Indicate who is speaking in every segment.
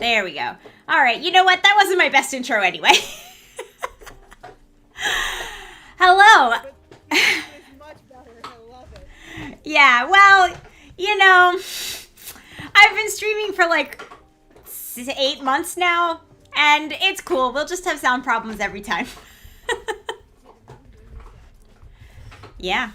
Speaker 1: There we go. All right, you know what? That wasn't my best intro anyway. Hello.
Speaker 2: It's much better. I love it.
Speaker 1: Yeah, well, you know, I've been streaming for like 8 months now, and it's cool. We'll just have sound problems every time. Yeah,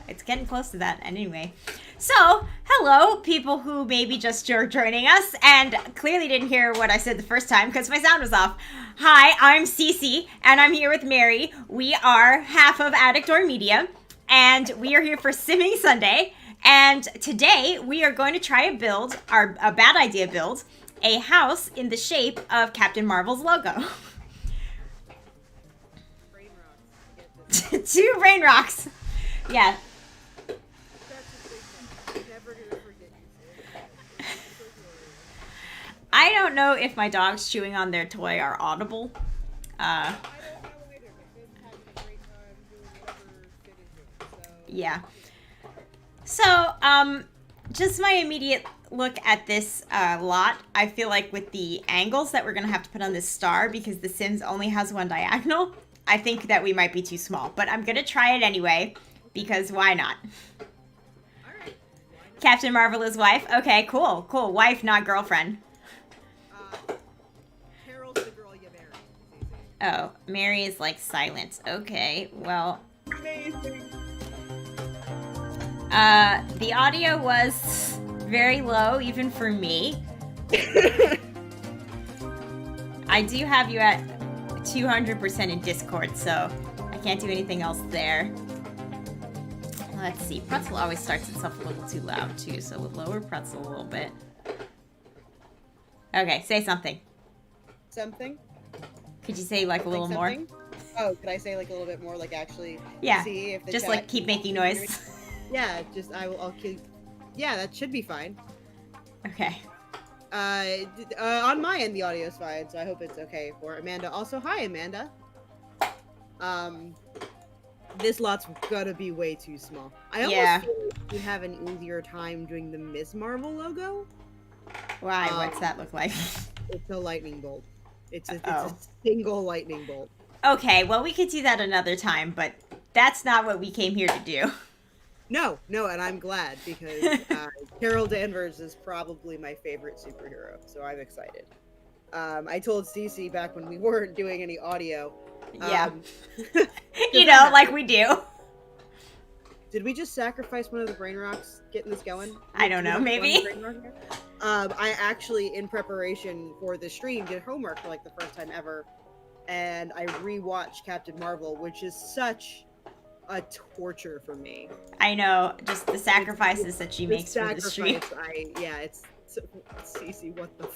Speaker 1: it's getting close to that anyway. So, hello, people who maybe just are joining us and clearly didn't hear what I said the first time because my sound was off. Hi, I'm Cece, and I'm here with Mary. We are half of Addictor Media, and we are here for Simming Sunday. And today, we are going to try a build, a bad idea build, a house in the shape of Captain Marvel's logo.
Speaker 2: Brain rocks. Get this.
Speaker 1: 2 brain rocks. Yeah.
Speaker 2: That's a big one. Never gonna forget you. It's so glorious.
Speaker 1: I don't know if my dogs chewing on their toy are audible.
Speaker 2: I don't know either, but Finn's having a great time doing whatever Finn is doing. So
Speaker 1: Yeah. So, just my immediate look at this lot, I feel like with the angles that we're going to have to put on this star, because The Sims only has one diagonal, I think that we might be too small. But I'm going to try it anyway, because why not?
Speaker 2: alright.
Speaker 1: Captain Marvel is wife? Okay, cool, cool. Wife, not girlfriend.
Speaker 2: Carol's the girl you married.
Speaker 1: Oh, Mary is like silent. Okay, well...
Speaker 2: Amazing.
Speaker 1: The audio was very low, even for me. I do have you at 200% in Discord, so I can't do anything else there. Let's see. Pretzel always starts itself a little too loud, too, so we'll lower Pretzel a little bit. Okay, say something.
Speaker 2: Something?
Speaker 1: Could you say, like, a little more?
Speaker 2: Something? Oh, could I say like a little bit more, like actually
Speaker 1: Yeah,
Speaker 2: see if the
Speaker 1: just,
Speaker 2: chat
Speaker 1: like, keep making noise.
Speaker 2: Yeah, just I'll keep. Yeah, that should be fine.
Speaker 1: Okay.
Speaker 2: On my end, the audio's fine, so I hope it's okay for Amanda. Also, hi, Amanda. This lot's gonna be way too small. I almost feel like we have an easier time doing the Ms. Marvel logo.
Speaker 1: Why? What's that look like?
Speaker 2: It's a lightning bolt. It's a
Speaker 1: Oh.
Speaker 2: single lightning bolt.
Speaker 1: Okay, well, we could do that another time, but that's not what we came here to do.
Speaker 2: No, and I'm glad because Carol Danvers is probably my favorite superhero, so I'm excited. I told Cece back when we weren't doing any audio.
Speaker 1: Yeah.
Speaker 2: 'Cause
Speaker 1: You know, like we do.
Speaker 2: Did we just sacrifice one of the brain rocks getting this going?
Speaker 1: I don't know,
Speaker 2: Did we have
Speaker 1: maybe.
Speaker 2: one brain rock here? I actually, in preparation for the stream, did homework for like the first time ever, and I rewatched Captain Marvel, which is such a torture for me.
Speaker 1: I know, just the sacrifices that she
Speaker 2: The
Speaker 1: makes for the stream.
Speaker 2: it's Cece, what the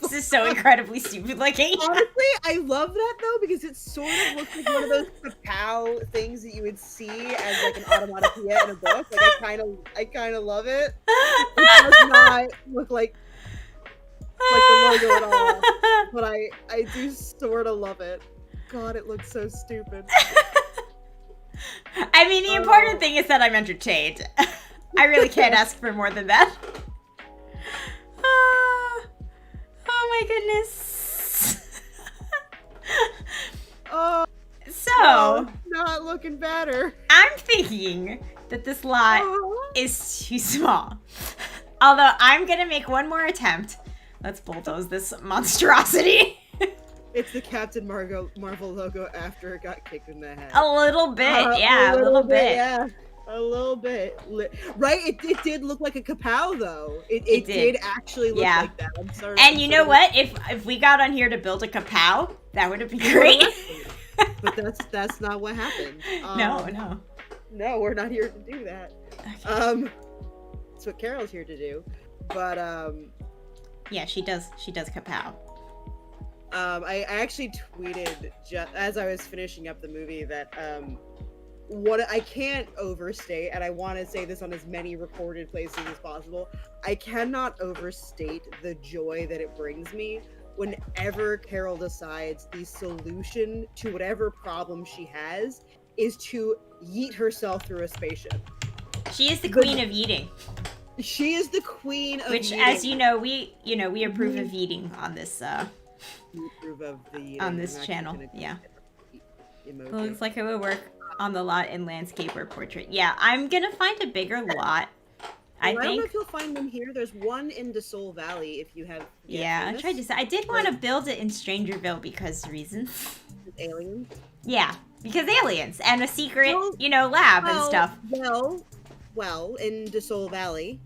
Speaker 1: This is so incredibly stupid looking.
Speaker 2: Honestly, I love that though because it sort of looks like one of those kapow things that you would see as like an onomatopoeia in a book. Like I kind of love it. It does not look like the logo at all, but I do sort of love it. God, it looks so stupid.
Speaker 1: I mean, the important thing is that I'm entertained. I really can't ask for more than that. Oh my goodness.
Speaker 2: Oh,
Speaker 1: So,
Speaker 2: no, not looking better.
Speaker 1: I'm thinking that this lot
Speaker 2: Oh.
Speaker 1: is too small. Although I'm gonna make one more attempt. Let's bulldoze this monstrosity.
Speaker 2: It's the Captain Marvel logo after it got kicked in the head.
Speaker 1: A little bit, yeah, a little bit.
Speaker 2: Yeah, a little bit. Right? It did look like a kapow, though. It
Speaker 1: It did.
Speaker 2: did actually look
Speaker 1: Yeah.
Speaker 2: like that. I'm sorry.
Speaker 1: And you know what? If we got on here to build a kapow, that would have been great.
Speaker 2: But that's not what happened.
Speaker 1: No.
Speaker 2: No, we're not here to do that.
Speaker 1: Okay.
Speaker 2: That's what Carol's here to do. But
Speaker 1: Yeah, she does kapow.
Speaker 2: I actually tweeted just as I was finishing up the movie that what I can't overstate, and I want to say this on as many recorded places as possible, I cannot overstate the joy that it brings me whenever Carol decides the solution to whatever problem she has is to yeet herself through a spaceship.
Speaker 1: She is the queen of eating.
Speaker 2: She is the queen of
Speaker 1: Which,
Speaker 2: eating.
Speaker 1: as you know, we approve of eating on this
Speaker 2: You approve of the eating.
Speaker 1: on this
Speaker 2: I'm actually
Speaker 1: channel.
Speaker 2: gonna
Speaker 1: Yeah.
Speaker 2: emoji.
Speaker 1: Looks like it would work on the lot in landscape or portrait. Yeah, I'm gonna find a bigger lot. I
Speaker 2: don't know
Speaker 1: think.
Speaker 2: if you'll find them here. There's one in DeSoul Valley if you have.
Speaker 1: Yeah, I tried to say. I did want to build it in Strangerville because reasons.
Speaker 2: Aliens.
Speaker 1: Yeah, because aliens and a secret,
Speaker 2: Well,
Speaker 1: lab and stuff.
Speaker 2: Well, in DeSoul Valley,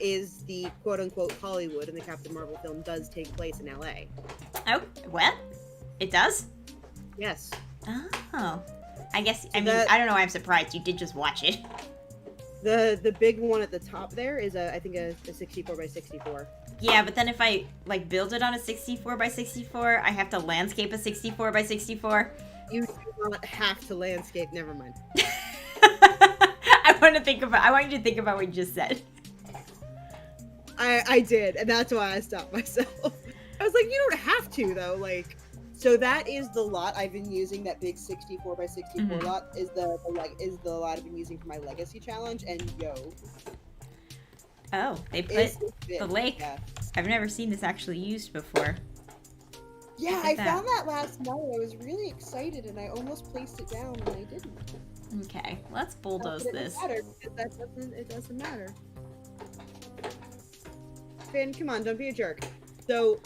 Speaker 2: is the quote-unquote Hollywood, and the Captain Marvel film does take place in LA.
Speaker 1: Oh, what? It does?
Speaker 2: Yes.
Speaker 1: Oh. I guess, I
Speaker 2: that-
Speaker 1: don't know why I'm surprised. You did just watch it.
Speaker 2: The big one at the top there is I think a 64 by 64.
Speaker 1: Yeah, but then if I, build it on a 64 by 64, I have to landscape a 64 by 64.
Speaker 2: You do not have to landscape, never mind.
Speaker 1: I want you to think about what you just said.
Speaker 2: I did, and that's why I stopped myself. I was like, you don't have to, though, so that is the lot I've been using. That big 64 by 64 lot is the lot I've been using for my legacy challenge. And
Speaker 1: Oh, they put the lake.
Speaker 2: Yeah.
Speaker 1: I've never seen this actually used before.
Speaker 2: Yeah, I found that last night. I was really excited, and I almost placed it down, and I didn't.
Speaker 1: Okay, let's bulldoze this.
Speaker 2: It doesn't matter. Finn, come on, don't be a jerk. So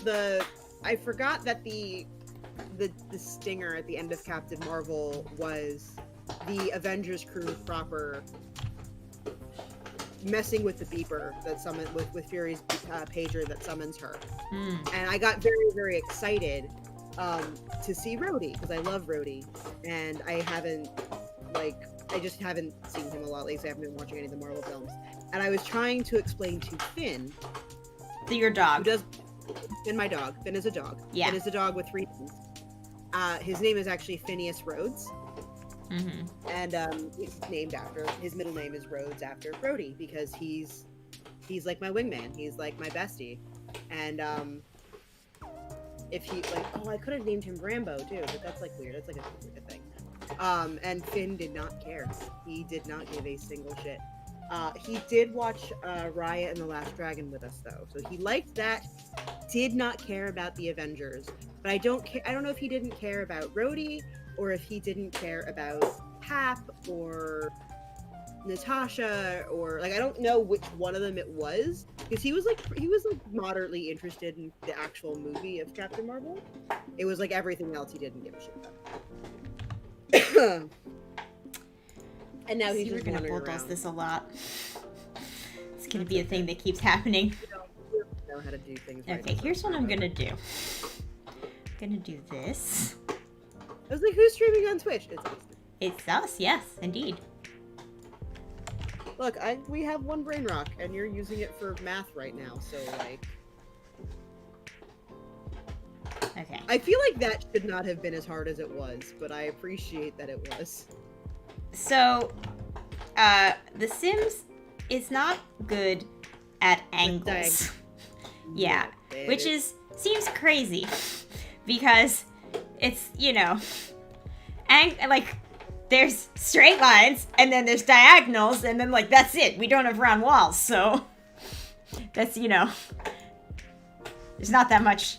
Speaker 2: I forgot that the stinger at the end of Captain Marvel was the Avengers crew proper messing with the beeper that summon with Fury's pager that summons her. And I got very, very excited to see Rhodey, because I love Rhodey, and I just haven't seen him a lot lately. I haven't been watching any of the Marvel films, and I was trying to explain to Finn,
Speaker 1: Your dog.
Speaker 2: Finn, my dog. Finn is a dog.
Speaker 1: Yeah.
Speaker 2: Finn is a dog with 3 names. His name is actually Phineas Rhodes. And his middle name is Rhodes after Rhodey, because he's like my wingman. He's like my bestie. And if he I could have named him Rambo too, but that's weird. That's a stupid thing. And Finn did not care. He did not give a single shit. He did watch Raya and the Last Dragon with us, though, so he liked that. Did not care about the Avengers, but I don't know if he didn't care about Rhodey, or if he didn't care about Hap or Natasha, or I don't know which one of them it was, because he was moderately interested in the actual movie of Captain Marvel. It was everything else he didn't give a shit about. And now he's just
Speaker 1: gonna
Speaker 2: wandering
Speaker 1: bulldoze
Speaker 2: around.
Speaker 1: this a lot. It's gonna be a thing that keeps happening.
Speaker 2: You don't know how to do things right.
Speaker 1: Okay, here's what I'm gonna do. I'm gonna do this.
Speaker 2: I was like, who's streaming on Twitch? It's us.
Speaker 1: It's us, yes, indeed.
Speaker 2: Look, we have one brain rock, and you're using it for math right now, so
Speaker 1: Okay.
Speaker 2: I feel like that should not have been as hard as it was, but I appreciate that it was.
Speaker 1: So, The Sims is not good at angles. Yeah, which seems crazy, because it's, there's straight lines, and then there's diagonals, and then, that's it. We don't have round walls, so that's, there's not that much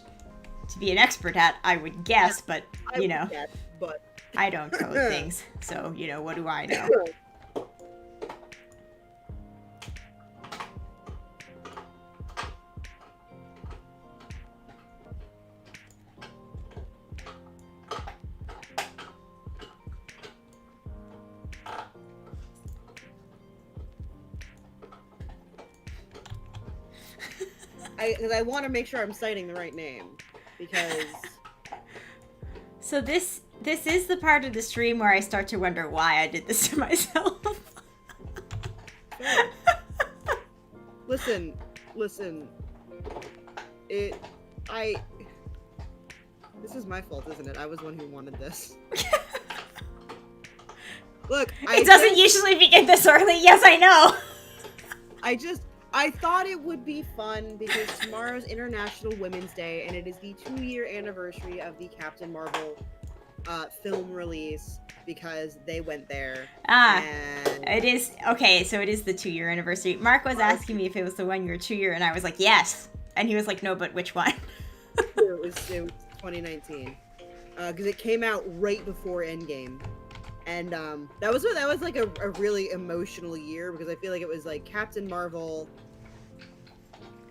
Speaker 1: to be an expert at, I would guess, but, I don't code things, so, what do I know?
Speaker 2: Because I want to make sure I'm citing the right name, because...
Speaker 1: So this is the part of the stream where I start to wonder why I did this to myself.
Speaker 2: Listen. This is my fault, isn't it? I was the one who wanted this. Look,
Speaker 1: it doesn't usually begin this early. Yes, I know.
Speaker 2: I thought it would be fun because tomorrow's International Women's Day, and it is the 2-year anniversary of the Captain Marvel film release because they went there.
Speaker 1: Ah,
Speaker 2: And
Speaker 1: it is. Okay, so it is the 2-year anniversary. Mark was asking me if it was the 1-year, 2-year, and I was like, yes. And he was like, no, but which one?
Speaker 2: it was 2019. Because it came out right before Endgame. And that was like a really emotional year because I feel like it was like Captain Marvel,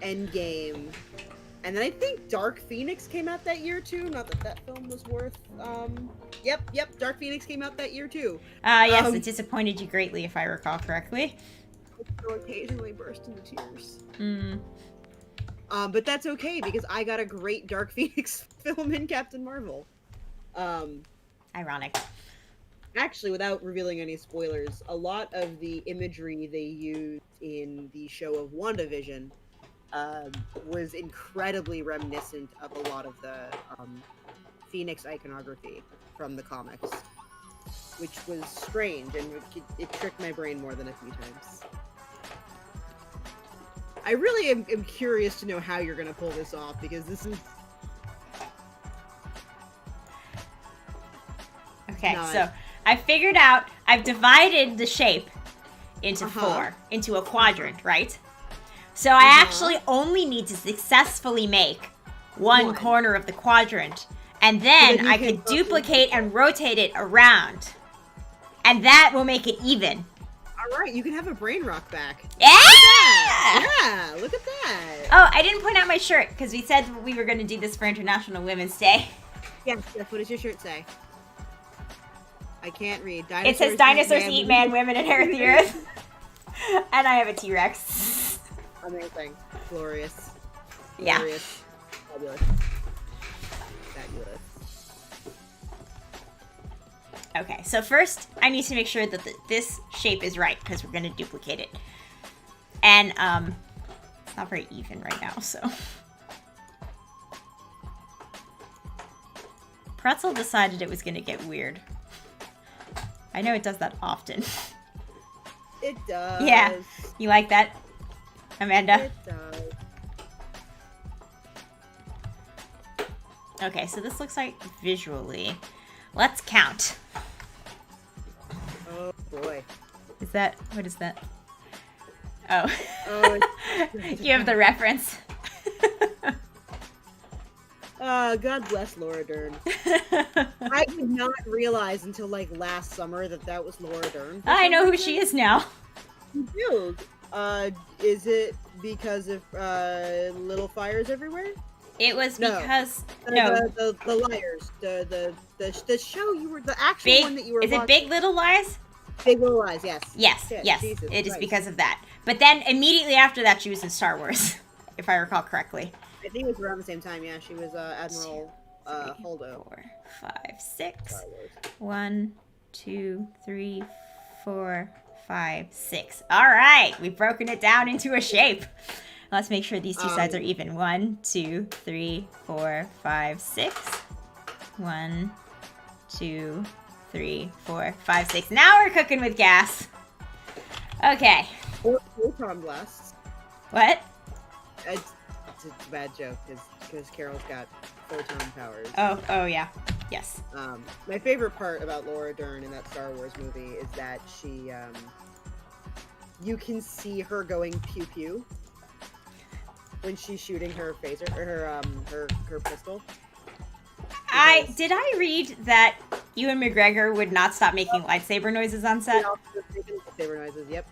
Speaker 2: Endgame, and then I think Dark Phoenix came out that year too. Not that that film was worth. Yep. Dark Phoenix came out that year too.
Speaker 1: Yes, it disappointed you greatly, if I recall correctly.
Speaker 2: I still occasionally burst into tears.
Speaker 1: Hmm.
Speaker 2: But that's okay because I got a great Dark Phoenix film in Captain Marvel.
Speaker 1: Ironic.
Speaker 2: Actually, without revealing any spoilers, a lot of the imagery they used in the show of WandaVision was incredibly reminiscent of a lot of the Phoenix iconography from the comics, which was strange, and it tricked my brain more than a few times. I really am curious to know how you're going to pull this off, because this is...
Speaker 1: Okay,
Speaker 2: not...
Speaker 1: so I figured out, I've divided the shape into four, into a quadrant, right? So I actually only need to successfully make one corner of the quadrant, and then I could duplicate and rotate it around. And that will make it even.
Speaker 2: Alright, you can have a brain rock back.
Speaker 1: Yeah!
Speaker 2: Yeah, look at that.
Speaker 1: Oh, I didn't point out my shirt, because we said we were going to do this for International Women's Day.
Speaker 2: Yes, what does your shirt say? I can't read.
Speaker 1: It says dinosaurs eat man, women inherit the earth. And I have a T-Rex.
Speaker 2: Amazing. Glorious.
Speaker 1: Yeah.
Speaker 2: Glorious. Fabulous. Fabulous.
Speaker 1: Okay, so first I need to make sure that this shape is right, because we're going to duplicate it. And, it's not very even right now, so. Pretzel decided it was going to get weird. I know it does that often.
Speaker 2: It does.
Speaker 1: Yeah. You like that, Amanda?
Speaker 2: It does.
Speaker 1: Okay, so this looks like visually. Let's count.
Speaker 2: Oh boy.
Speaker 1: Is that, what is that? Oh.
Speaker 2: Oh,
Speaker 1: You have the reference.
Speaker 2: God bless Laura Dern. I did not realize until like last summer that was Laura Dern.
Speaker 1: I know who she is now.
Speaker 2: You do. Is it because of Little Fires Everywhere?
Speaker 1: It was because
Speaker 2: the Liars, the show you were the actual one that you were.
Speaker 1: Is it Big Little Lies?
Speaker 2: Big Little Lies, yes.
Speaker 1: Yes, yes.
Speaker 2: Jesus
Speaker 1: it is
Speaker 2: Christ.
Speaker 1: because of that. But then immediately after that, she was in Star Wars, if I recall correctly.
Speaker 2: I think it was around the same time. Yeah, she was Admiral Holdo.
Speaker 1: 4, 5, 6.
Speaker 2: Star Wars.
Speaker 1: 1, 2, 3, 4, 5, 6. All right, we've broken it down into a shape. Let's make sure these two sides are even. 1, 2, 3, 4, 5, 6. 1, 2, 3, 4, 5, 6. Now we're cooking with gas. Okay.
Speaker 2: Or photon blasts.
Speaker 1: What?
Speaker 2: It's a bad joke because Carol's got photon powers.
Speaker 1: Oh yeah. Yes.
Speaker 2: My favorite part about Laura Dern in that Star Wars movie is that she, you can see her going pew pew when she's shooting her phaser or her pistol.
Speaker 1: Did I read that Ewan McGregor would not stop making lightsaber noises on set?
Speaker 2: Lightsaber noises. Yep.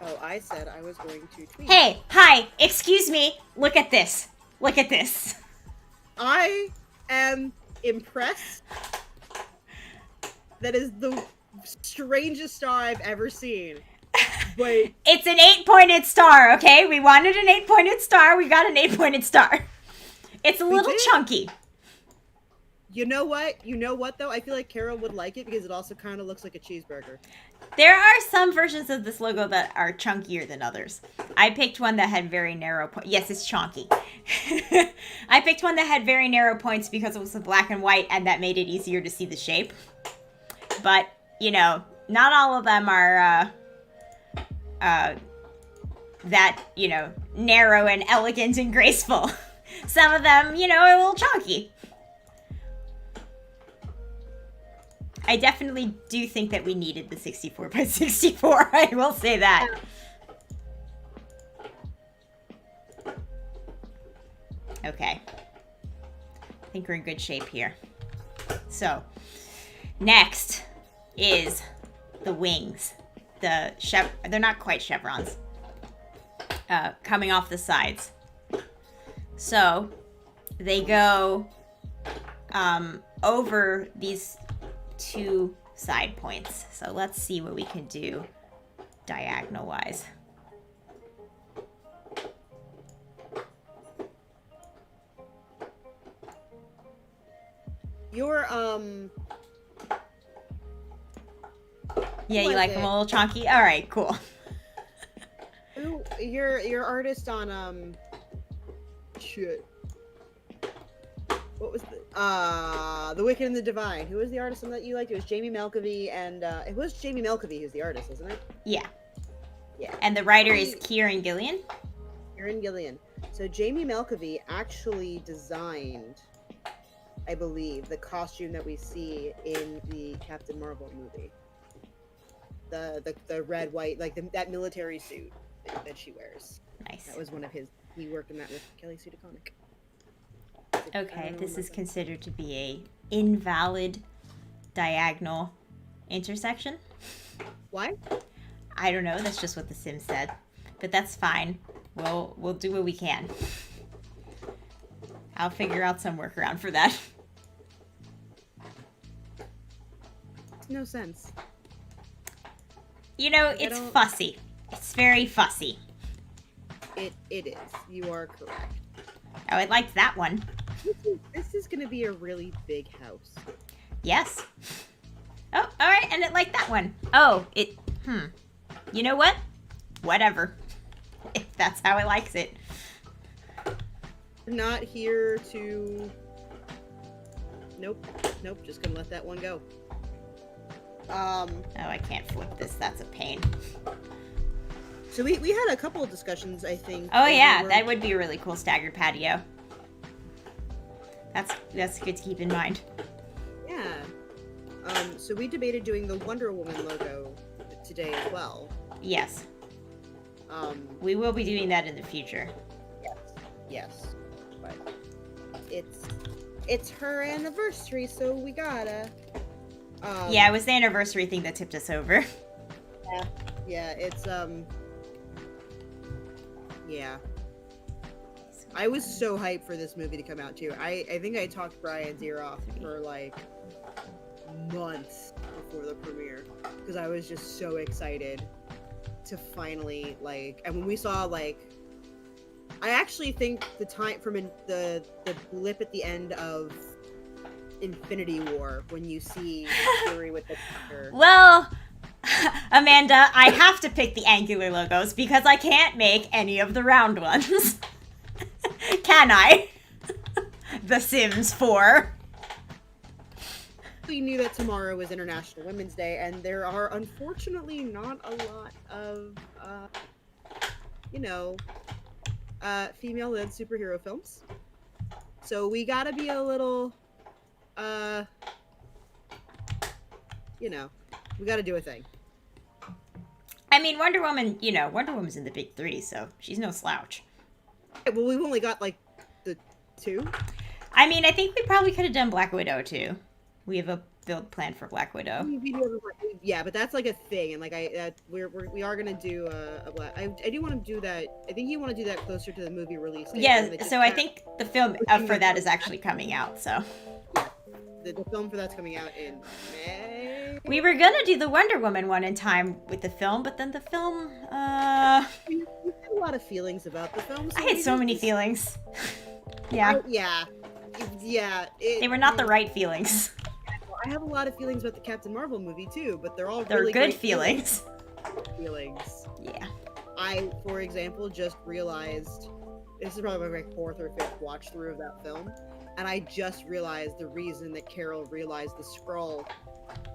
Speaker 2: Oh, I said I was going to tweet.
Speaker 1: Hey, hi, excuse me. Look at this. Look at this.
Speaker 2: I am impressed. That is the strangest star I've ever seen. But
Speaker 1: it's an 8-pointed star, okay? We wanted an 8-pointed star. We got an 8-pointed star. It's a little chunky.
Speaker 2: You know what? You know what, though? I feel like Carol would like it because it also kind of looks like a cheeseburger.
Speaker 1: There are some versions of this logo that are chunkier than others. I picked one that had very narrow points. Yes, it's chunky. I picked one that had very narrow points because it was black and white, and that made it easier to see the shape. But, you know, not all of them are that, you know, narrow and elegant and graceful. Some of them, you know, are a little chunky. I definitely do think that we needed the 64 by 64. I will say that. Okay. I think we're in good shape here. So, next is the wings. They're not quite chevrons. Coming off the sides. So, they go over these two side points. So let's see what we can do diagonal wise.
Speaker 2: Your
Speaker 1: Yeah, you like them a little chunky? All right, cool.
Speaker 2: Your artist on shit. What was The Wicked and the Divine? Who was the artist on that you liked? It was Jamie Malkovy, and it was Jamie Malkovy who's the artist, isn't it?
Speaker 1: Yeah.
Speaker 2: Yeah.
Speaker 1: And the writer is Kieran Gillian?
Speaker 2: Kieran Gillian. So Jamie Malkovy actually designed, I believe, the costume that we see in the Captain Marvel movie. The red, white, like that military suit that she wears.
Speaker 1: Nice.
Speaker 2: That was one of his. He worked in that with Kelly Sue DeConnick.
Speaker 1: Okay, this is considered to be a invalid diagonal intersection.
Speaker 2: Why?
Speaker 1: I don't know. That's just what the Sim said, but that's fine. We'll do what we can. I'll figure out some workaround for that.
Speaker 2: No sense.
Speaker 1: You know, it's fussy. It's very fussy.
Speaker 2: It is. You are correct.
Speaker 1: Oh, I liked that one.
Speaker 2: This is gonna be a really big house.
Speaker 1: Yes. Oh, all right, and it liked that one. Oh, you know what? Whatever. If that's how it likes it.
Speaker 2: We're not here to... Nope, just gonna let that one go.
Speaker 1: Oh, I can't flip this. That's a pain.
Speaker 2: So we had a couple of discussions, I think.
Speaker 1: Oh yeah, that would be a really cool staggered patio. That's good to keep in mind.
Speaker 2: Yeah. So we debated doing the Wonder Woman logo today as well.
Speaker 1: Yes. We will be doing that in the future.
Speaker 2: Yes. But it's her anniversary, so we gotta.
Speaker 1: Yeah, it was the anniversary thing that tipped us over.
Speaker 2: Yeah, it's yeah. I was so hyped for this movie to come out too. I think I talked Brian's ear off for like months before the premiere because I was just so excited to finally and when we saw I actually think the time from the blip at the end of Infinity War when you see Fury with the Thunder.
Speaker 1: Well, Amanda, I have to pick the angular logos because I can't make any of the round ones. Can I? The Sims 4.
Speaker 2: We knew that tomorrow was International Women's Day, and there are unfortunately not a lot of, female-led superhero films. So we gotta be a little, we gotta do a thing.
Speaker 1: I mean, Wonder Woman's in the big three, so she's no slouch.
Speaker 2: Well, we've only got, the two.
Speaker 1: I mean, I think we probably could have done Black Widow, too. We have a build plan for Black Widow.
Speaker 2: Yeah, but that's, a thing, and, we are gonna do a Black... I do want to do that... I think you want to do that closer to the movie release date.
Speaker 1: Yeah, so I think the film for that is actually coming out, so...
Speaker 2: The film for that's coming out in May.
Speaker 1: We were gonna do the Wonder Woman one in time with the film, but then the film,
Speaker 2: We had a lot of feelings about the film. So
Speaker 1: I had so many feelings. Yeah. They were not the right feelings.
Speaker 2: I have a lot of feelings about the Captain Marvel movie too, but they're
Speaker 1: really good
Speaker 2: great
Speaker 1: feelings.
Speaker 2: Yeah. I, for example, just realized this is probably my fourth or fifth watch through of that film, and I just realized the reason that Carol realized the Skrull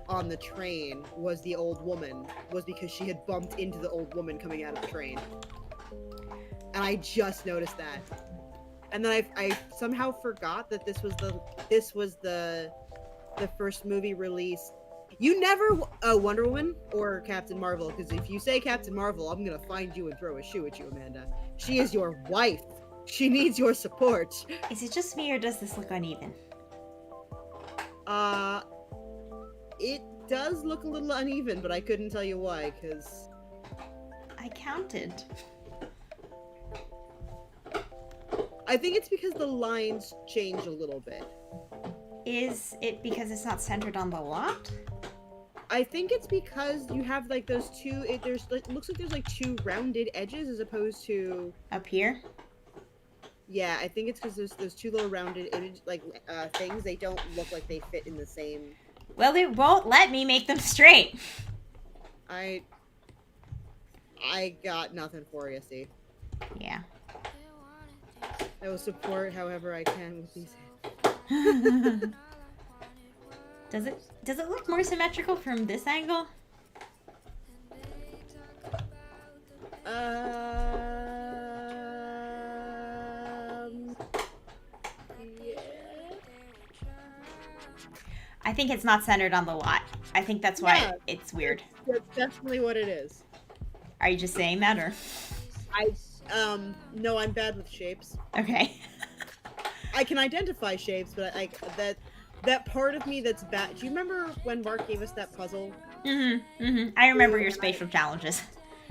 Speaker 2: on the train was the old woman was because she had bumped into the old woman coming out of the train, and I just noticed that. and then I somehow forgot that this was the first movie released. You never Wonder Woman or Captain Marvel, because if you say Captain Marvel, I'm gonna find you and throw a shoe at you, Amanda. She is your wife. She needs your support.
Speaker 1: Is it just me or does this look uneven?
Speaker 2: It does look a little uneven, but I couldn't tell you why, because
Speaker 1: I counted.
Speaker 2: I think it's because the lines change a little bit.
Speaker 1: Is it because it's not centered on the lot?
Speaker 2: I think it's because you have like those two. It looks like there's like two rounded edges as opposed to
Speaker 1: Up here?
Speaker 2: Yeah, I think it's because there's those two little rounded image things. They don't look like they fit in the same.
Speaker 1: Well, it won't let me make them straight.
Speaker 2: I got nothing for you, Steve.
Speaker 1: Yeah.
Speaker 2: I will support however I can with these.
Speaker 1: Does it look more symmetrical from this angle?
Speaker 2: Yeah.
Speaker 1: I think it's not centered on the lot. I think that's why it's weird.
Speaker 2: That's definitely what it is.
Speaker 1: Are you just saying that, or?
Speaker 2: No, I'm bad with shapes.
Speaker 1: Okay.
Speaker 2: I can identify shapes, but that part of me that's bad. Do you remember when Mark gave us that puzzle?
Speaker 1: I remember your spatial challenges.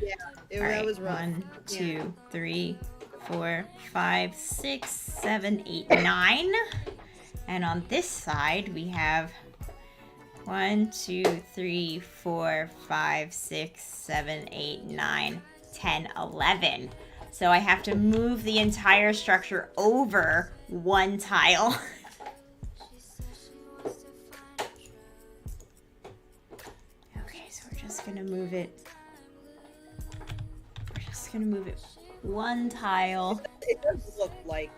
Speaker 2: Yeah, that was rough.
Speaker 1: 1, 2, 3, 4, 5, 6, 7, 8, 9. And on this side, we have 1, 2, 3, 4, 5, 6, 7, 8, 9, 10, 11. So I have to move the entire structure over one tile. Okay, so we're just gonna move it. We're just gonna move it one tile.
Speaker 2: It does look like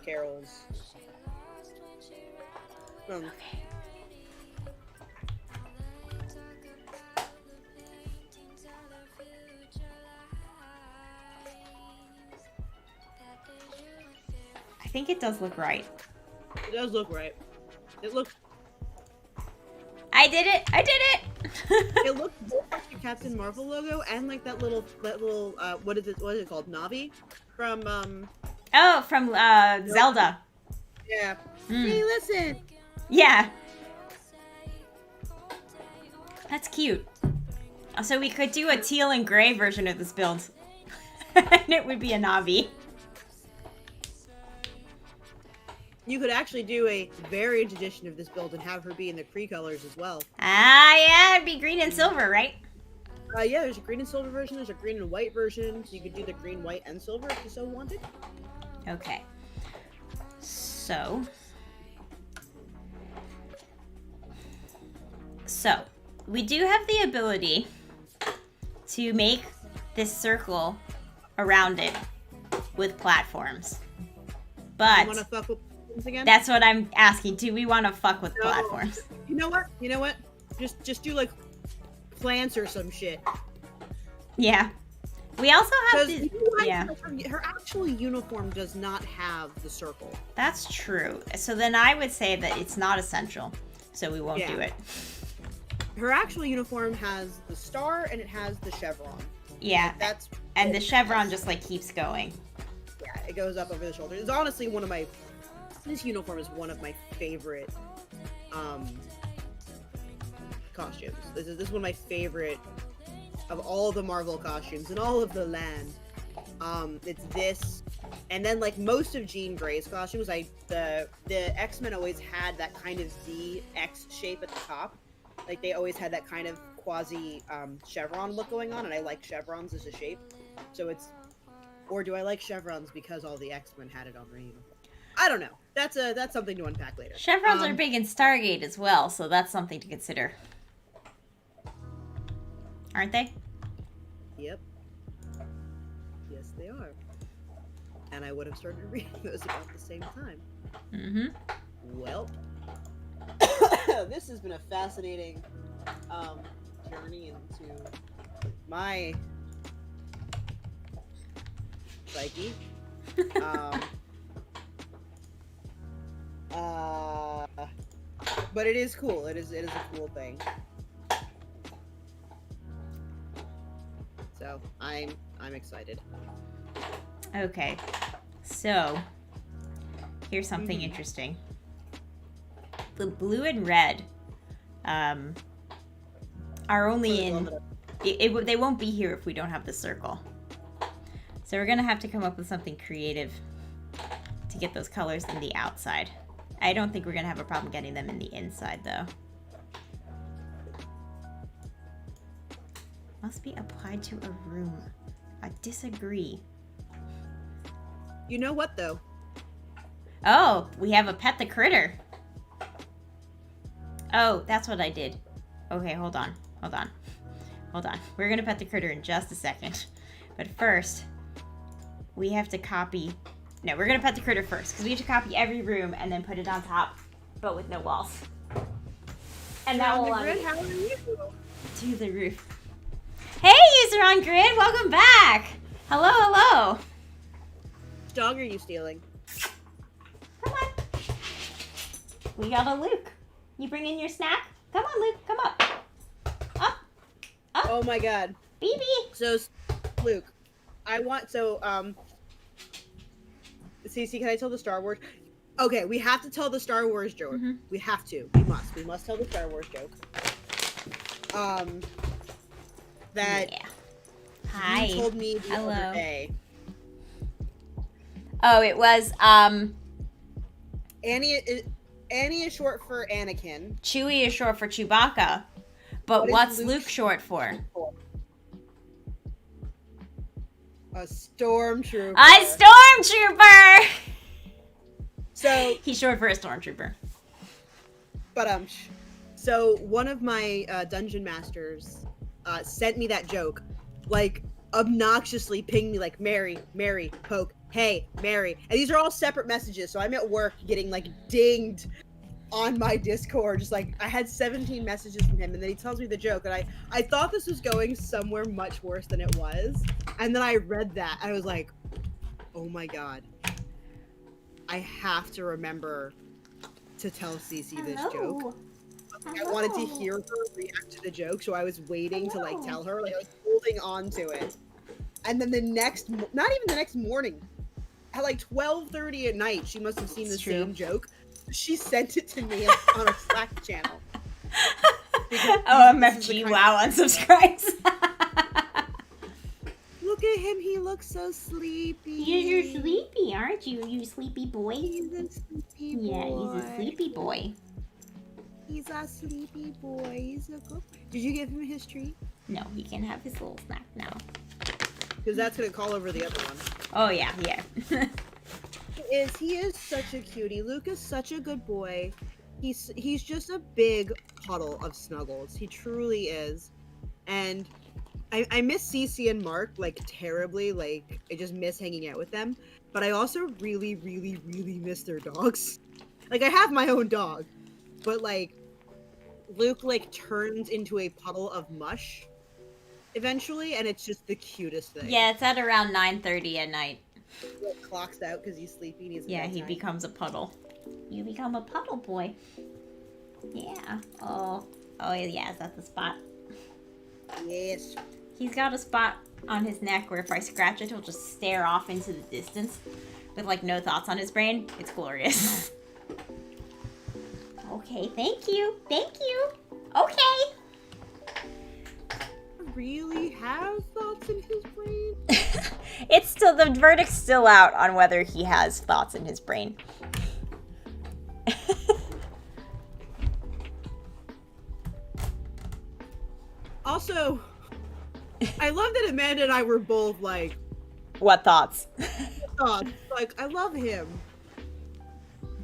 Speaker 2: Carol's.
Speaker 1: Okay. I think it does look right.
Speaker 2: It does look right. It looks.
Speaker 1: I did it! I did it!
Speaker 2: It looks both like the Captain Marvel logo and like that little what is it called? Navi from
Speaker 1: Oh, from Zelda.
Speaker 2: Yeah.
Speaker 1: Mm.
Speaker 2: Hey, listen.
Speaker 1: Yeah. That's cute. So we could do a teal and gray version of this build. And it would be a Navi.
Speaker 2: You could actually do a variant edition of this build and have her be in the Kree colors as well.
Speaker 1: Ah, yeah, it'd be green and silver, right?
Speaker 2: Yeah, there's a green and silver version, there's a green and white version, so you could do the green, white, and silver if you so wanted.
Speaker 1: Okay. So, we do have the ability to make this circle around it with platforms. But
Speaker 2: you want to fuck with platforms again?
Speaker 1: That's what I'm asking. Do we want to fuck with platforms?
Speaker 2: You know what? Just do like plants or some shit.
Speaker 1: Yeah. We also have the,
Speaker 2: her actual uniform does not have the circle.
Speaker 1: That's true. So then I would say that it's not essential. So we won't do it.
Speaker 2: Her actual uniform has the star and it has the chevron.
Speaker 1: Yeah. And the chevron just like keeps going.
Speaker 2: Yeah, it goes up over the shoulder. It's honestly this uniform is one of my favorite costumes. This is one of my favorite of all the Marvel costumes in all of the land. It's this, and then like most of Jean Grey's costumes, the X-Men always had that kind of V X shape at the top. Like they always had that kind of quasi chevron look going on, and I like chevrons as a shape. So or do I like chevrons because all the X-Men had it on their uniform? I don't know. That's something to unpack later.
Speaker 1: Chevrons are big in Stargate as well, so that's something to consider. Aren't they?
Speaker 2: Yep. Yes, they are. And I would have started reading those about the same time.
Speaker 1: Mm-hmm.
Speaker 2: Well, this has been a fascinating journey into my psyche. But it is cool. It is a cool thing. So I'm excited.
Speaker 1: Okay, so here's something
Speaker 2: Mhm.
Speaker 1: interesting. The blue and red are only in. They won't be here if we don't have the circle. So we're gonna have to come up with something creative to get those colors in the outside. I don't think we're gonna have a problem getting them in the inside though. Must be applied to a room. I disagree.
Speaker 2: You know what though?
Speaker 1: Oh, we have a pet the critter. Oh, that's what I did. Okay, hold on. We're gonna pet the critter in just a second. But first, we have to copy. No, we're gonna pet the critter first because we have to copy every room and then put it on top, but with no walls. And that will
Speaker 2: How are you?
Speaker 1: to the roof. Hey, user on grid, welcome back. Hello.
Speaker 2: Which dog are you stealing?
Speaker 1: Come on. We got a Luke. You bring in your snack? Come on, Luke. Come up. Up.
Speaker 2: Oh my god.
Speaker 1: BB.
Speaker 2: So, Luke, Cece, can I tell the Star Wars? Okay, we have to tell the Star Wars joke.
Speaker 1: Mm-hmm.
Speaker 2: We have to. We must tell the Star Wars joke. That
Speaker 1: Yeah. Hi.
Speaker 2: you told me the
Speaker 1: Hello.
Speaker 2: other day.
Speaker 1: Oh, it was
Speaker 2: Annie is short for Anakin.
Speaker 1: Chewie is short for Chewbacca. But
Speaker 2: What is
Speaker 1: what's
Speaker 2: Luke
Speaker 1: Luke short for?
Speaker 2: A stormtrooper.
Speaker 1: A stormtrooper.
Speaker 2: So,
Speaker 1: He's short for a stormtrooper.
Speaker 2: but so one of my dungeon masters sent me that joke, like obnoxiously pinged me like Mary, poke, hey, Mary, and these are all separate messages. So I'm at work getting like dinged on my Discord, just like I had 17 messages from him, and then he tells me the joke, and I thought this was going somewhere much worse than it was, and then I read that, I was like, oh my god, I have to remember to tell Cece this joke. I wanted to hear her react to the joke, so I was waiting to like tell her, like I was holding on to it, and then not even the next morning, at like 12:30 at night, she must have seen the same joke. She sent it to me on a Slack channel.
Speaker 1: OMFG, wow, unsubscribes.
Speaker 2: Look at him, he looks so sleepy.
Speaker 1: You're sleepy, aren't you? You sleepy boy?
Speaker 2: He's a sleepy boy.
Speaker 1: Yeah, he's a sleepy boy.
Speaker 2: He's a sleepy boy. He's a good. Did you give him his treat?
Speaker 1: No, he can have his little snack now.
Speaker 2: Because that's gonna call over the other one.
Speaker 1: Oh, yeah.
Speaker 2: He is such a cutie. Luke is such a good boy. He's just a big puddle of snuggles. He truly is. And I miss Cece and Mark like terribly. Like I just miss hanging out with them. But I also really, really, really miss their dogs. Like I have my own dog, but like Luke like turns into a puddle of mush eventually, and it's just the cutest thing.
Speaker 1: Yeah, it's at around 9:30 at night.
Speaker 2: He like, clocks out because he's sleepy. And he's
Speaker 1: He becomes a puddle. You become a puddle boy. Yeah. Oh, yeah, is that the spot?
Speaker 2: Yes.
Speaker 1: He's got a spot on his neck where if I scratch it, he'll just stare off into the distance with like no thoughts on his brain. It's glorious. Okay, thank you. Okay.
Speaker 2: Really have thoughts in his brain?
Speaker 1: It's still, the verdict's still out on whether he has thoughts in his brain.
Speaker 2: Also, I love that Amanda and I were both like,
Speaker 1: What thoughts?
Speaker 2: thoughts. Like, I love him.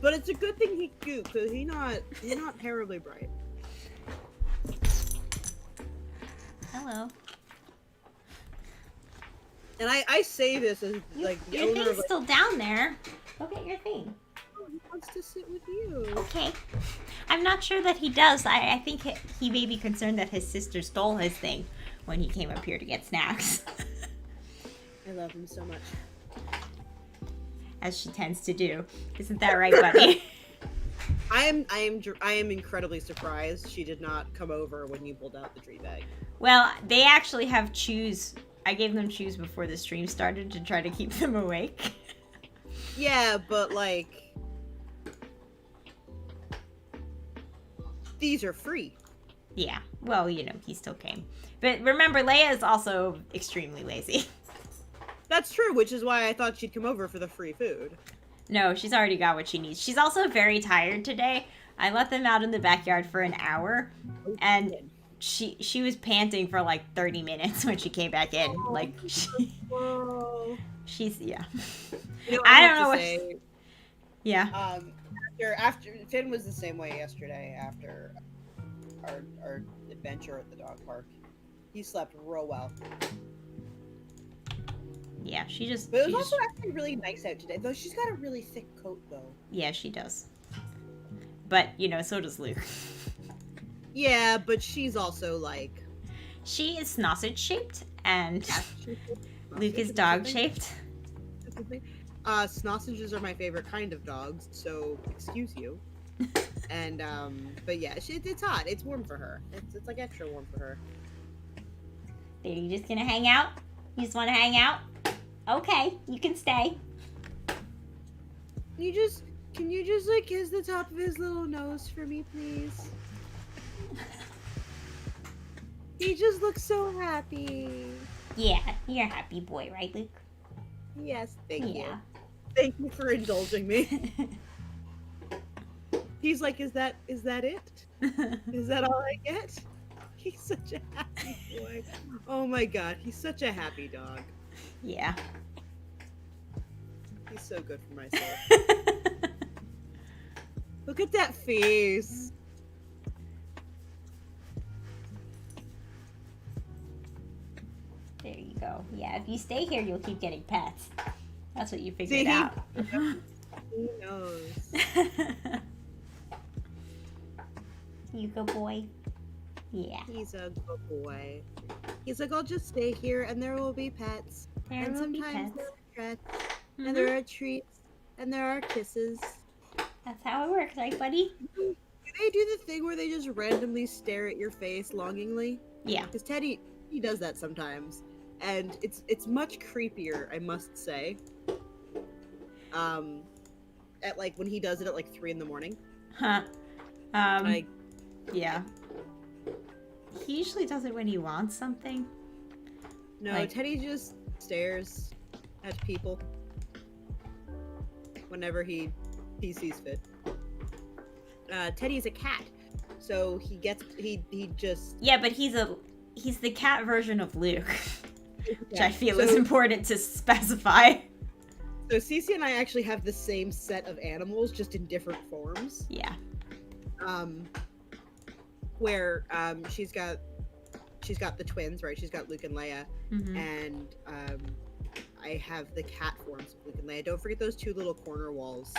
Speaker 2: But it's a good thing he cute, because he's not terribly bright.
Speaker 1: Hello.
Speaker 2: And I say this as like the
Speaker 1: Your
Speaker 2: owner
Speaker 1: thing's
Speaker 2: of like,
Speaker 1: still down there. Go get your thing.
Speaker 2: oh, he wants to sit with you.
Speaker 1: Okay. I'm not sure that he does. I think he may be concerned that his sister stole his thing when he came up here to get snacks.
Speaker 2: I love him so much.
Speaker 1: As she tends to do. Isn't that right, buddy?
Speaker 2: I am incredibly surprised she did not come over when you pulled out the tree bag.
Speaker 1: Well, they actually have chews. I gave them chews before the stream started to try to keep them awake.
Speaker 2: Yeah, but like these are free.
Speaker 1: Yeah. Well, you know, he still came. But remember, Leia is also extremely lazy.
Speaker 2: That's true, which is why I thought she'd come over for the free food.
Speaker 1: No, she's already got what she needs. She's also very tired today. I let them out in the backyard for an hour, and she was panting for like 30 minutes when she came back in. Like, she's, yeah.
Speaker 2: You know,
Speaker 1: I don't know what... Yeah.
Speaker 2: After Finn was the same way yesterday after our adventure at the dog park. He slept real well.
Speaker 1: Yeah, she just...
Speaker 2: But it was also actually really nice out today, though she's got a really thick coat, though.
Speaker 1: Yeah, she does. But, you know, so does Luke.
Speaker 2: Yeah, but she's also, like...
Speaker 1: She is sausage-shaped, and Luke is dog-shaped.
Speaker 2: Sausages are my favorite kind of dogs, so excuse you. And, but yeah, it's hot. It's warm for her. It's like extra warm for her.
Speaker 1: Are you just gonna hang out? You just want to hang out? Okay, you can stay.
Speaker 2: Can you just like kiss the top of his little nose for me, please? He just looks so happy.
Speaker 1: Yeah, you're a happy boy, right, Luke?
Speaker 2: Yes, thank you.
Speaker 1: Yeah.
Speaker 2: Thank you for indulging me. He's like, is that it? Is that all I get? He's such a happy boy. Oh my god, he's such a happy dog.
Speaker 1: Yeah.
Speaker 2: He's so good for my soul. Look at that face.
Speaker 1: There you go. Yeah, if you stay here, you'll keep getting pets. That's what you figured
Speaker 2: See,
Speaker 1: out.
Speaker 2: Who knows?
Speaker 1: You good boy? Yeah.
Speaker 2: He's a good boy. He's like, I'll just stay here and there will be pets.
Speaker 1: There
Speaker 2: and
Speaker 1: will be
Speaker 2: sometimes
Speaker 1: pets.
Speaker 2: there are treats. And there are treats. And there are kisses.
Speaker 1: That's how it works, right, buddy?
Speaker 2: Do they do the thing where they just randomly stare at your face longingly?
Speaker 1: Yeah.
Speaker 2: Because Teddy, he does that sometimes. And it's much creepier, I must say. At like, when he does it at like 3 a.m.
Speaker 1: Huh.
Speaker 2: Like,
Speaker 1: Yeah. He usually does it when he wants something.
Speaker 2: no,
Speaker 1: Like-
Speaker 2: Teddy just stares at people whenever he sees fit. Teddy's a cat, so he just
Speaker 1: Yeah, but he's the cat version of Luke, which I feel
Speaker 2: so,
Speaker 1: is important to specify.
Speaker 2: So Cece and I actually have the same set of animals, just in different forms.
Speaker 1: Yeah.
Speaker 2: Where she's got the twins, right? She's got Luke and Leia,
Speaker 1: Mm-hmm.
Speaker 2: and I have the cat forms of Luke and Leia. Don't forget those 2 little corner walls.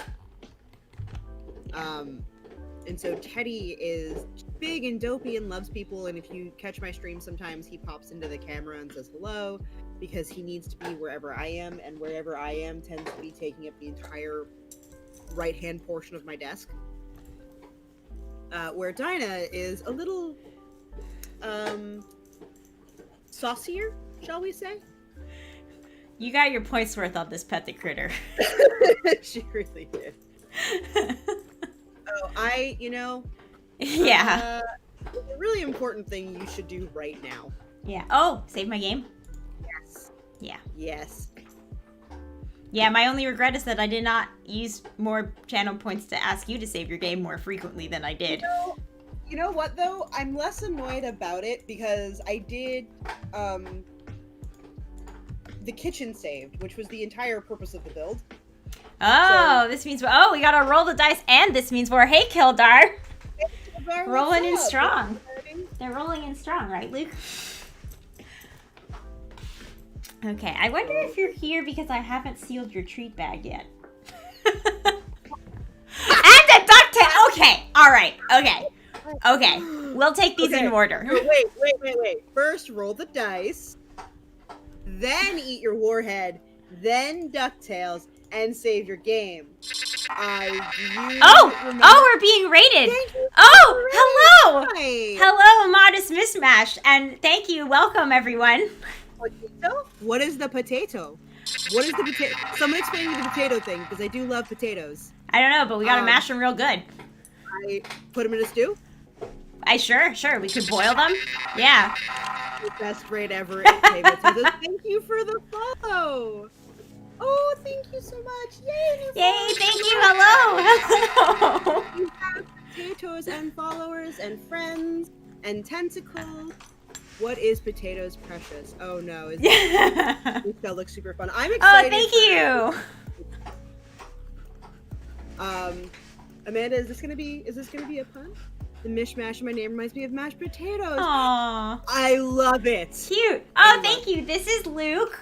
Speaker 2: And so Teddy is big and dopey and loves people, and if you catch my stream sometimes, he pops into the camera and says hello, because he needs to be wherever I am, and wherever I am tends to be taking up the entire right-hand portion of my desk. Where Dinah is a little, saucier, shall we say?
Speaker 1: You got your points worth on this pet the critter.
Speaker 2: She really did. Oh,
Speaker 1: Yeah.
Speaker 2: A really important thing you should do right now.
Speaker 1: Yeah. Oh, save my game?
Speaker 2: Yes.
Speaker 1: Yeah.
Speaker 2: Yes.
Speaker 1: Yeah, my only regret is that I did not use more channel points to ask you to save your game more frequently than I did.
Speaker 2: You know what, though? I'm less annoyed about it because I did, the kitchen saved, which was the entire purpose of the build.
Speaker 1: Oh, this means we gotta roll the dice, and this means we're hey Kildar. Rolling in strong. They're rolling in strong, right, Luke? Okay, I wonder if you're here because I haven't sealed your treat bag yet. And a ducktail. Okay, all right. Okay. We'll take these in order.
Speaker 2: No, wait. First, roll the dice. Then eat your warhead. Then DuckTales. and save your game. You remember-
Speaker 1: We're being rated.
Speaker 2: Thank you
Speaker 1: Oh,
Speaker 2: for
Speaker 1: hello.
Speaker 2: rating.
Speaker 1: Hello, Modest Mismatch, and thank you. Welcome, everyone.
Speaker 2: Potato? What is the potato? What is the potato? Someone explain me the potato thing, because I do love potatoes.
Speaker 1: I don't know, but we gotta mash them real good.
Speaker 2: I put them in a stew?
Speaker 1: Sure. We could boil them. Yeah.
Speaker 2: The best braid ever at table potatoes. Thank you for the follow. Oh, thank you so much. Yay!
Speaker 1: Yay, thank you. Hello.
Speaker 2: You have potatoes and followers and friends and tentacles. What is potatoes precious? Oh no, this show looks super fun. I'm excited.
Speaker 1: Oh, thank you.
Speaker 2: Amanda, is this gonna be a pun? The mishmash in my name reminds me of mashed potatoes.
Speaker 1: Aww.
Speaker 2: I love it.
Speaker 1: Cute. Oh, thank you. This is Luke.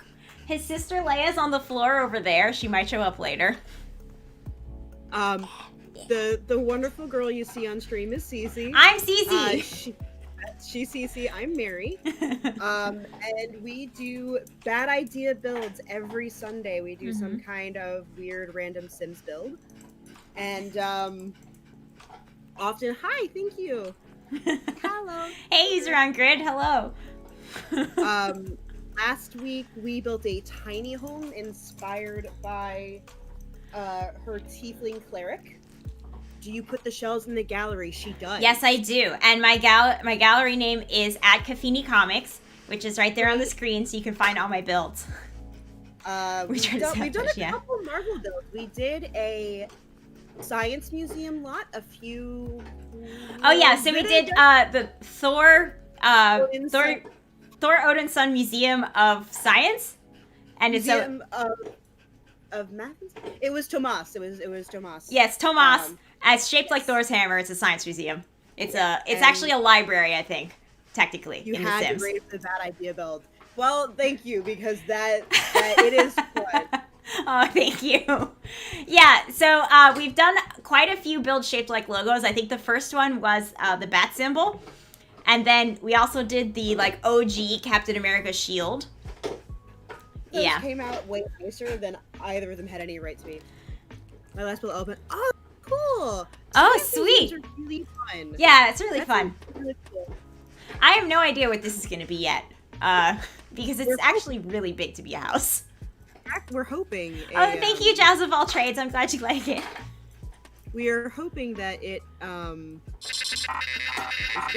Speaker 1: His sister Leia's on the floor over there. She might show up later.
Speaker 2: The wonderful girl you see on stream is Cece.
Speaker 1: I'm Cece.
Speaker 2: She's Cece. I'm Mary. And we do bad idea builds every Sunday. We do some kind of weird random Sims build. And often, hi, thank you. Hello.
Speaker 1: Hey, user on grid. Hello.
Speaker 2: Last week we built a tiny home inspired by her tiefling cleric. Do you put the shells in the gallery? She does.
Speaker 1: Yes, I do. And my gallery name is @Kafini Comics, which is right there on the screen, so you can find all my builds.
Speaker 2: We've done a couple Marvel builds. We did a science museum lot, a few.
Speaker 1: Oh yeah, so we did the Thor Odin's Son Museum of Science, and
Speaker 2: Museum of Math. It was Tomas. It was Tomas.
Speaker 1: Yes, Tomas. It's shaped like Thor's hammer. It's a science museum. It's actually a library, I think, technically.
Speaker 2: You
Speaker 1: in
Speaker 2: had
Speaker 1: The Sims.
Speaker 2: to rate the bad idea build. Well, thank you, because that it is fun.
Speaker 1: Oh, thank you. Yeah, so we've done quite a few builds shaped like logos. I think the first one was the bat symbol. And then we also did the OG Captain America shield.
Speaker 2: Those came out way nicer than either of them had any right to be. My last build open. Oh, cool.
Speaker 1: Oh, sweet.
Speaker 2: Are really fun.
Speaker 1: Yeah, it's really fun.
Speaker 2: Really cool.
Speaker 1: I have no idea what this is going to be yet. Because it's actually really big to be a house.
Speaker 2: We're hoping.
Speaker 1: Oh, thank you, Jazz of All Trades. I'm glad you like it.
Speaker 2: We are hoping that it.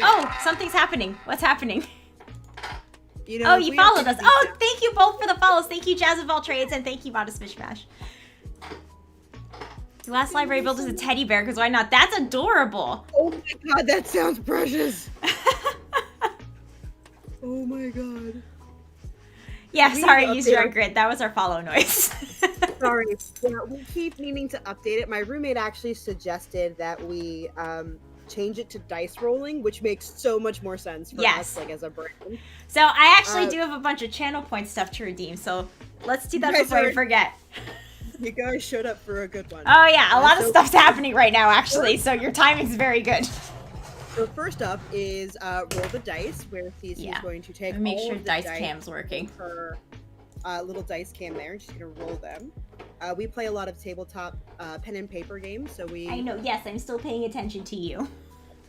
Speaker 1: Oh, something's happening. What's happening?
Speaker 2: You know,
Speaker 1: you followed us. Oh, thank you both for the follows. Thank you, Jazz of All Trades, and thank you, Modest Mishmash. The last library build is a teddy bear, because why not? That's adorable.
Speaker 2: Oh my god, that sounds precious. Oh my god.
Speaker 1: Yeah, sorry, user on grid. That was our follow noise.
Speaker 2: Sorry. Yeah, we keep needing to update it. My roommate actually suggested that we change it to dice rolling, which makes so much more sense for us, as a brand.
Speaker 1: So I actually do have a bunch of channel point stuff to redeem, so let's do that before we forget.
Speaker 2: You guys showed up for a good one.
Speaker 1: Oh yeah, a lot of stuff's happening right now, actually, so your timing's very good.
Speaker 2: So first up is roll the dice, where Cece is going to take
Speaker 1: make
Speaker 2: all
Speaker 1: sure
Speaker 2: of the
Speaker 1: dice cam's working.
Speaker 2: Her little dice cam there, and she's gonna roll them. We play a lot of tabletop pen and paper games, so we.
Speaker 1: I know. Yes, I'm still paying attention to you.
Speaker 2: Oh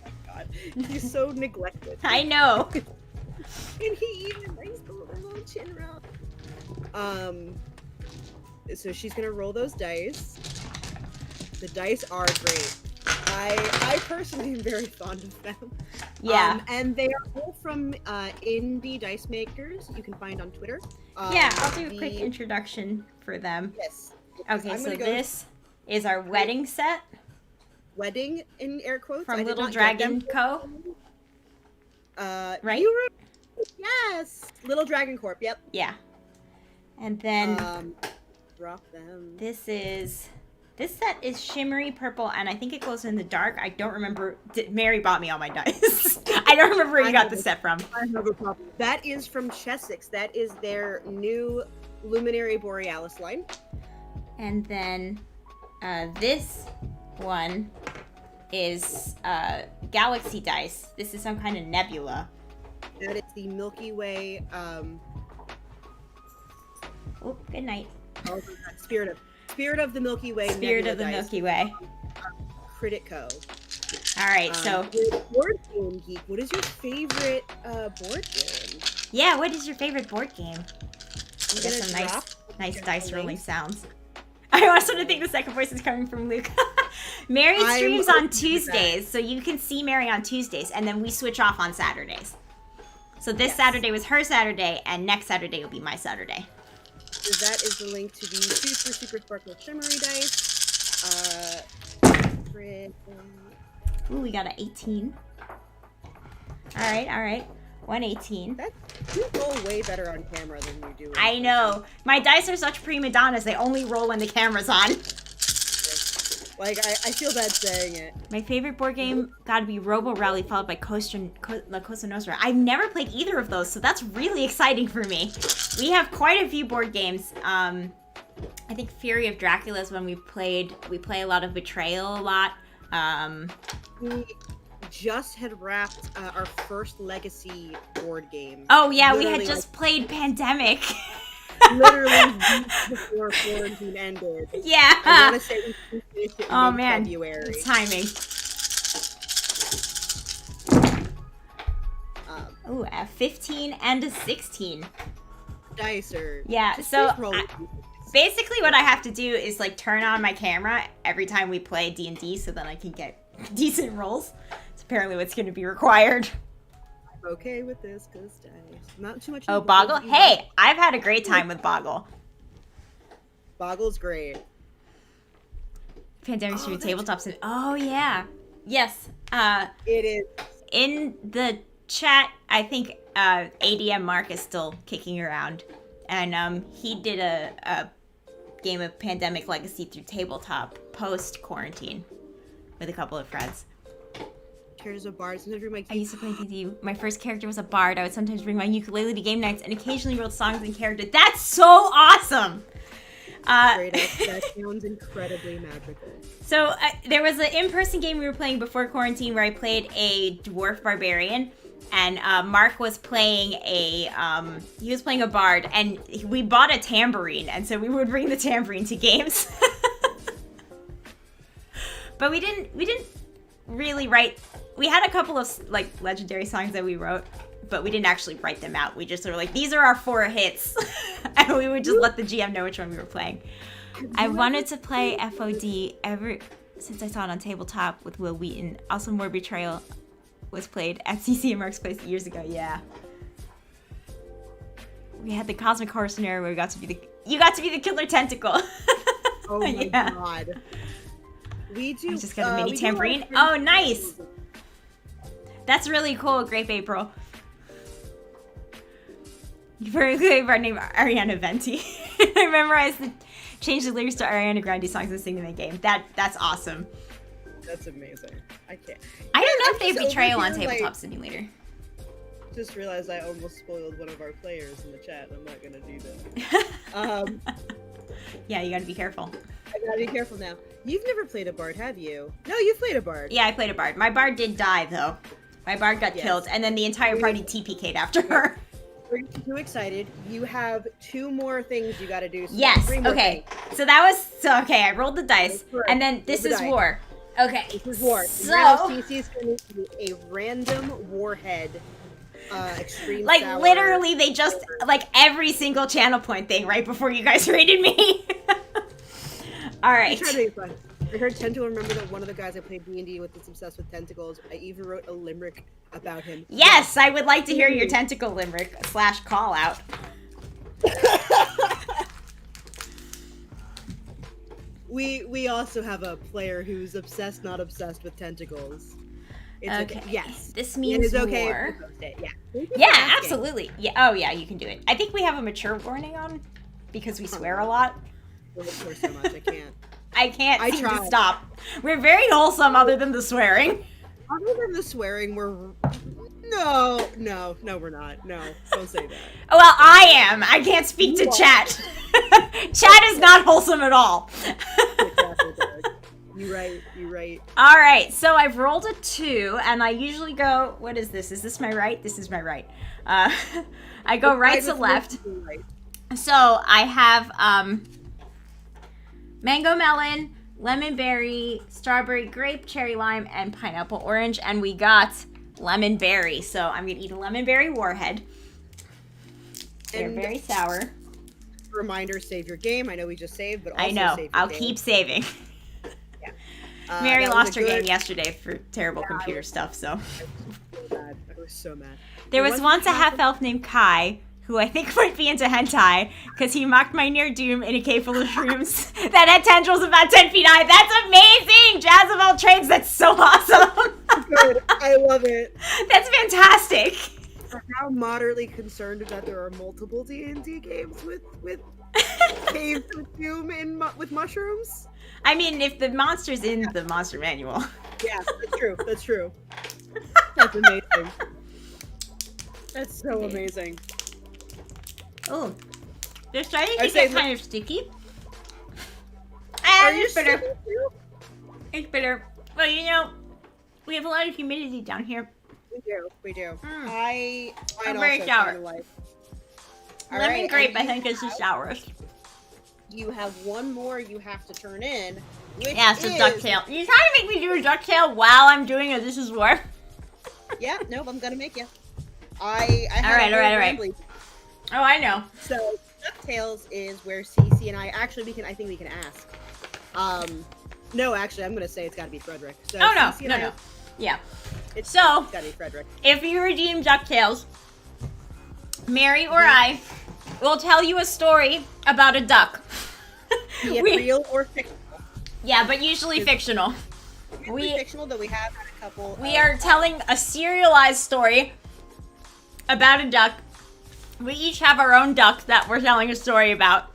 Speaker 2: my god, he's so neglected.
Speaker 1: I know.
Speaker 2: And he even brings the little chin around. So she's gonna roll those dice. The dice are great. I personally am very fond of them.
Speaker 1: Yeah.
Speaker 2: And they are all from indie dice makers you can find on Twitter.
Speaker 1: Yeah, I'll do a quick introduction for them.
Speaker 2: Yes.
Speaker 1: Okay, so this is our wedding set.
Speaker 2: Wedding in air quotes.
Speaker 1: From Little Dragon Co. Right?
Speaker 2: Yes. Little Dragon Corp. Yep.
Speaker 1: Yeah. And then
Speaker 2: drop them.
Speaker 1: This set is shimmery purple, and I think it glows in the dark. I don't remember. Mary bought me all my dice. I don't remember where you got the set from.
Speaker 2: I have a problem. That is from Chessex. That is their new Luminary Borealis line.
Speaker 1: And then this one is Galaxy Dice. This is some kind of nebula.
Speaker 2: That is the Milky Way.
Speaker 1: Oh, good night.
Speaker 2: Spirit Spirit of the Milky Way.
Speaker 1: Spirit
Speaker 2: Nebula
Speaker 1: of the
Speaker 2: Dice,
Speaker 1: Milky Way.
Speaker 2: Critico.
Speaker 1: All right, so
Speaker 2: Board Game Geek, what is your favorite board game?
Speaker 1: yeah, what is your favorite board game?
Speaker 2: I'm
Speaker 1: Get
Speaker 2: gonna
Speaker 1: some nice
Speaker 2: drop
Speaker 1: dice
Speaker 2: the
Speaker 1: rolling
Speaker 2: link.
Speaker 1: sounds. I also think the second voice is coming from Luke. Mary
Speaker 2: I'm
Speaker 1: streams
Speaker 2: open
Speaker 1: on
Speaker 2: to
Speaker 1: Tuesdays, so you can see Mary on Tuesdays, and then we switch off on Saturdays. So this
Speaker 2: Yes.
Speaker 1: Saturday was her Saturday, and next Saturday will be my Saturday.
Speaker 2: So that is the link to the super sparkle shimmery dice.
Speaker 1: Ooh, we got an 18. All right. 118.
Speaker 2: You roll way better on camera than you do. in
Speaker 1: I know. My dice are such prima donnas, they only roll when the camera's on.
Speaker 2: person. Like, I feel bad saying it.
Speaker 1: My favorite board game gotta be Robo Rally, followed by La Cosa Nostra. I've never played either of those, so that's really exciting for me. We have quite a few board games. I think Fury of Dracula is when we play a lot of Betrayal a lot.
Speaker 2: We just had wrapped our first Legacy board game.
Speaker 1: Oh yeah, we had
Speaker 2: Literally,
Speaker 1: just played Pandemic.
Speaker 2: literally weeks before quarantine ended. I
Speaker 1: Yeah.
Speaker 2: want to say we finished it
Speaker 1: Oh
Speaker 2: in
Speaker 1: man,
Speaker 2: February.
Speaker 1: timing. Ooh, a 15 and a 16.
Speaker 2: Dicer.
Speaker 1: Yeah,
Speaker 2: Just
Speaker 1: so
Speaker 2: please roll with me.
Speaker 1: basically what I have to do is like turn on my camera every time we play D&D so then I can get decent rolls. It's apparently what's going to be required.
Speaker 2: I'm okay with this because dice. Not too much.
Speaker 1: Oh,
Speaker 2: involved.
Speaker 1: Boggle? Hey, I've had a great time with Boggle.
Speaker 2: Boggle's great.
Speaker 1: Pandemic
Speaker 2: Oh,
Speaker 1: Street
Speaker 2: that's
Speaker 1: tabletops and oh yeah. Yes.
Speaker 2: It is.
Speaker 1: In the chat, I think ADM Mark is still kicking around. And he did a game of Pandemic Legacy through tabletop post-quarantine with a couple of friends.
Speaker 2: Characters of bards. Sometimes my
Speaker 1: I used to play D&D. My first character was a bard. I would sometimes bring my ukulele to game nights and occasionally wrote songs in character. That's so awesome!
Speaker 2: straight up. That sounds incredibly magical.
Speaker 1: So there was an in-person game we were playing before quarantine where I played a dwarf barbarian, and Mark was playing a bard, and we bought a tambourine, and so we would bring the tambourine to games. But we didn't really write. We had a couple of like legendary songs that we wrote, but we didn't actually write them out. We just were like, these are our 4 hits, and we would just let the GM know which one we were playing. I wanted to play FOD ever since I saw it on tabletop with Will Wheaton. Also, More Betrayal was played at CC and Mark's place years ago. Yeah, we had the Cosmic Horror scenario where you got to be the killer tentacle.
Speaker 2: Oh my
Speaker 1: Yeah.
Speaker 2: god. We do.
Speaker 1: I just got a mini
Speaker 2: we do a lot of
Speaker 1: tambourine.
Speaker 2: crazy
Speaker 1: Oh, nice.
Speaker 2: things.
Speaker 1: That's really cool, Grape April. Very good our name Ariana Venti. I memorized changed the lyrics to Ariana Grande songs and sing them in the game. That's awesome.
Speaker 2: That's amazing. I can't.
Speaker 1: I don't know if
Speaker 2: I'm
Speaker 1: they have
Speaker 2: just
Speaker 1: Betrayal
Speaker 2: over
Speaker 1: on
Speaker 2: here,
Speaker 1: Tabletop
Speaker 2: like-
Speaker 1: Simulator.
Speaker 2: Just realized I almost spoiled one of our players in the chat. I'm not gonna do that.
Speaker 1: Yeah, you gotta be careful.
Speaker 2: I gotta be careful now. You've never played a bard, have you? No, you've played a bard.
Speaker 1: Yeah, I played a bard. My bard did die though. My bard got
Speaker 2: Yes.
Speaker 1: killed, and then the entire party TPK'd after her.
Speaker 2: We're too excited. You have 2 more things you gotta do. So
Speaker 1: Yes.
Speaker 2: 3 more
Speaker 1: Okay.
Speaker 2: things.
Speaker 1: So that was okay. I rolled the dice,
Speaker 2: That's correct.
Speaker 1: and then this
Speaker 2: Roll the
Speaker 1: is
Speaker 2: dice.
Speaker 1: war. Okay.
Speaker 2: This is war.
Speaker 1: So,
Speaker 2: CC is going to be a random warhead. Extreme
Speaker 1: like
Speaker 2: sour.
Speaker 1: literally, they just like every single channel point thing right before you guys rated me. All
Speaker 2: I
Speaker 1: right.
Speaker 2: tried to make fun. I heard Tento remember that one of the guys I played D&D with is obsessed with tentacles. I even wrote a limerick about him.
Speaker 1: Yes, I would like to hear your tentacle limerick / call out.
Speaker 2: We also have a player who's obsessed, not obsessed with tentacles. It's
Speaker 1: Okay.
Speaker 2: Yes.
Speaker 1: This
Speaker 2: It
Speaker 1: means
Speaker 2: is okay.
Speaker 1: war.
Speaker 2: if we post it, Yeah. Thank you for
Speaker 1: Yeah,
Speaker 2: asking.
Speaker 1: absolutely. Yeah. Oh, yeah, you can do it. I think we have a mature warning on because we swear a lot.
Speaker 2: I swear so much. I can't.
Speaker 1: I can't
Speaker 2: I
Speaker 1: seem to
Speaker 2: tried.
Speaker 1: stop. We're very wholesome other than the swearing.
Speaker 2: Other than the swearing, we're no, we're not. No, don't say that.
Speaker 1: Well, I am. I can't speak to
Speaker 2: You are.
Speaker 1: chat. Chat is not wholesome at all.
Speaker 2: You're right. You're right.
Speaker 1: All right, so I've rolled a 2, and I usually go, what is this? Is this my right? This is my right. I go right to left.
Speaker 2: Right.
Speaker 1: So I have mango melon, lemon berry, strawberry grape, cherry lime, and pineapple orange. And we got lemon berry. So I'm going to eat a lemon berry warhead. They're very sour.
Speaker 2: Reminder, save your game. I know we just saved, but also
Speaker 1: I know.
Speaker 2: Save your
Speaker 1: I'll
Speaker 2: game.
Speaker 1: keep saving.
Speaker 2: Yeah.
Speaker 1: Mary
Speaker 2: that
Speaker 1: lost
Speaker 2: was
Speaker 1: her
Speaker 2: a
Speaker 1: game
Speaker 2: good-
Speaker 1: yesterday for terrible computer stuff, so.
Speaker 2: I was so mad.
Speaker 1: There was once a half-elf named Kai, who I think might be into hentai, because he mocked my near doom in a cave full of shrooms that had tendrils about 10 feet high. That's amazing! Jazz of all trades, that's so awesome!
Speaker 2: Good. I love it.
Speaker 1: That's fantastic!
Speaker 2: I'm now moderately concerned that there are multiple D&D games with caves with doom with mushrooms.
Speaker 1: I mean, if the monster's in the monster manual.
Speaker 2: Yeah, that's true. That's true. That's amazing. That's so amazing.
Speaker 1: Oh, they're starting to
Speaker 2: I say
Speaker 1: get kind of sticky.
Speaker 2: Are
Speaker 1: And
Speaker 2: you
Speaker 1: it's bitter.
Speaker 2: sick of you?
Speaker 1: It's bitter. Well, you know, we have a lot of humidity down here.
Speaker 2: We do. We do.
Speaker 1: Mm.
Speaker 2: I'm
Speaker 1: very sour.
Speaker 2: All
Speaker 1: Lemon
Speaker 2: right,
Speaker 1: grape,
Speaker 2: and
Speaker 1: I think, is the sourest.
Speaker 2: you have one more you have to turn in, which
Speaker 1: Yeah, it's a
Speaker 2: is...
Speaker 1: ducktail. You're trying to make me do a ducktail while I'm doing a This Is War.
Speaker 2: Yeah, nope, I'm gonna make you. I had
Speaker 1: All right,
Speaker 2: a
Speaker 1: all right,
Speaker 2: whole
Speaker 1: all right.
Speaker 2: rambly-
Speaker 1: Oh, I know.
Speaker 2: So DuckTales is where Cece and I think we can ask. No, actually, I'm gonna say it's gotta be Frederick. So
Speaker 1: Oh, no.
Speaker 2: Cece and
Speaker 1: No,
Speaker 2: I-
Speaker 1: no. Yeah.
Speaker 2: It's
Speaker 1: So-
Speaker 2: gotta be Frederick.
Speaker 1: If you redeem DuckTales, Mary or I will tell you a story about a duck.
Speaker 2: Be it
Speaker 1: We-
Speaker 2: real or fictional.
Speaker 1: Yeah, but usually fictional.
Speaker 2: Usually fictional, though we have had a couple.
Speaker 1: We are telling a serialized story about a duck. We each have our own duck that we're telling a story about.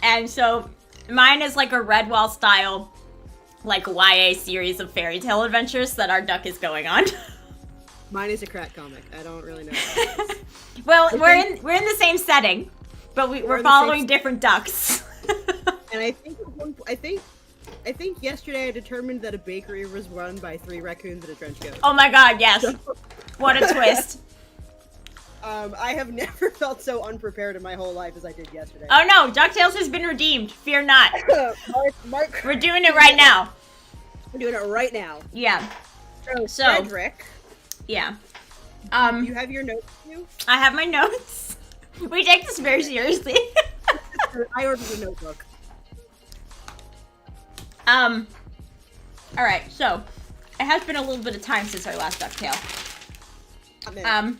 Speaker 1: And so mine is like a Redwall style, like YA series of fairy tale adventures that our duck is going on.
Speaker 2: Mine is a crack comic. I don't really know.
Speaker 1: Well, we're in the same setting, but we're
Speaker 2: in the
Speaker 1: following
Speaker 2: same-
Speaker 1: different ducks.
Speaker 2: And I think yesterday I determined that a bakery was run by 3 raccoons and a trench coat.
Speaker 1: Oh my god, yes. What a twist.
Speaker 2: I have never felt so unprepared in my whole life as I did yesterday.
Speaker 1: Oh no, DuckTales has been redeemed. Fear not.
Speaker 2: Mark,
Speaker 1: We're doing it right now.
Speaker 2: we're doing it right now.
Speaker 1: Yeah. So-
Speaker 2: Frederick,
Speaker 1: Yeah.
Speaker 2: you have your notes with you?
Speaker 1: I have my notes. We take this very seriously.
Speaker 2: I ordered a notebook.
Speaker 1: Alright, so it has been a little bit of time since our last DuckTale.
Speaker 2: I'm in.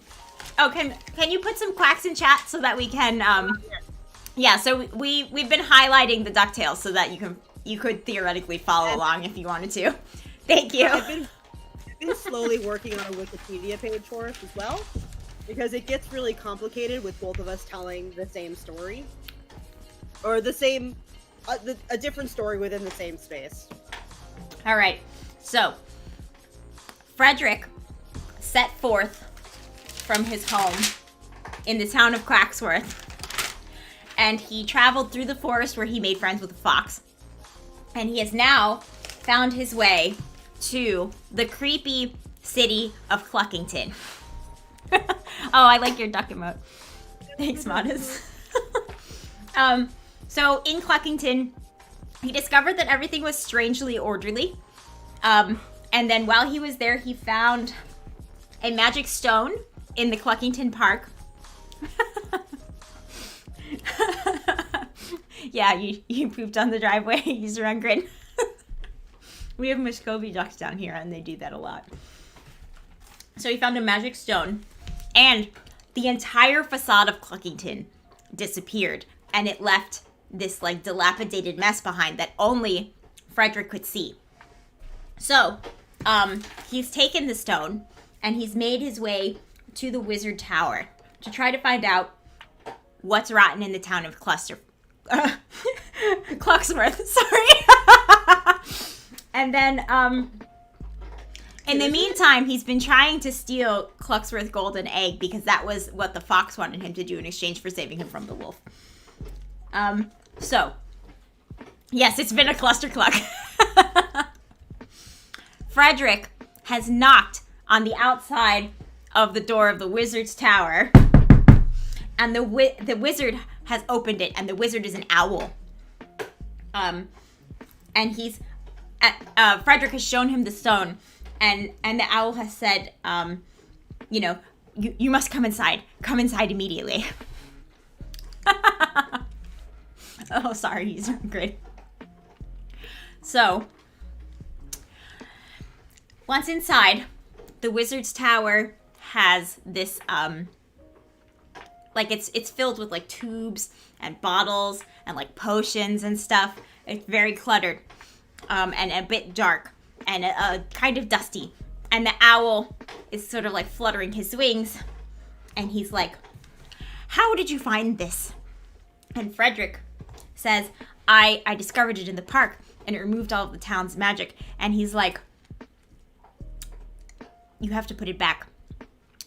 Speaker 1: Oh, can you put some quacks in chat so that we can yeah, so we've been highlighting the DuckTales so that you could theoretically follow along if you wanted to. Thank you.
Speaker 2: I've been slowly working on a Wikipedia page for us as well, because it gets really complicated with both of us telling the same story, or the same, a different story within the same space.
Speaker 1: All right. So, Frederick set forth from his home in the town of Quacksworth, and he traveled through the forest where he made friends with a fox. And he has now found his way to the creepy city of Cluckington. Oh, I like your duck emote. Thanks, Modest. So in Cluckington, he discovered that everything was strangely orderly. And then while he was there, he found a magic stone in the Cluckington Park. Yeah, you pooped on the driveway. He's grin. We have Muscovy ducks down here, and they do that a lot. So he found a magic stone, and the entire facade of Cluckington disappeared, and it left this like dilapidated mess behind that only Frederick could see. So, he's taken the stone, and he's made his way to the Wizard Tower to try to find out what's rotten in the town of Clucksworth, sorry. And then, in the meantime, he's been trying to steal Clucksworth Golden Egg because that was what the fox wanted him to do in exchange for saving him from the wolf. So, yes, it's been a cluster cluck. Frederick has knocked on the outside of the door of the wizard's tower, and the wizard has opened it, and the wizard is an owl. and he's Frederick has shown him the stone, and the owl has said, you know, you must come inside immediately. Oh, sorry, he's great. So once inside, the wizard's tower has this like it's filled with like tubes and bottles and like potions and stuff. It's very cluttered, and a bit dark and kind of dusty. And the owl is sort of like fluttering his wings, and he's like, "How did you find this?" And Frederick says, I discovered it in the park, and it removed all of the town's magic. And he's like, "You have to put it back.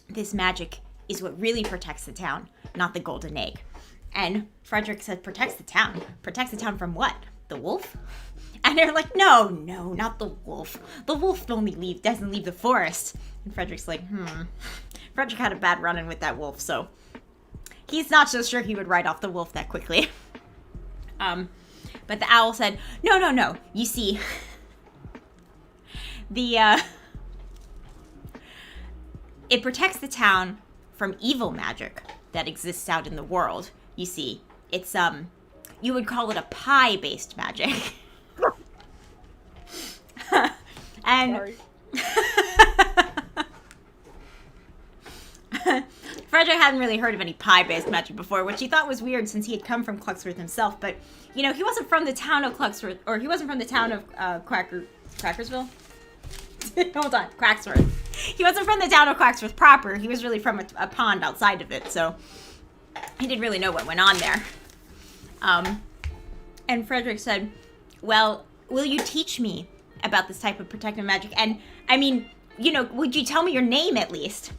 Speaker 1: This magic is what really protects the town, not the golden egg." And Frederick said, protects the town? Protects the town from what? The wolf? And they're like, no, not the wolf. The wolf doesn't leave the forest. And Frederick's like, Frederick had a bad run-in with that wolf, so he's not so sure he would write off the wolf that quickly. But the owl said, no. You see, it protects the town from evil magic that exists out in the world. You see, it's, you would call it a pie-based magic. And
Speaker 2: Sorry.
Speaker 1: Frederick hadn't really heard of any pie-based magic before, which he thought was weird since he had come from Cluxworth himself. But, you know, he wasn't from the town of Cluxworth, or he wasn't from the town of Crackersville? Hold on, Quacksworth. He wasn't from the town of Quacksworth proper. He was really from a pond outside of it, so he didn't really know what went on there. And Frederick said, well, will you teach me about this type of protective magic? And, I mean, you know, would you tell me your name at least?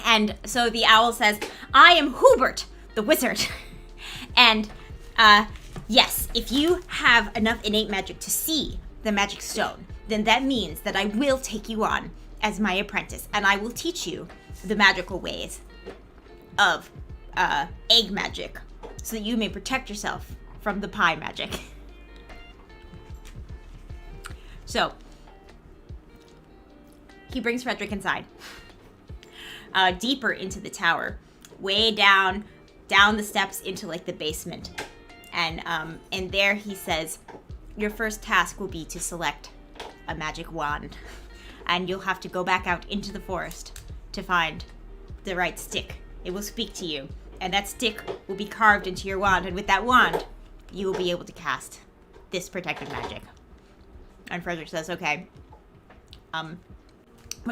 Speaker 1: And so the owl says, I am Hubert, the wizard. And, yes, if you have enough innate magic to see the magic stone, then that means that I will take you on as my apprentice, and I will teach you the magical ways of egg magic, so that you may protect yourself from the pie magic. So, he brings Frederick inside, deeper into the tower, way down the steps into like the basement, and there he says, your first task will be to select a magic wand, and you'll have to go back out into the forest to find the right stick. It will speak to you, and that stick will be carved into your wand, and with that wand, you will be able to cast this protective magic. And Frederick says, okay, but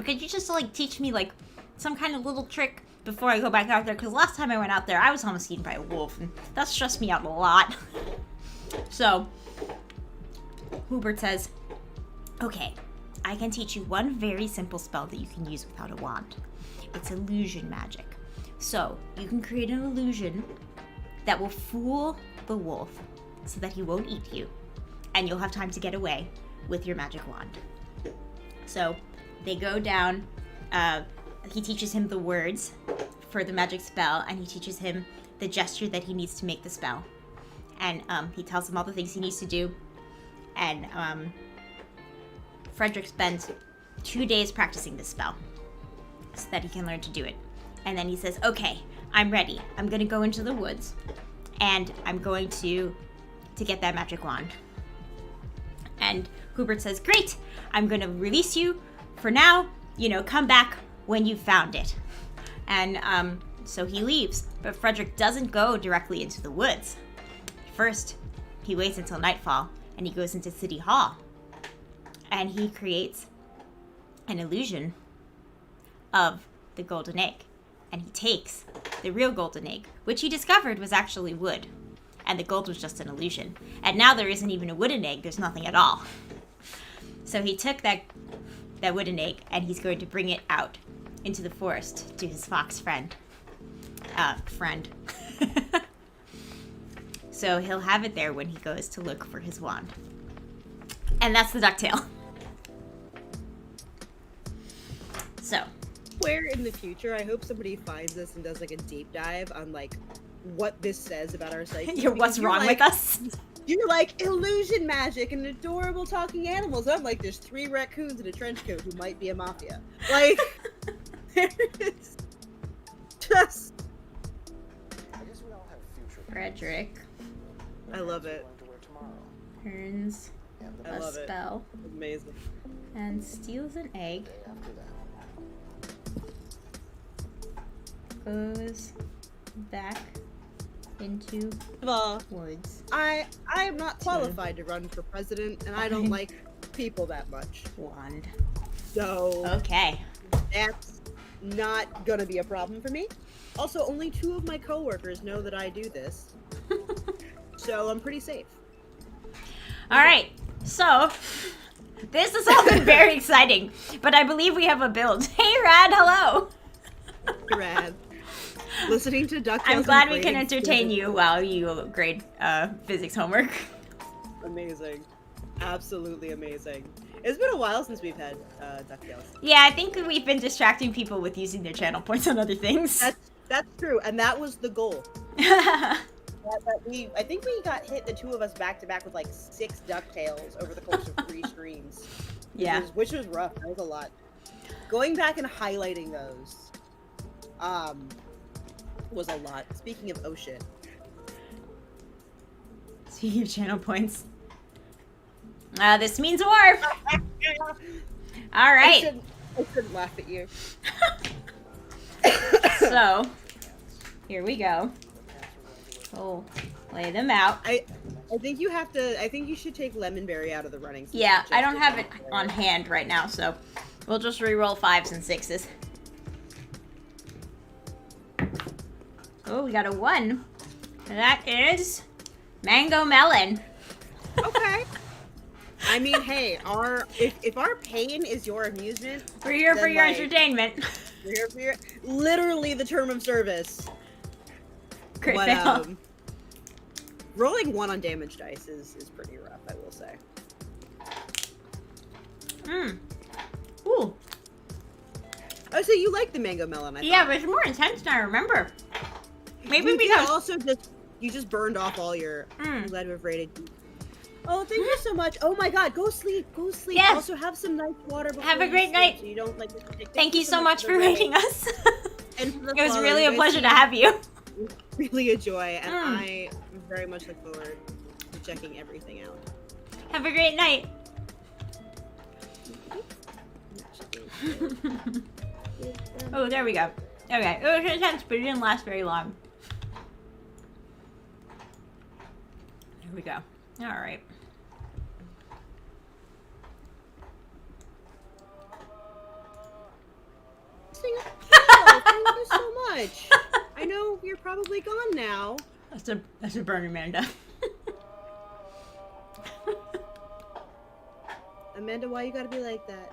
Speaker 1: could you just like teach me like some kind of little trick before I go back out there? Because last time I went out there, I was almost eaten by a wolf, and that stressed me out a lot. So, Hubert says, okay, I can teach you one very simple spell that you can use without a wand. It's illusion magic. So, you can create an illusion that will fool the wolf so that he won't eat you, and you'll have time to get away with your magic wand. So, they go down, he teaches him the words for the magic spell, and he teaches him the gesture that he needs to make the spell. And he tells him all the things he needs to do, and Frederick spends 2 days practicing this spell so that he can learn to do it. And then he says, okay, I'm ready. I'm going to go into the woods, and I'm going to get that magic wand. And Hubert says, great, I'm going to release you for now. You know, come back when you've found it. And so he leaves, but Frederick doesn't go directly into the woods. First, he waits until nightfall, and he goes into City Hall. And he creates an illusion of the golden egg. And he takes the real golden egg, which he discovered was actually wood. And the gold was just an illusion. And now there isn't even a wooden egg, there's nothing at all. So he took that wooden egg, and he's going to bring it out into the forest to his fox friend. So he'll have it there when he goes to look for his wand. And that's the DuckTale. So.
Speaker 2: Where in the future, I hope somebody finds this and does like a deep dive on like what this says about our psyche.
Speaker 1: What's wrong with us?
Speaker 2: You're like illusion magic and adorable talking animals. I'm like, there's 3 raccoons in a trench coat who might be a mafia. Like, there's just.
Speaker 3: I guess we all have future
Speaker 1: Frederick
Speaker 2: I love it.
Speaker 3: to wear tomorrow.
Speaker 1: turns
Speaker 3: And the
Speaker 2: I
Speaker 1: a
Speaker 2: love it.
Speaker 1: spell
Speaker 2: Amazing.
Speaker 1: and steals an egg,
Speaker 3: day after that.
Speaker 1: goes back into
Speaker 2: Well,
Speaker 1: woods.
Speaker 2: I am not qualified to run for president, and I don't like people that much.
Speaker 1: Wand.
Speaker 2: So
Speaker 1: Okay.
Speaker 2: that's not gonna be a problem for me. Also, only 2 of my coworkers know that I do this, so I'm pretty safe.
Speaker 1: All right. So, this has all been very exciting, but I believe we have a build. Hey, Rad, hello.
Speaker 2: Rad. Listening to DuckTales.
Speaker 1: I'm glad we can
Speaker 2: and grading
Speaker 1: entertain
Speaker 2: physics-
Speaker 1: you while you grade physics homework.
Speaker 2: Amazing. Absolutely amazing. It's been a while since we've had DuckTales.
Speaker 1: Yeah, I think we've been distracting people with using their channel points on other things.
Speaker 2: That's true, and that was the goal. I think we got hit, the 2 of us, back to back with like 6 DuckTales over the course of 3 streams.
Speaker 1: Yeah.
Speaker 2: Which was rough. That was a lot. Going back and highlighting those, was a lot. Speaking of ocean,
Speaker 1: Speaking of channel points. This means war. All right.
Speaker 2: I shouldn't laugh at you.
Speaker 1: So, here we go. Oh, lay them out.
Speaker 2: I think you have to. I think you should take Lemonberry out of the running. since
Speaker 1: Yeah,
Speaker 2: you
Speaker 1: I
Speaker 2: just
Speaker 1: don't
Speaker 2: did
Speaker 1: have it
Speaker 2: Lemonberry.
Speaker 1: on hand right now, so we'll just re-roll 5s and 6s. Oh, we got a 1. That is Mango Melon.
Speaker 2: Okay. I mean, hey, if our pain is your amusement,
Speaker 1: We're here for
Speaker 2: Then,
Speaker 1: your
Speaker 2: like-
Speaker 1: entertainment.
Speaker 2: we're here for your literally the term of service.
Speaker 1: Crit
Speaker 2: But,
Speaker 1: fail.
Speaker 2: rolling 1 on damage dice is pretty rough, I will say.
Speaker 1: Ooh.
Speaker 2: Oh, so you like the mango melon? I
Speaker 1: Yeah,
Speaker 2: thought.
Speaker 1: but it's more intense than I remember. Maybe
Speaker 2: You did
Speaker 1: because
Speaker 2: also you just burned off all your. I'm
Speaker 1: Mm.
Speaker 2: glad to have rated you. Oh, thank you so much. Oh my God, go sleep, go sleep.
Speaker 1: Yes.
Speaker 2: Also, have some nice water. Before
Speaker 1: Have a
Speaker 2: you
Speaker 1: great
Speaker 2: sleep
Speaker 1: night.
Speaker 2: So you don't like.
Speaker 1: thank you so much for
Speaker 2: the
Speaker 1: rating us.
Speaker 2: And for the
Speaker 1: It was
Speaker 2: follow.
Speaker 1: really
Speaker 2: You
Speaker 1: a
Speaker 2: guys
Speaker 1: pleasure to
Speaker 2: seem
Speaker 1: have you.
Speaker 2: Really a joy, and
Speaker 1: Mm.
Speaker 2: I very much look forward to checking everything out.
Speaker 1: Have a great night. Oh, there we go. Okay, it was intense, but it didn't last very long. There we go. All right.
Speaker 2: Thank you so much. I know you're probably gone now.
Speaker 1: That's a burn, Amanda.
Speaker 2: Amanda, why you gotta be like that?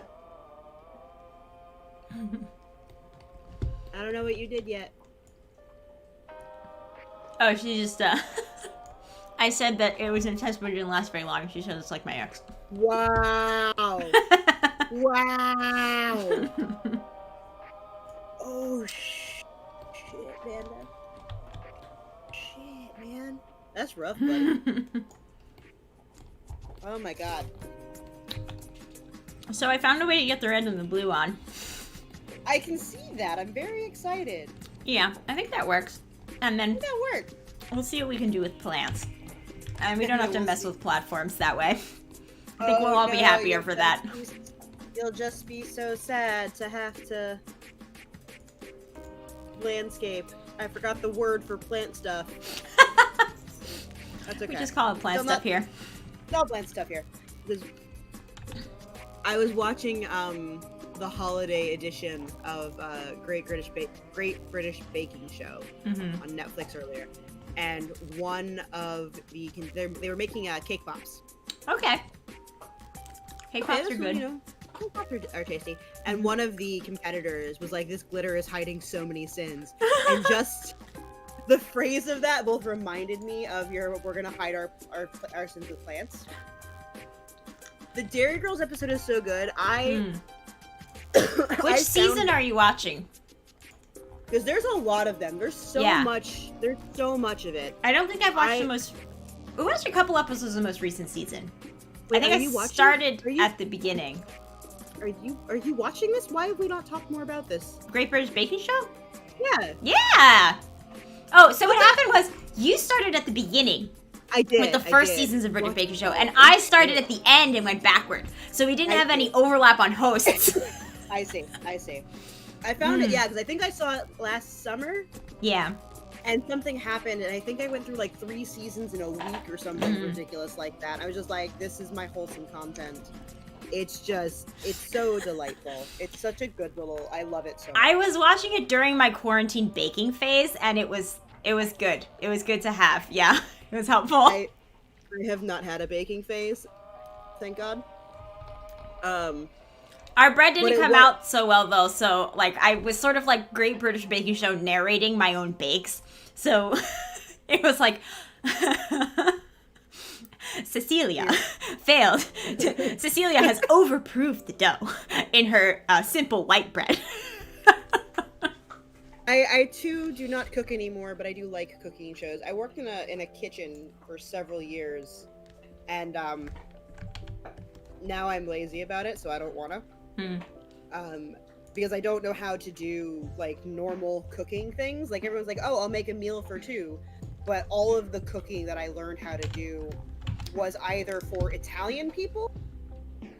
Speaker 2: I don't know what you did yet.
Speaker 1: Oh, she just I said that it was intense, but it didn't last very long. She said it's like my ex.
Speaker 2: Wow. Wow. Oh, shit, Amanda. Shit, man. That's rough, buddy. Oh my God.
Speaker 1: So I found a way to get the red and the blue on.
Speaker 2: I can see that. I'm very excited.
Speaker 1: Yeah, I think that works. And then
Speaker 2: That worked.
Speaker 1: we'll see what we can do with plants. And we don't have to
Speaker 2: We'll
Speaker 1: mess
Speaker 2: see.
Speaker 1: with platforms that way. I think
Speaker 2: Oh,
Speaker 1: we'll all be
Speaker 2: no,
Speaker 1: happier
Speaker 2: you'll
Speaker 1: for that.
Speaker 2: You'll just be so sad to have to landscape. I forgot the word for plant stuff. That's okay.
Speaker 1: We just call it plant
Speaker 2: Still
Speaker 1: stuff
Speaker 2: not-
Speaker 1: here.
Speaker 2: It's all plant stuff here. I was watching the holiday edition of Great British Baking Show
Speaker 1: Mm-hmm.
Speaker 2: on Netflix earlier, and one of the they were making cake pops.
Speaker 1: Okay. Cake pops
Speaker 2: Okay,
Speaker 1: are
Speaker 2: so,
Speaker 1: good.
Speaker 2: You know, cake pops are tasty. And one of the competitors was like, "This glitter is hiding so many sins," and just the phrase of that both reminded me of "We're gonna hide our sins with plants." The Dairy Girls episode is so good.
Speaker 1: Mm. Which season are you watching?
Speaker 2: Because there's a lot of them. There's so
Speaker 1: Yeah.
Speaker 2: much. There's so much of it.
Speaker 1: I don't think I've watched
Speaker 2: I-
Speaker 1: the most We watched a couple episodes of the most recent season.
Speaker 2: Wait,
Speaker 1: I think
Speaker 2: are
Speaker 1: I
Speaker 2: you watching?
Speaker 1: started
Speaker 2: Are you-
Speaker 1: at the beginning.
Speaker 2: Are you watching this? Why have we not talked more about this?
Speaker 1: Great British Baking Show?
Speaker 2: Yeah,
Speaker 1: Yeah! Oh, so what happened was you started at the beginning
Speaker 2: I did.
Speaker 1: with the
Speaker 2: I
Speaker 1: first
Speaker 2: did.
Speaker 1: seasons of British
Speaker 2: What?
Speaker 1: Baking Show, and I started at the end and went backward. So we didn't
Speaker 2: I
Speaker 1: have any
Speaker 2: see.
Speaker 1: overlap on hosts.
Speaker 2: I see. I found it, yeah, because I think I saw it last summer,
Speaker 1: Yeah.
Speaker 2: and something happened, and I think I went through like 3 seasons in a week or something
Speaker 1: Mhm.
Speaker 2: ridiculous like that. I was just like, this is my wholesome content. It's so delightful. It's such a good little, I love it so much.
Speaker 1: I was watching it during my quarantine baking phase, and it was good. It was good to have. Yeah, it was helpful.
Speaker 2: I have not had a baking phase, thank God.
Speaker 1: Our bread
Speaker 2: But
Speaker 1: didn't
Speaker 2: it
Speaker 1: come
Speaker 2: wa-
Speaker 1: out so well though, so like I was sort of like Great British Baking Show narrating my own bakes. So it was like Cecilia failed. Cecilia has overproofed the dough in her simple white bread.
Speaker 2: I too do not cook anymore, but I do like cooking shows. I worked in a kitchen for several years, and now I'm lazy about it, so I don't wanna. Because I don't know how to do like normal cooking things. Like everyone's like, oh, I'll make a meal for 2, but all of the cooking that I learned how to do was either for Italian people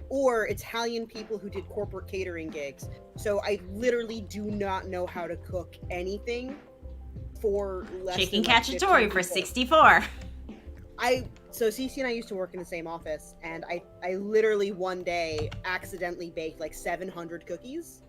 Speaker 2: or Italian people who did corporate catering gigs. So I literally do not know how to cook anything for less
Speaker 1: Chicken
Speaker 2: than like 15
Speaker 1: cacciatore for
Speaker 2: people.
Speaker 1: 64.
Speaker 2: So Cece and I used to work in the same office, and I literally one day accidentally baked like 700 cookies.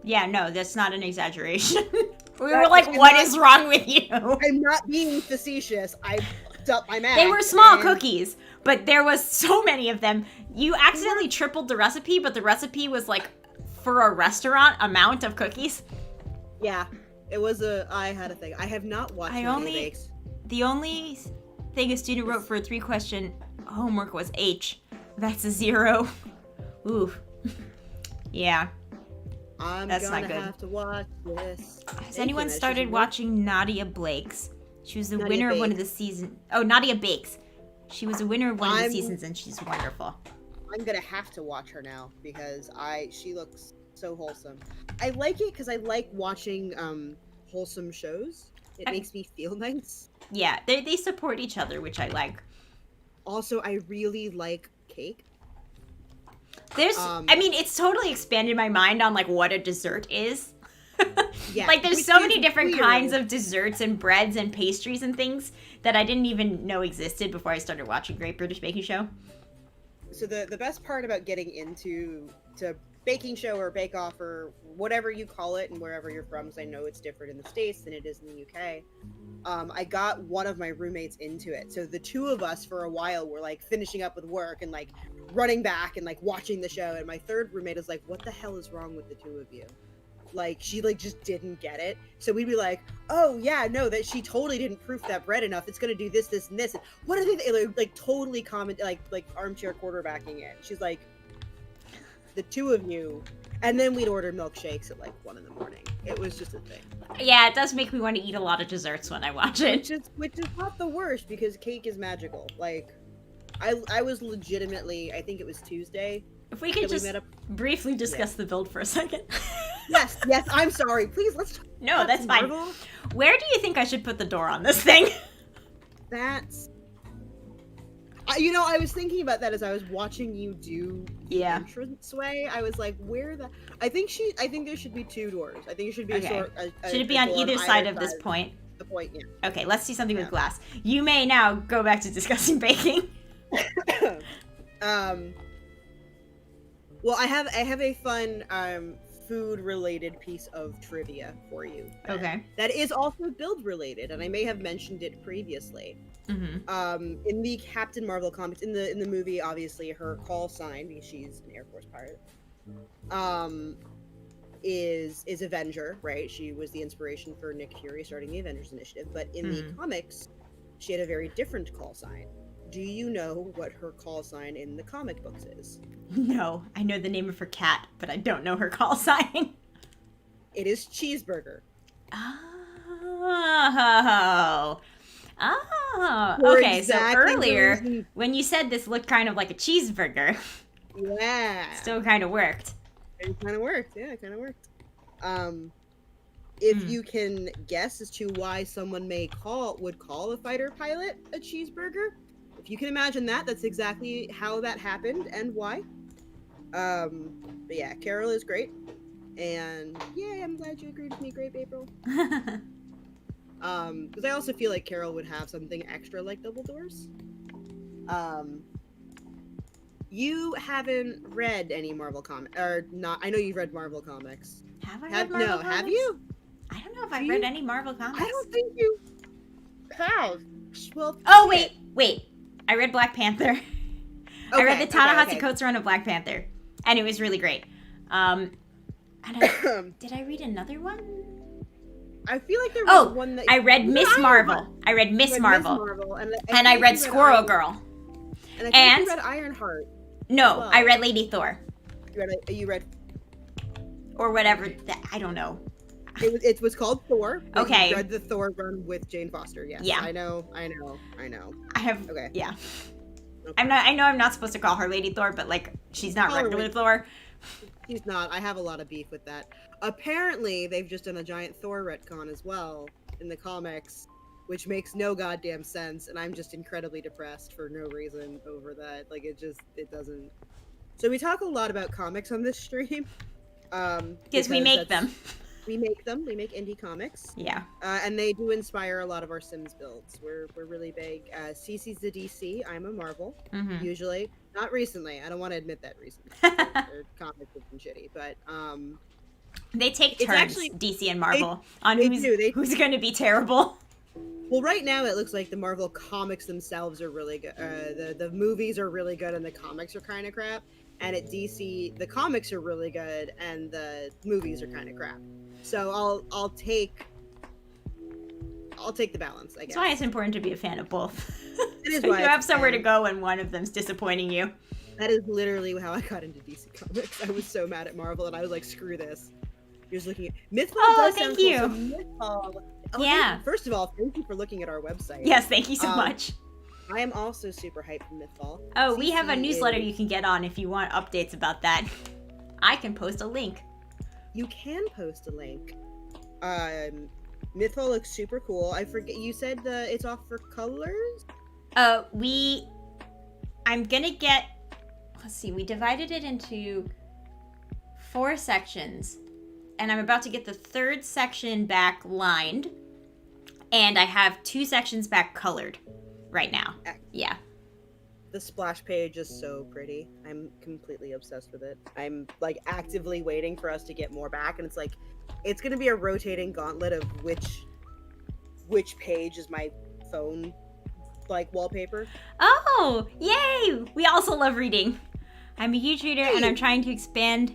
Speaker 1: Yeah, no, that's not an exaggeration. We were
Speaker 2: That-
Speaker 1: like,
Speaker 2: I'm
Speaker 1: what
Speaker 2: not-
Speaker 1: is wrong with you?
Speaker 2: I'm not being facetious. I fucked up my math.
Speaker 1: They were small
Speaker 2: and-
Speaker 1: cookies, but there was so many of them. You accidentally tripled the recipe, but the recipe was like for a restaurant amount of cookies.
Speaker 2: Yeah, I had a thing. I have not watched
Speaker 1: I
Speaker 2: any
Speaker 1: only-
Speaker 2: bakes.
Speaker 1: The only thing a student wrote for a 3-question homework was H. That's a 0. Ooh. Yeah.
Speaker 2: I'm
Speaker 1: That's not
Speaker 2: gonna
Speaker 1: good.
Speaker 2: have to watch this.
Speaker 1: Has
Speaker 2: Thank
Speaker 1: anyone
Speaker 2: you, Miss.
Speaker 1: started
Speaker 2: She's a-
Speaker 1: watching Nadia Blake's? She was the
Speaker 2: Nadia
Speaker 1: winner of one
Speaker 2: Bakes.
Speaker 1: of the season. Oh, Nadia Bakes. She was a winner of one of the
Speaker 2: I'm-
Speaker 1: seasons, and she's wonderful.
Speaker 2: I'm gonna have to watch her now because she looks so wholesome. I like it because I like watching wholesome shows. It makes me feel nice.
Speaker 1: Yeah, they support each other, which I like.
Speaker 2: Also, I really like cake.
Speaker 1: There's,
Speaker 2: Um,
Speaker 1: I mean, it's totally expanded my mind on like what a dessert is.
Speaker 2: Yeah,
Speaker 1: Like there's
Speaker 2: which
Speaker 1: so
Speaker 2: is
Speaker 1: many different
Speaker 2: weird.
Speaker 1: kinds of desserts and breads and pastries and things that I didn't even know existed before I started watching Great British Baking Show.
Speaker 2: So the best part about getting into baking show or bake off or whatever you call it and wherever you're from, because I know it's different in the States than it is in the UK. I got one of my roommates into it. So the two of us for a while were like finishing up with work and like running back and like watching the show. And my third roommate is like, what the hell is wrong with the two of you? Like she like just didn't get it. So we'd be like, oh yeah, no, that she totally didn't proof that bread enough. It's gonna do this, this, and this. And what are they like totally comment like armchair quarterbacking it. She's like, the two of you, and then we'd order milkshakes at like 1 in the morning. It was just a thing.
Speaker 1: Yeah, it does make me want to eat a lot of desserts when I watch it.
Speaker 2: Which is not the worst because cake is magical. Like I was legitimately, I think it was Tuesday.
Speaker 1: If we could
Speaker 2: that we
Speaker 1: just
Speaker 2: met up.
Speaker 1: briefly discuss the build for a second.
Speaker 2: Yes, I'm sorry. Please let's talk
Speaker 1: No,
Speaker 2: about
Speaker 1: that's fine.
Speaker 2: Marvel.
Speaker 1: Where do you think I should put the door on this thing?
Speaker 2: That's I was thinking about that as I was watching you do the
Speaker 1: Yeah.
Speaker 2: entranceway. I was like, where the I think there should be 2 doors. I think it should be
Speaker 1: Okay. Should it be
Speaker 2: a
Speaker 1: on
Speaker 2: door
Speaker 1: either side of this point?
Speaker 2: The point, yeah.
Speaker 1: Okay, let's see something with
Speaker 2: Yeah.
Speaker 1: glass. You may now go back to discussing baking.
Speaker 2: Well, I have a fun food related piece of trivia for you.
Speaker 1: Okay.
Speaker 2: That is also build related, and I may have mentioned it previously.
Speaker 1: Mm-hmm.
Speaker 2: In the Captain Marvel comics, in the movie, obviously her call sign, because she's an Air Force pilot, is Avenger, right? She was the inspiration for Nick Fury starting the Avengers Initiative. But in the comics, she had a very different call sign. Do you know what her call sign in the comic books is?
Speaker 1: No, I know the name of her cat, but I don't know her call sign.
Speaker 2: It is Cheeseburger.
Speaker 1: Oh. Oh. Oh,
Speaker 2: For
Speaker 1: okay.
Speaker 2: exactly
Speaker 1: So
Speaker 2: the
Speaker 1: earlier,
Speaker 2: reason-
Speaker 1: when you said this looked kind of like a cheeseburger,
Speaker 2: Yeah.
Speaker 1: still kind of worked.
Speaker 2: It kind of worked. Yeah, it kind of worked. If
Speaker 1: Hmm.
Speaker 2: you can guess as to why someone would call a fighter pilot a cheeseburger, if you can imagine that, that's exactly how that happened and why. But yeah, Carol is great, and yay, I'm glad you agreed with me. Great, April. Because I also feel like Carol would have something extra like Dumbledore's. You haven't read any Marvel comics, or not? I know you've read Marvel comics.
Speaker 1: Have I read Marvel comics?
Speaker 2: Have you?
Speaker 1: I don't know if I've
Speaker 2: Do
Speaker 1: read
Speaker 2: you?
Speaker 1: any Marvel comics.
Speaker 2: I don't think you have. Well,
Speaker 1: Oh,
Speaker 2: shit.
Speaker 1: wait. I read Black Panther. I read the
Speaker 2: Okay,
Speaker 1: Ta-Nehisi
Speaker 2: okay.
Speaker 1: Coates run of Black Panther, and it was really great. And did I read another one?
Speaker 2: I feel like there was
Speaker 1: Oh,
Speaker 2: one that
Speaker 1: I read
Speaker 2: No,
Speaker 1: Miss
Speaker 2: I
Speaker 1: Marvel. I read Miss
Speaker 2: read
Speaker 1: Marvel.
Speaker 2: and
Speaker 1: And I
Speaker 2: think
Speaker 1: read
Speaker 2: you
Speaker 1: Squirrel
Speaker 2: Iron-
Speaker 1: Girl.
Speaker 2: And I think
Speaker 1: and-
Speaker 2: you read Ironheart.
Speaker 1: No,
Speaker 2: Well.
Speaker 1: I read Lady Thor.
Speaker 2: You read
Speaker 1: Or whatever. I don't know.
Speaker 2: it was called Thor. but
Speaker 1: Okay.
Speaker 2: You read the Thor run with Jane Foster. Yes.
Speaker 1: Yeah.
Speaker 2: I know.
Speaker 1: I have.
Speaker 2: Okay.
Speaker 1: Yeah.
Speaker 2: Okay.
Speaker 1: I know I'm not supposed to call her Lady Thor, but like she's not
Speaker 2: Call her
Speaker 1: regular
Speaker 2: Lady-
Speaker 1: Thor.
Speaker 2: He's not. I have a lot of beef with that. Apparently, they've just done a giant Thor retcon as well in the comics, which makes no goddamn sense, and I'm just incredibly depressed for no reason over that. Like, it doesn't. So we talk a lot about comics on this stream.
Speaker 1: Because we make
Speaker 2: that's-
Speaker 1: them.
Speaker 2: We make them. We make indie comics.
Speaker 1: Yeah.
Speaker 2: And they do inspire a lot of our Sims builds. We're really big. Cece's the DC. I'm a Marvel.
Speaker 1: Mm-hmm.
Speaker 2: Usually, not recently. I don't want to admit that recently. Their comics have been shitty, but
Speaker 1: They take
Speaker 2: It's
Speaker 1: turns,
Speaker 2: actually-
Speaker 1: DC and Marvel, on
Speaker 2: they
Speaker 1: who's
Speaker 2: do, they-
Speaker 1: who's going to be terrible.
Speaker 2: well, right now it looks like the Marvel comics themselves are really good. The movies are really good, and the comics are kind of crap. And at DC, the comics are really good, and the movies are kind of crap. So I'll take the balance, I guess.
Speaker 1: That's why it's important to be a fan of both.
Speaker 2: It is
Speaker 1: So
Speaker 2: why
Speaker 1: you
Speaker 2: it's
Speaker 1: have somewhere to
Speaker 2: fair.
Speaker 1: go when one of them's disappointing you.
Speaker 2: That is literally how I got into DC Comics. I was so mad at Marvel, and I was like, "Screw this." You're just looking at Mythball.
Speaker 1: Oh,
Speaker 2: does
Speaker 1: thank
Speaker 2: sound cool.
Speaker 1: you.
Speaker 2: So Mythball. Oh,
Speaker 1: Yeah.
Speaker 2: First of all, thank you for looking at our website.
Speaker 1: Yes, thank you so
Speaker 2: Um,
Speaker 1: much.
Speaker 2: I am also super hyped for Mythball.
Speaker 1: Oh, we have a
Speaker 2: CC
Speaker 1: newsletter
Speaker 2: is-
Speaker 1: you can get on if you want updates about that. I can post a link.
Speaker 2: You can post a link. Mythball looks super cool. I forget you said it's off for colors.
Speaker 1: I'm gonna get, let's see, we divided it into 4 sections, and I'm about to get the 3rd section back lined, and I have 2 sections back colored right now. Yeah.
Speaker 2: The splash page is so pretty. I'm completely obsessed with it. I'm like actively waiting for us to get more back, and it's gonna be a rotating gauntlet of which page is my phone like wallpaper.
Speaker 1: Oh, yay! We also love reading. I'm a huge reader, and I'm trying to expand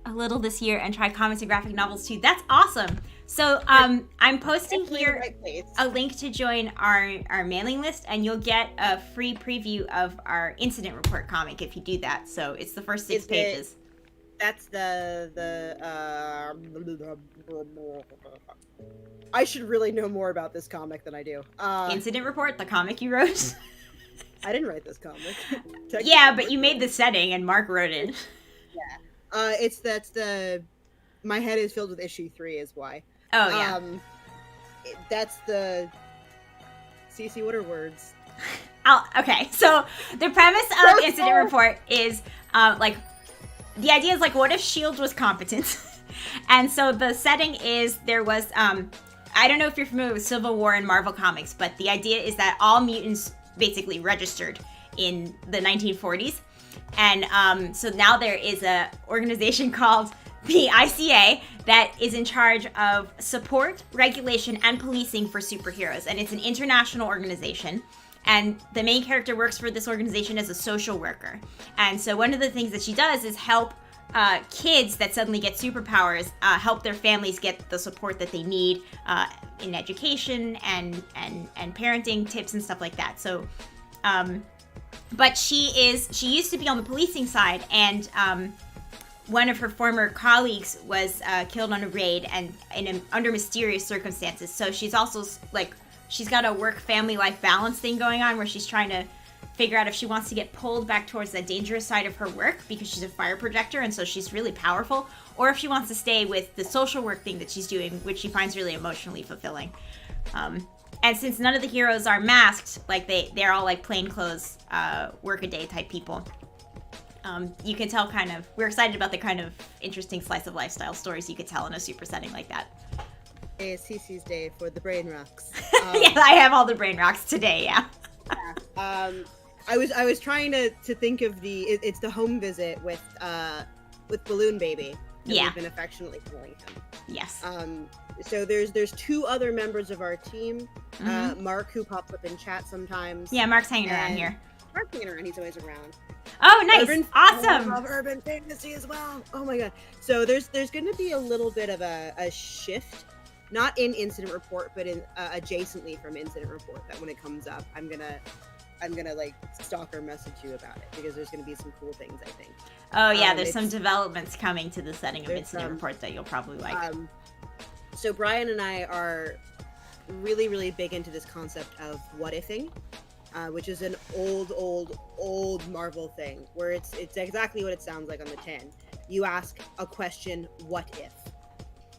Speaker 1: a little this year and try comics and graphic novels too. That's awesome. So I'm posting
Speaker 2: Definitely the
Speaker 1: here
Speaker 2: right place.
Speaker 1: a link to join our mailing list, and you'll get a free preview of our incident report comic if you do that. So it's the first 6
Speaker 2: Is it-
Speaker 1: pages.
Speaker 2: That's I should really know more about this comic than I do.
Speaker 1: Incident report, the comic you wrote.
Speaker 2: I didn't write this comic.
Speaker 1: Yeah, but you made the setting, and Mark wrote it.
Speaker 2: My head is filled with issue 3 is why.
Speaker 1: Oh yeah.
Speaker 2: That's the Cece, what are words?
Speaker 1: Okay, so the premise of Incident Report is like the idea is like, what if S.H.I.E.L.D. was competent? And so the setting is there was I don't know if you're familiar with Civil War and Marvel Comics, but the idea is that all mutants basically registered in the 1940s, and so now there is a organization called the ICA that is in charge of support, regulation, and policing for superheroes, and it's an international organization. And the main character works for this organization as a social worker. And so one of the things that she does is help kids that suddenly get superpowers help their families get the support that they need in education and parenting tips and stuff like that. So, but she used to be on the policing side, and one of her former colleagues was killed on a raid and under mysterious circumstances. So she's also like, she's got a work family life balance thing going on where she's trying to figure out if she wants to get pulled back towards the dangerous side of her work because she's a fire projector and so she's really powerful, or if she wants to stay with the social work thing that she's doing, which she finds really emotionally fulfilling. And since none of the heroes are masked, like they're all like plainclothes work-a-day type people, you can tell kind of, we're excited about the kind of interesting slice of lifestyle stories you could tell in a super setting like that.
Speaker 2: It's Cece's day for the brain rocks.
Speaker 1: Yeah, I have all the brain rocks today, yeah.
Speaker 2: I was trying to think of it's the home visit with Balloon Baby.
Speaker 1: Yeah.
Speaker 2: We've been affectionately calling him.
Speaker 1: Yes.
Speaker 2: So there's 2 other members of our team. Mark, who pops up in chat sometimes.
Speaker 1: Yeah, Mark's hanging around here.
Speaker 2: Mark's hanging around. He's always around.
Speaker 1: Oh, nice. Awesome.
Speaker 2: I love urban fantasy as well. Oh my god. So there's going to be a little bit of a shift, not in Incident Report, but in adjacently from Incident Report. That when it comes up, I'm gonna like stalker message you about it because there's gonna be some cool things, I think.
Speaker 1: Oh yeah, there's some developments coming to the setting of Incident Report that you'll probably like.
Speaker 2: So Brian and I are really, really big into this concept of what ifing, which is an old Marvel thing where it's exactly what it sounds like on the tin. You ask a question, what if?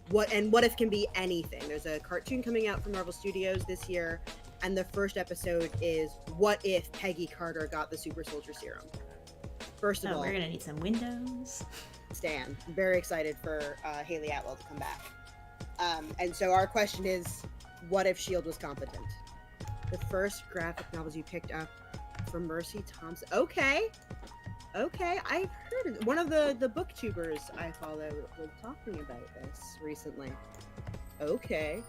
Speaker 2: What if can be anything. There's a cartoon coming out from Marvel Studios this year, and the first episode is what if Peggy Carter got the super soldier serum. First of all,
Speaker 1: we're gonna need some windows.
Speaker 2: Stan, I'm very excited for Haley Atwell to come back. And so our question is, what if S.H.I.E.L.D. was competent? The first graphic novels you picked up from Mercy Thompson. Okay, I've heard of one of the booktubers I follow was talking about this recently. Okay.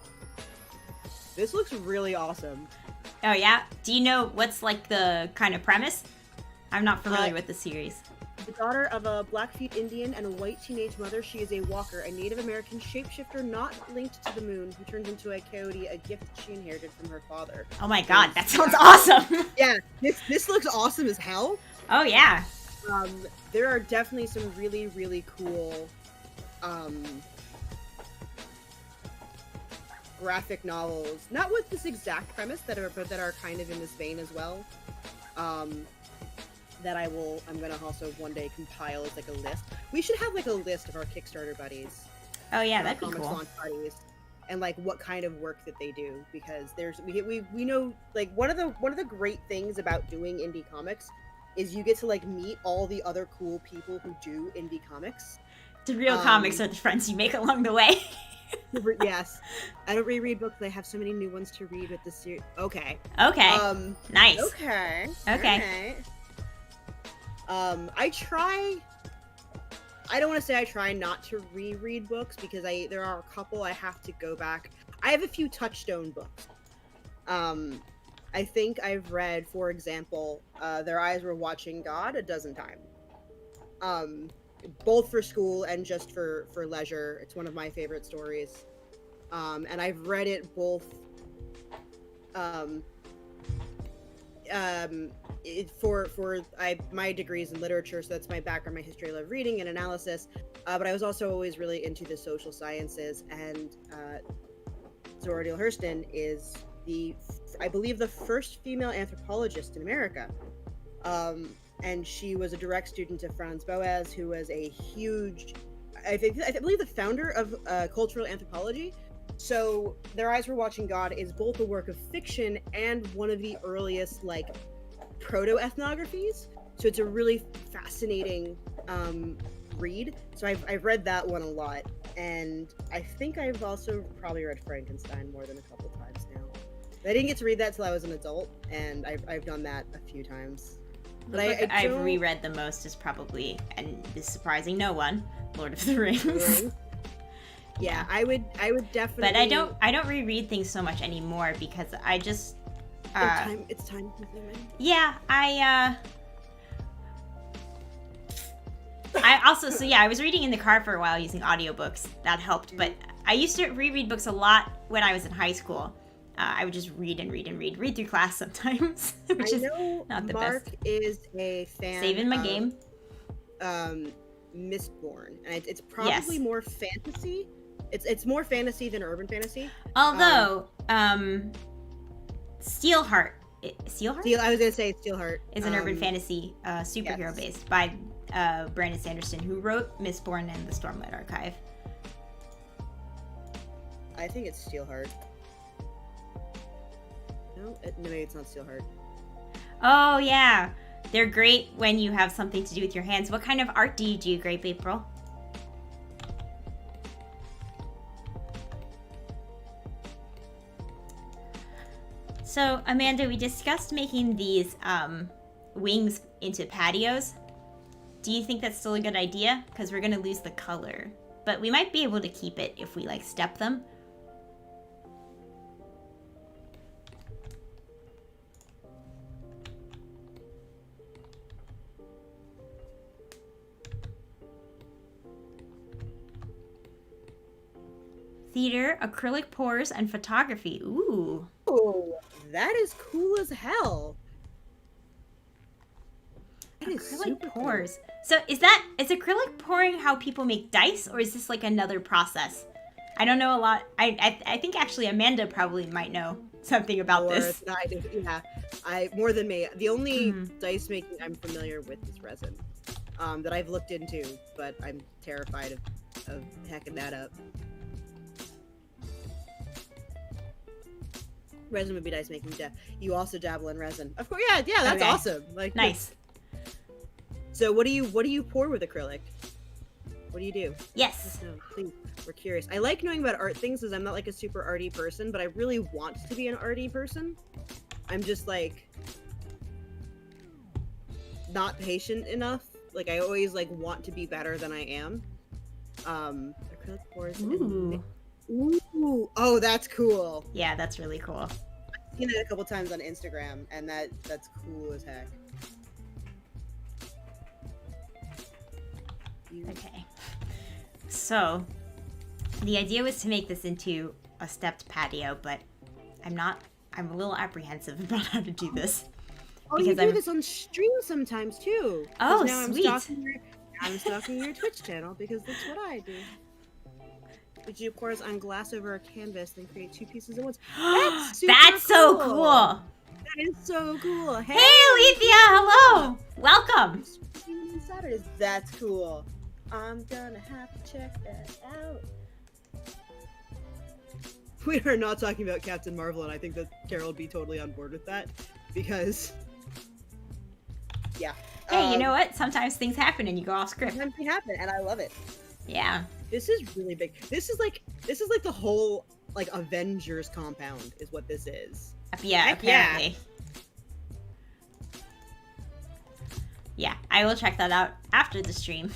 Speaker 2: This looks really awesome.
Speaker 1: Oh yeah? Do you know what's like the kind of premise? I'm not familiar with the series.
Speaker 2: The daughter of a Blackfeet Indian and a white teenage mother, she is a walker, a Native American shapeshifter not linked to the moon, who turns into a coyote, a gift she inherited from her father.
Speaker 1: Oh my god, that sounds awesome!
Speaker 2: Yeah, this looks awesome as hell.
Speaker 1: Oh yeah.
Speaker 2: There are definitely some really, really cool graphic novels, not with this exact premise, but that are kind of in this vein as well. That I'm gonna also one day compile as like a list. We should have like a list of our Kickstarter buddies.
Speaker 1: Oh yeah, that'd be
Speaker 2: comics
Speaker 1: cool.
Speaker 2: launch parties, and like what kind of work that they do, because we know like one of the great things about doing indie comics is you get to like meet all the other cool people who do indie comics.
Speaker 1: The real comics are the friends you make along the way.
Speaker 2: Yes. I don't reread books. I have so many new ones to read with this series. Okay.
Speaker 1: Okay. Nice.
Speaker 2: Okay.
Speaker 1: Okay.
Speaker 2: I don't want to say I try not to reread books because there are a couple I have to go back. I have a few Touchstone books. I think I've read, for example, Their Eyes Were Watching God a dozen times. Both for school and just for leisure. It's one of my favorite stories. And I've read it both my degrees in literature, so that's my background, my history. I love reading and analysis, but I was also always really into the social sciences, and Zora Neale Hurston is I believe the first female anthropologist in America, and she was a direct student of Franz Boas, who was a huge, I believe the founder of cultural anthropology. So Their Eyes Were Watching God is both a work of fiction and one of the earliest like proto-ethnographies. So it's a really fascinating read. So I've read that one a lot, and I think I've also probably read Frankenstein more than a couple times now. But I didn't get to read that till I was an adult, and I've done that a few times.
Speaker 1: But the book I've reread the most is probably, and is surprising no one, Lord of the Rings.
Speaker 2: Yeah, I would definitely.
Speaker 1: But I don't reread things so much anymore because I just.
Speaker 2: It's time consuming.
Speaker 1: Yeah, I also, so yeah, I was reading in the car for a while using audiobooks. That helped, but I used to reread books a lot when I was in high school. I would just read through class sometimes, which is not the
Speaker 2: Mark
Speaker 1: best.
Speaker 2: Is a fan.
Speaker 1: Saving my game.
Speaker 2: Mistborn, and it's probably more fantasy. It's more fantasy than urban fantasy.
Speaker 1: Although, Steelheart. Steelheart?
Speaker 2: I was gonna say Steelheart.
Speaker 1: Is an urban fantasy superhero
Speaker 2: yes.
Speaker 1: based by Brandon Sanderson, who wrote Mistborn and the Stormlight Archive.
Speaker 2: I think it's Steelheart. No, maybe it's not Steelheart.
Speaker 1: Oh, yeah. They're great when you have something to do with your hands. What kind of art do you do, Grape April? So, Amanda, we discussed making these wings into patios. Do you think that's still a good idea? Because we're going to lose the color. But we might be able to keep it if we, like, step them. Theater, acrylic pours, and photography. Ooh.
Speaker 2: Oh, that is cool as hell. That is
Speaker 1: Acrylic
Speaker 2: super
Speaker 1: pours. So is acrylic pouring how people make dice, or is this like another process? I don't know a lot. I think actually Amanda probably might know something about this.
Speaker 2: I do. Yeah, more than me. The only dice making I'm familiar with is resin, that I've looked into, but I'm terrified of hacking that up. Resin would be dice making. You also dabble in resin, of course. Yeah, that's
Speaker 1: Okay.
Speaker 2: awesome. Like
Speaker 1: Nice.
Speaker 2: So what do you pour with acrylic? What do you do?
Speaker 1: Yes.
Speaker 2: No, please. We're curious. I like knowing about art things because I'm not like a super arty person, but I really want to be an arty person. I'm just like not patient enough. Like I always like want to be better than I am. Acrylic pours.
Speaker 1: Ooh.
Speaker 2: Ooh. Oh, that's cool.
Speaker 1: Yeah, that's really cool.
Speaker 2: I've seen it a couple times on Instagram, and that's cool as heck.
Speaker 1: Okay. So, the idea was to make this into a stepped patio, but I'm a little apprehensive about how to do this.
Speaker 2: Oh, you do this on stream sometimes too. 'Cause
Speaker 1: Oh,
Speaker 2: now
Speaker 1: sweet.
Speaker 2: I'm stalking your Twitch channel because that's what I do. Which you pours on glass over a canvas, then create two pieces at once. That's super
Speaker 1: That's so cool.
Speaker 2: That is so cool.
Speaker 1: Hey, Alethea, hello. Welcome.
Speaker 2: Saturdays. That's cool. I'm gonna have to check that out. We are not talking about Captain Marvel, and I think that Carol would be totally on board with that because, yeah.
Speaker 1: Hey, you know what? Sometimes things happen and you go off script.
Speaker 2: Sometimes they happen, and I love it.
Speaker 1: Yeah.
Speaker 2: This is really big. This is like the whole like Avengers compound is what this is.
Speaker 1: Yeah,
Speaker 2: Heck yeah.
Speaker 1: apparently. Yeah, I will check that out after the stream.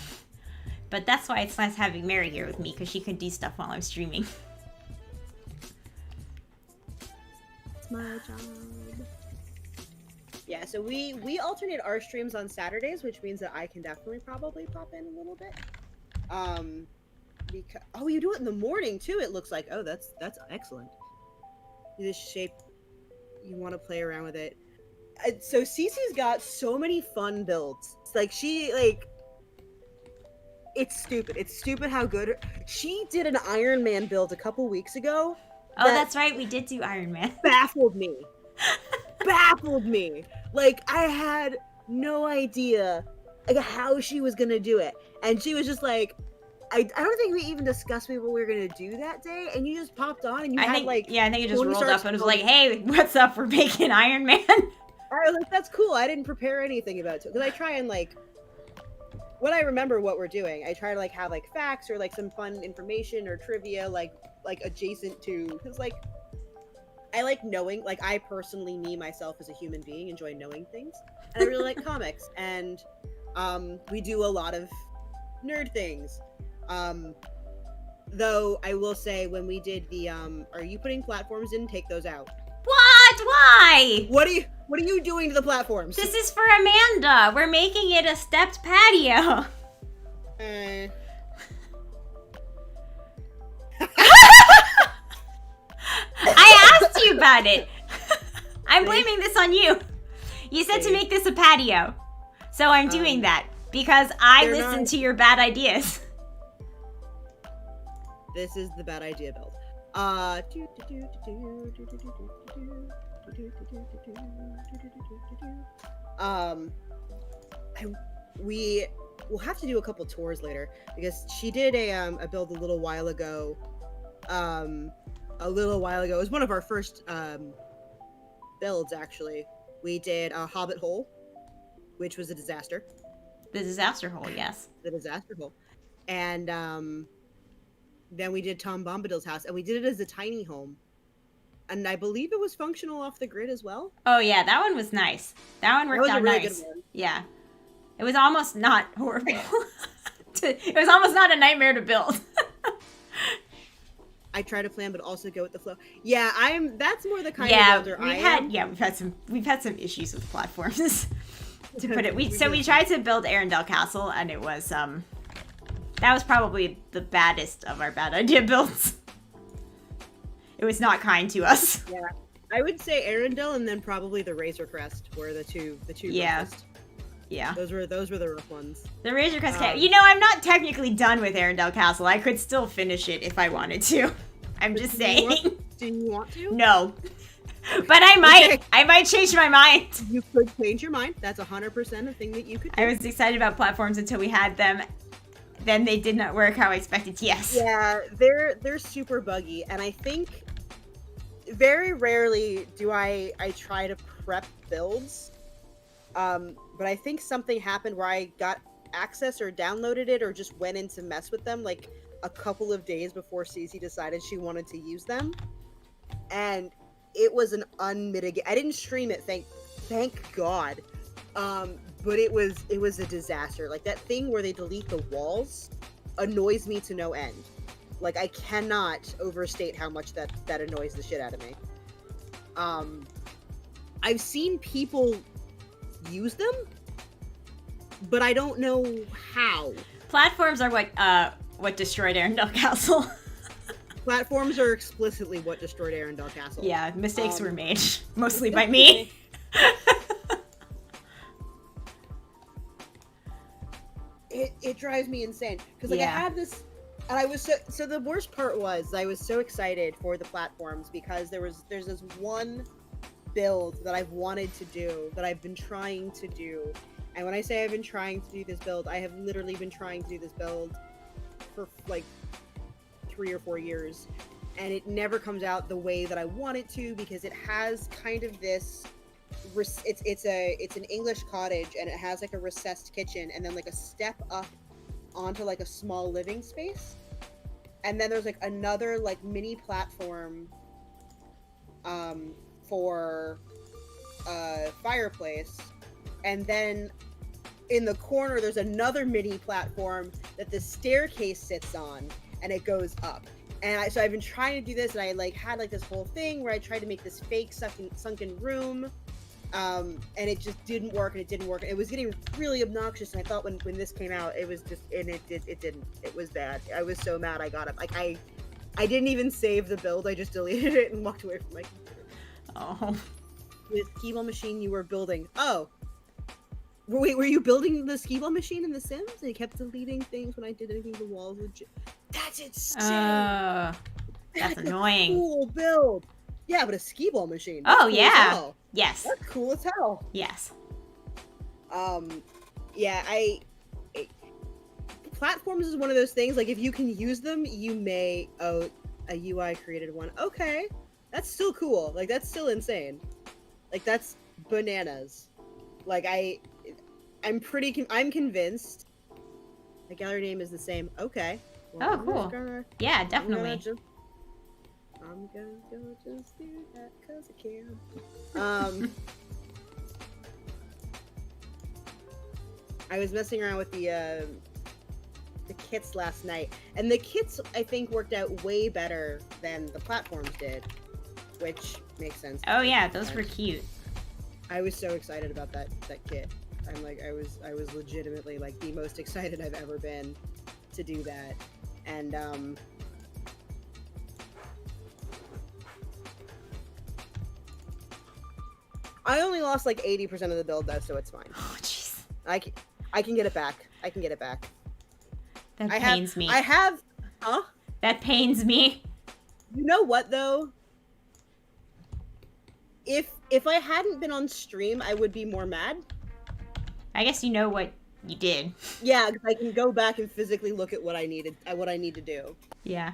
Speaker 1: But that's why it's nice having Mary here with me, because she can do stuff while I'm streaming.
Speaker 2: It's my job. Yeah, so we alternate our streams on Saturdays, which means that I can definitely probably pop in a little bit. Because you do it in the morning too. It looks like that's excellent. This shape, you want to play around with it. So Cece's got so many fun builds. It's like it's stupid. It's stupid how good she did an Iron Man build a couple weeks ago.
Speaker 1: Oh, that's right. We did do Iron Man.
Speaker 2: Baffled me. Baffled me. Like I had no idea like how she was gonna do it, and she was just like, I don't think we even discussed what we were gonna do that day, and you just popped on and I think
Speaker 1: it just
Speaker 2: Tony
Speaker 1: rolled
Speaker 2: Stark's
Speaker 1: up and was like, "Hey, what's up? We're making Iron Man."
Speaker 2: I was like, "That's cool." I didn't prepare anything about it because I try and like, when I remember what we're doing, I try to like have like facts or like some fun information or trivia like adjacent to, because like I like knowing, like I personally, me myself as a human being, enjoy knowing things, and I really like comics, and we do a lot of nerd things. Though I will say when we did the are you putting platforms in? Take those out.
Speaker 1: What? Why?
Speaker 2: What are you doing to the platforms?
Speaker 1: This is for Amanda. We're making it a stepped patio. I asked you about it. I'm blaming this on you. You said to make this a patio. So I'm doing that because I listened to your bad ideas.
Speaker 2: This is the bad idea build. We will have to do a couple tours later because she did a build a little while ago. It was one of our first builds actually. We did a Hobbit hole, which was a disaster.
Speaker 1: The disaster hole, yes.
Speaker 2: The disaster hole, and then we did Tom Bombadil's house, and we did it as a tiny home. And I believe it was functional off the grid as well.
Speaker 1: Oh yeah, that one was nice. That one worked
Speaker 2: was a
Speaker 1: out
Speaker 2: really
Speaker 1: nice.
Speaker 2: good one.
Speaker 1: Yeah. It was almost not horrible. It was almost not a nightmare to build.
Speaker 2: I try to plan, but also go with the flow. Yeah, that's more the kind
Speaker 1: Yeah,
Speaker 2: of builder I am.
Speaker 1: we've had some issues with platforms. To put it, we tried to build Arendelle Castle, and it was that was probably the baddest of our bad idea builds. It was not kind to us.
Speaker 2: Yeah, I would say Arendelle, and then probably the Razor Crest were the two.
Speaker 1: Yeah.
Speaker 2: roughest.
Speaker 1: Yeah.
Speaker 2: Those were the rough ones.
Speaker 1: The Razor Crest. I'm not technically done with Arendelle Castle. I could still finish it if I wanted to. I'm just saying.
Speaker 2: Do you want to?
Speaker 1: No. But I might.
Speaker 2: Okay.
Speaker 1: I might change my mind.
Speaker 2: You could change your mind. That's 100% a thing that you could do.
Speaker 1: I was excited about platforms until we had them. Then they did not work how I expected. Yes.
Speaker 2: Yeah, they're super buggy, and I think very rarely do I try to prep builds. But I think something happened where I got access or downloaded it or just went in to mess with them like a couple of days before Cece decided she wanted to use them. And it was an unmitigated. I didn't stream it, thank God. But it was a disaster. Like that thing where they delete the walls annoys me to no end. Like I cannot overstate how much that annoys the shit out of me. I've seen people use them, but I don't know how.
Speaker 1: Platforms are what destroyed Arendelle Castle.
Speaker 2: Platforms are explicitly what destroyed Arendelle Castle.
Speaker 1: Yeah, mistakes were made, mostly by me.
Speaker 2: It drives me insane because I had this, and I was so the worst part was I was so excited for the platforms because there's this one build that I've wanted to do, that I've been trying to do. And when I say I've been trying to do this build, I have literally been trying to do this build for like 3 or 4 years, and it never comes out the way that I want it to because it has kind of this it's an English cottage, and it has like a recessed kitchen and then like a step up onto like a small living space, and then there's like another like mini platform for a fireplace, and then in the corner there's another mini platform that the staircase sits on and it goes up. And so I've been trying to do this, and I like had like this whole thing where I tried to make this fake sunken room, and it just didn't work, and it didn't work. It was getting really obnoxious, and I thought when this came out, it was just, and it didn't. It was bad. I was so mad. I got it. Like I didn't even save the build. I just deleted it and walked away from my computer.
Speaker 1: Oh.
Speaker 2: The skee-ball machine you were building. Oh. Wait, were you building the skee-ball machine in The Sims? And it kept deleting things when I did anything to the walls. That's insane.
Speaker 1: That's annoying.
Speaker 2: Cool build. Yeah, but a skee-ball machine.
Speaker 1: Oh,
Speaker 2: Cool
Speaker 1: yeah.
Speaker 2: as hell.
Speaker 1: Yes.
Speaker 2: That's cool as hell.
Speaker 1: Yes.
Speaker 2: Yeah, platforms is one of those things, like if you can use them, you may. Oh, a UI created one. Okay. That's still cool. Like that's still insane. Like that's bananas. Like I'm convinced. The gallery name is the same. Okay. Well,
Speaker 1: Oh, cool. Yeah, definitely.
Speaker 2: I'm gonna just do that because I can. I was messing around with the kits last night, and the kits I think worked out way better than the platforms did, which makes sense.
Speaker 1: Oh yeah, those were cute.
Speaker 2: I was so excited about that kit. I'm like, I was legitimately like the most excited I've ever been to do that, and I only lost like 80% of the build though, so it's fine.
Speaker 1: Oh jeez.
Speaker 2: I can get it back. I can get it back.
Speaker 1: That pains me.
Speaker 2: Huh?
Speaker 1: That pains me.
Speaker 2: You know what though? if I hadn't been on stream, I would be more mad.
Speaker 1: I guess you know what you did.
Speaker 2: Yeah, 'cause I can go back and physically look at what I need to do.
Speaker 1: Yeah.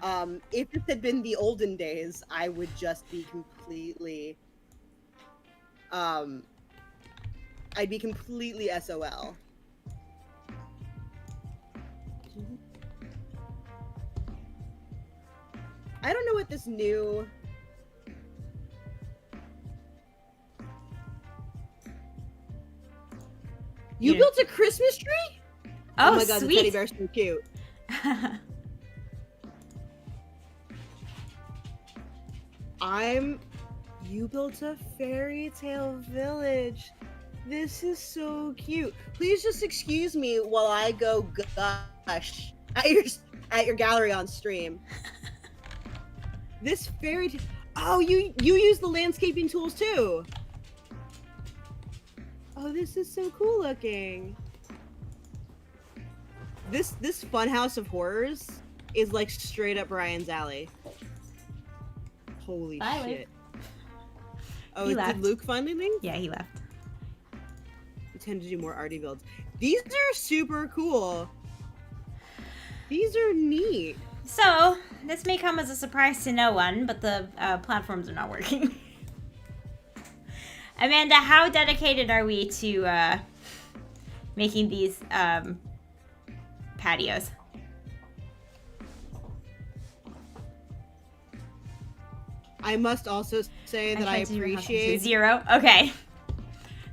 Speaker 2: If it had been the olden days, I would just be completely I'd be completely SOL. I don't know what this new... You
Speaker 1: Yeah.
Speaker 2: built a Christmas tree?
Speaker 1: Oh,
Speaker 2: my god, the teddy
Speaker 1: sweet.
Speaker 2: bear's so cute. You built a fairy tale village. This is so cute. Please just excuse me while I go gush at your gallery on stream. This fairy tale... Oh, you use the landscaping tools too. Oh, this is so cool looking. This Funhouse of Horrors is like straight up Brian's alley. Holy
Speaker 1: Bye,
Speaker 2: shit.
Speaker 1: Luke.
Speaker 2: Oh,
Speaker 1: He left.
Speaker 2: did Luke finally leave?
Speaker 1: Yeah, he left.
Speaker 2: I tend to do more arty builds. These are super cool. These are neat.
Speaker 1: So, this may come as a surprise to no one, but the platforms are not working. Amanda, how dedicated are we to making these patios?
Speaker 2: I must also say that I
Speaker 1: tried to do your house
Speaker 2: appreciate...
Speaker 1: 0? Okay.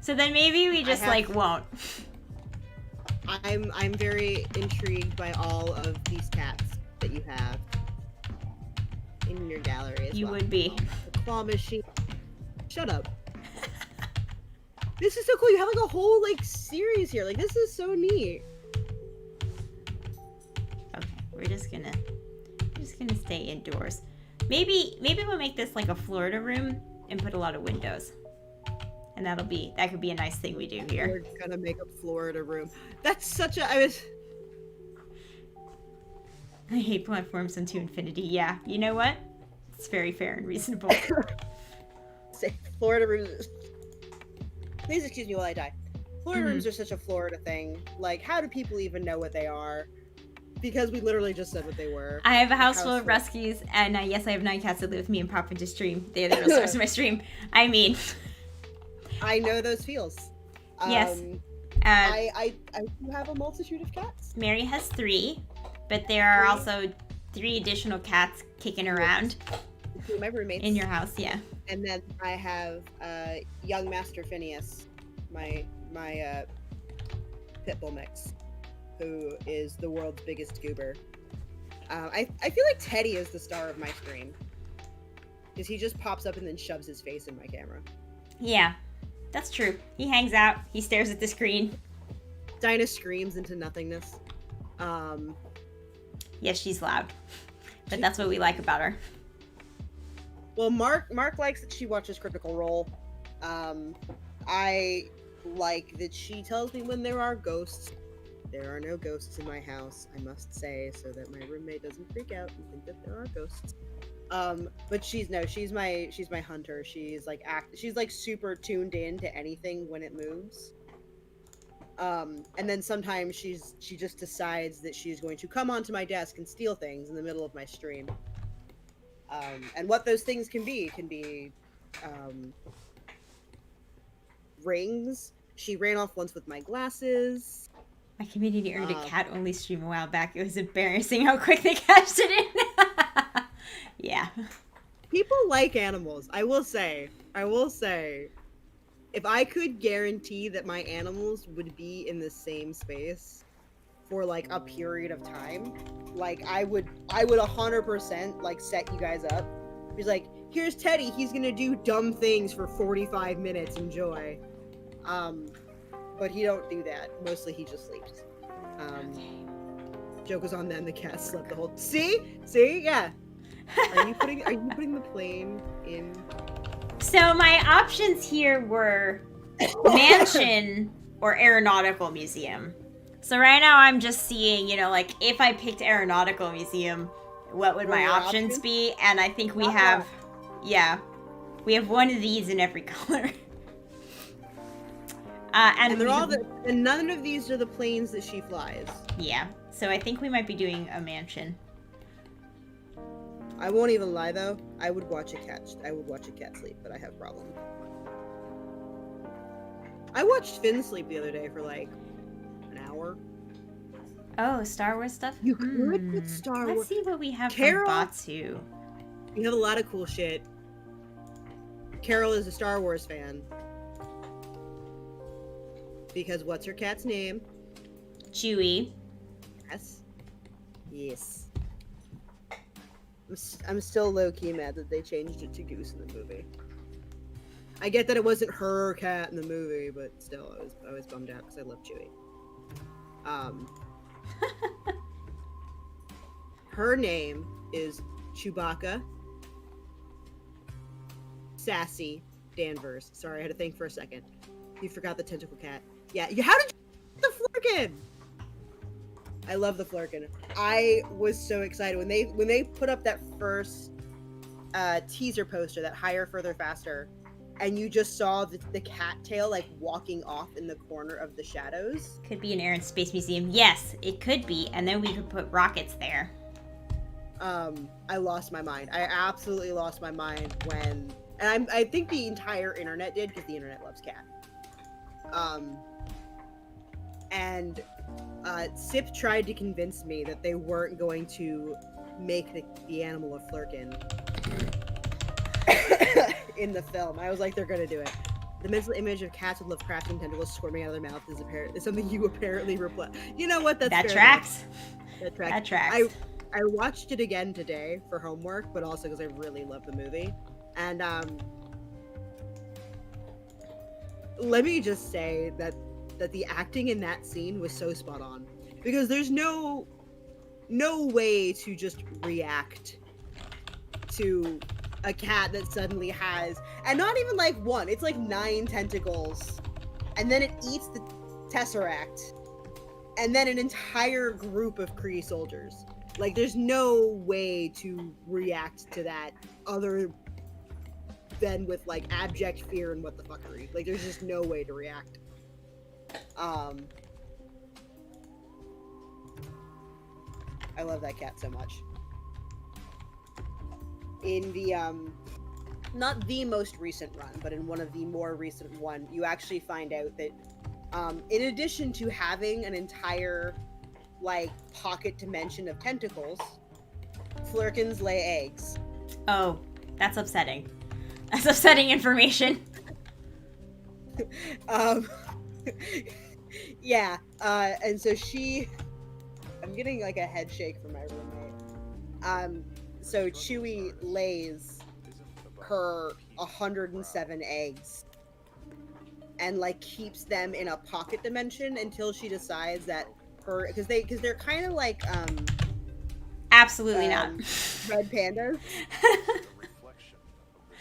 Speaker 1: So then maybe we just,
Speaker 2: have-
Speaker 1: like, won't.
Speaker 2: I'm very intrigued by all of these cats that you have in your gallery as
Speaker 1: You
Speaker 2: well.
Speaker 1: would be.
Speaker 2: The claw machine. Shut up. This is so cool. You have like a whole like series here. Like this is so neat.
Speaker 1: Okay, we're just gonna stay indoors. Maybe we'll make this like a Florida room and put a lot of windows. And that could be a nice thing we do here.
Speaker 2: We're gonna make a Florida room. That's such a
Speaker 1: I hate platforms into infinity. Yeah, you know what? It's very fair and reasonable.
Speaker 2: say Florida rooms. Please excuse me while I die. Florida rooms are such a Florida thing. Like, how do people even know what they are? Because we literally just said what they were.
Speaker 1: I have a house full
Speaker 2: House
Speaker 1: of
Speaker 2: full.
Speaker 1: rescues, and yes, I have 9 cats that live with me and pop into stream. They're the real source of my stream. I mean,
Speaker 2: I know those feels.
Speaker 1: Yes.
Speaker 2: I do have a multitude of cats.
Speaker 1: Mary has 3, but there are
Speaker 2: 3?
Speaker 1: also 3 additional cats kicking around
Speaker 2: Two of my roommates.
Speaker 1: in your house. Yeah.
Speaker 2: And then I have young Master Phineas, my pit bull mix, who is the world's biggest goober. I feel like Teddy is the star of my stream, because he just pops up and then shoves his face in my camera.
Speaker 1: Yeah, that's true. He hangs out. He stares at the screen.
Speaker 2: Dinah screams into nothingness.
Speaker 1: Yes, she's loud, but that's what we like about her.
Speaker 2: Well, Mark likes that she watches Critical Role. I like that she tells me when there are ghosts. There are no ghosts in my house, I must say, so that my roommate doesn't freak out and think that there are ghosts. But she's my hunter. She's like super tuned in to anything when it moves. And then sometimes she just decides that she's going to come onto my desk and steal things in the middle of my stream. And what those things can be rings. She ran off once with my glasses.
Speaker 1: My community earned a cat-only stream a while back. It was embarrassing how quick they cashed it in. Yeah.
Speaker 2: People like animals. I will say, if I could guarantee that my animals would be in the same space for like a period of time, like I would 100% like set you guys up. He's like, here's Teddy. He's gonna do dumb things for 45 minutes. Enjoy. But he don't do that. Mostly he just sleeps. Joke was on them. The cat slept the whole. See, yeah. Are you putting the plane in?
Speaker 1: So my options here were mansion or aeronautical museum. So right now I'm just seeing, like if I picked aeronautical museum, what would
Speaker 2: What
Speaker 1: my
Speaker 2: are your
Speaker 1: options
Speaker 2: options?
Speaker 1: be? And I think we
Speaker 2: Not
Speaker 1: have,
Speaker 2: bad.
Speaker 1: yeah. We have one of these in every color.
Speaker 2: And they're
Speaker 1: we
Speaker 2: all
Speaker 1: have-
Speaker 2: and none of these are the planes that she flies.
Speaker 1: Yeah, so I think we might be doing a mansion.
Speaker 2: I won't even lie though. I would watch a cat sleep, but I have problems. I watched Finn sleep the other day for like an hour.
Speaker 1: Oh, Star Wars stuff?
Speaker 2: You could put Star
Speaker 1: Let's
Speaker 2: Wars.
Speaker 1: see what we have
Speaker 2: Carol?
Speaker 1: from Batu.
Speaker 2: We have a lot of cool shit. Carol is a Star Wars fan. Because what's her cat's name?
Speaker 1: Chewie.
Speaker 2: Yes. Yes. I'm still low-key mad that they changed it to Goose in the movie. I get that it wasn't her cat in the movie, but still, I was bummed out because I love Chewie. Her name is Chewbacca Sassy Danvers. Sorry, I had to think for a second. You forgot the tentacle cat. Yeah, how did you the Flerken? I love the Flerken. I was so excited when they put up that first teaser poster, that Higher, Further, Faster, and you just saw the cat tail like walking off in the corner of the shadows.
Speaker 1: Could be an Air and Space Museum. Yes, it could be, and then we could put rockets there.
Speaker 2: I lost my mind. I absolutely lost my mind when, and I think the entire internet did, because the internet loves cat. And Sip tried to convince me that they weren't going to make the animal a Flerken in the film. I was like, they're gonna do it. The mental image of cats with Lovecraftian tentacles squirming out of their mouth is something you apparently reply. You know what? That
Speaker 1: tracks.
Speaker 2: That tracks.
Speaker 1: That tracks.
Speaker 2: I watched it again today for homework, but also because I really love the movie. And let me just say that the acting in that scene was so spot on, because there's no way to just react to a cat that suddenly has, and not even like one, it's like 9 tentacles, and then it eats the Tesseract, and then an entire group of Kree soldiers. Like, there's no way to react to that other than with like abject fear and what the fuckery. Like, there's just no way to react. I love that cat so much. In the not the most recent run, but in one of the more recent one, you actually find out that in addition to having an entire like pocket dimension of tentacles, Flerkens lay eggs.
Speaker 1: Oh, that's upsetting. That's upsetting information.
Speaker 2: Yeah, and so I'm getting like a head shake from my roommate. So Chewie lays her 107 eggs and like keeps them in a pocket dimension until she decides that because they're kind of like
Speaker 1: Absolutely not.
Speaker 2: red pandas.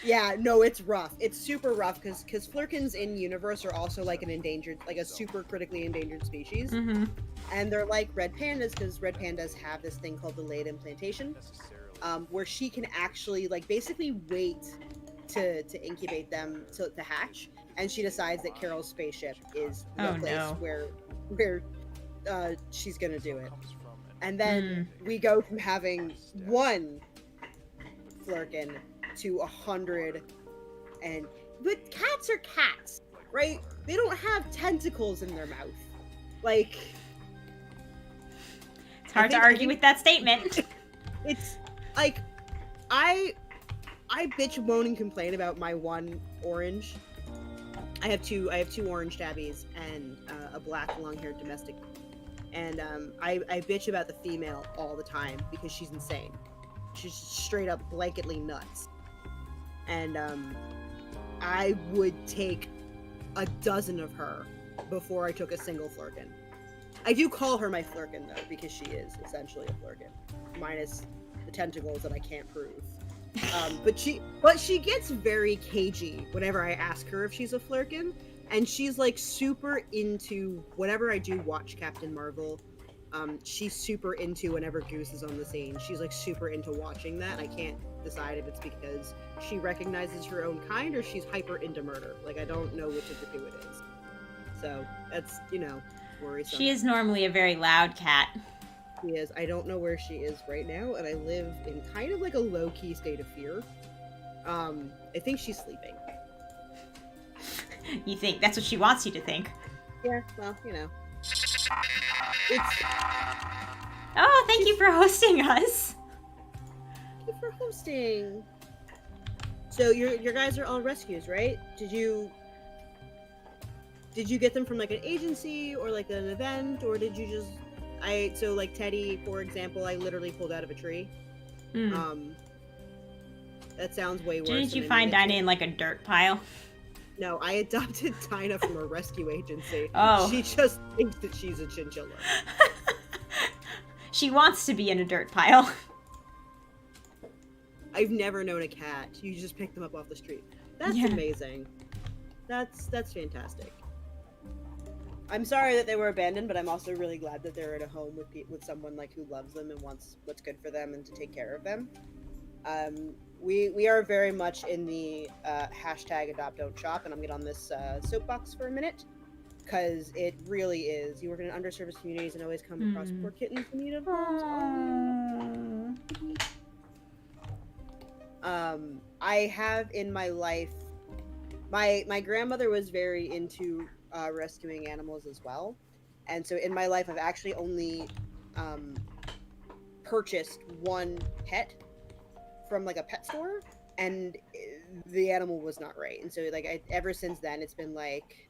Speaker 2: Yeah, no, it's rough. It's super rough because Flerkens in universe are also like a super critically endangered species.
Speaker 1: Mm-hmm.
Speaker 2: And they're like red pandas because red pandas have this thing called delayed implantation, where she can actually like basically wait to incubate them to hatch. And she decides that Carol's spaceship is the place where she's gonna do it. And then we go from having one Flerken to 100, but cats are cats, right? They don't have tentacles in their mouth. Like,
Speaker 1: it's hard to argue with that statement.
Speaker 2: It's like I bitch, moan, and complain about my one orange. I have two orange tabbies and a black long-haired domestic, and I bitch about the female all the time because she's insane. She's straight up blanketly nuts. And I would take a dozen of her before I took a single Flerken. I do call her my Flerken though, because she is essentially a Flerken, minus the tentacles that I can't prove. But she gets very cagey whenever I ask her if she's a Flerken, and she's like super into whenever I do watch Captain Marvel. She's super into whenever Goose is on the scene. She's like super into watching that. I can't decide if it's because she recognizes her own kind or she's hyper into murder. Like, I don't know which of the two it is. So that's, worrisome.
Speaker 1: She is normally a very loud cat.
Speaker 2: She is. I don't know where she is right now, and I live in kind of like a low-key state of fear. I think she's sleeping.
Speaker 1: You think that's what she wants you to think?
Speaker 2: Yeah, well, It's
Speaker 1: Oh, thank you for hosting us.
Speaker 2: Thank you for hosting. So your guys are all rescues, right? Did you get them from like an agency or like an event, or did you just so like Teddy, for example, I literally pulled out of a tree. That sounds way worse.
Speaker 1: Didn't you find Dinah in like a dirt pile?
Speaker 2: No, I adopted Dinah from a rescue agency.
Speaker 1: Oh.
Speaker 2: She just thinks that she's a chinchilla.
Speaker 1: She wants to be in a dirt pile.
Speaker 2: I've never known a cat. You just pick them up off the street. That's amazing. That's fantastic. I'm sorry that they were abandoned, but I'm also really glad that they're at a home with someone like who loves them and wants what's good for them and to take care of them. We are very much in the hashtag adopt don't shop, and I'm getting on this soapbox for a minute because it really is. You work in underserviced communities and always come across poor kittens in need of homes. I have in my life, my grandmother was very into rescuing animals as well, and so in my life I've actually only purchased one pet from like a pet store, and the animal was not right, and so like ever since then it's been like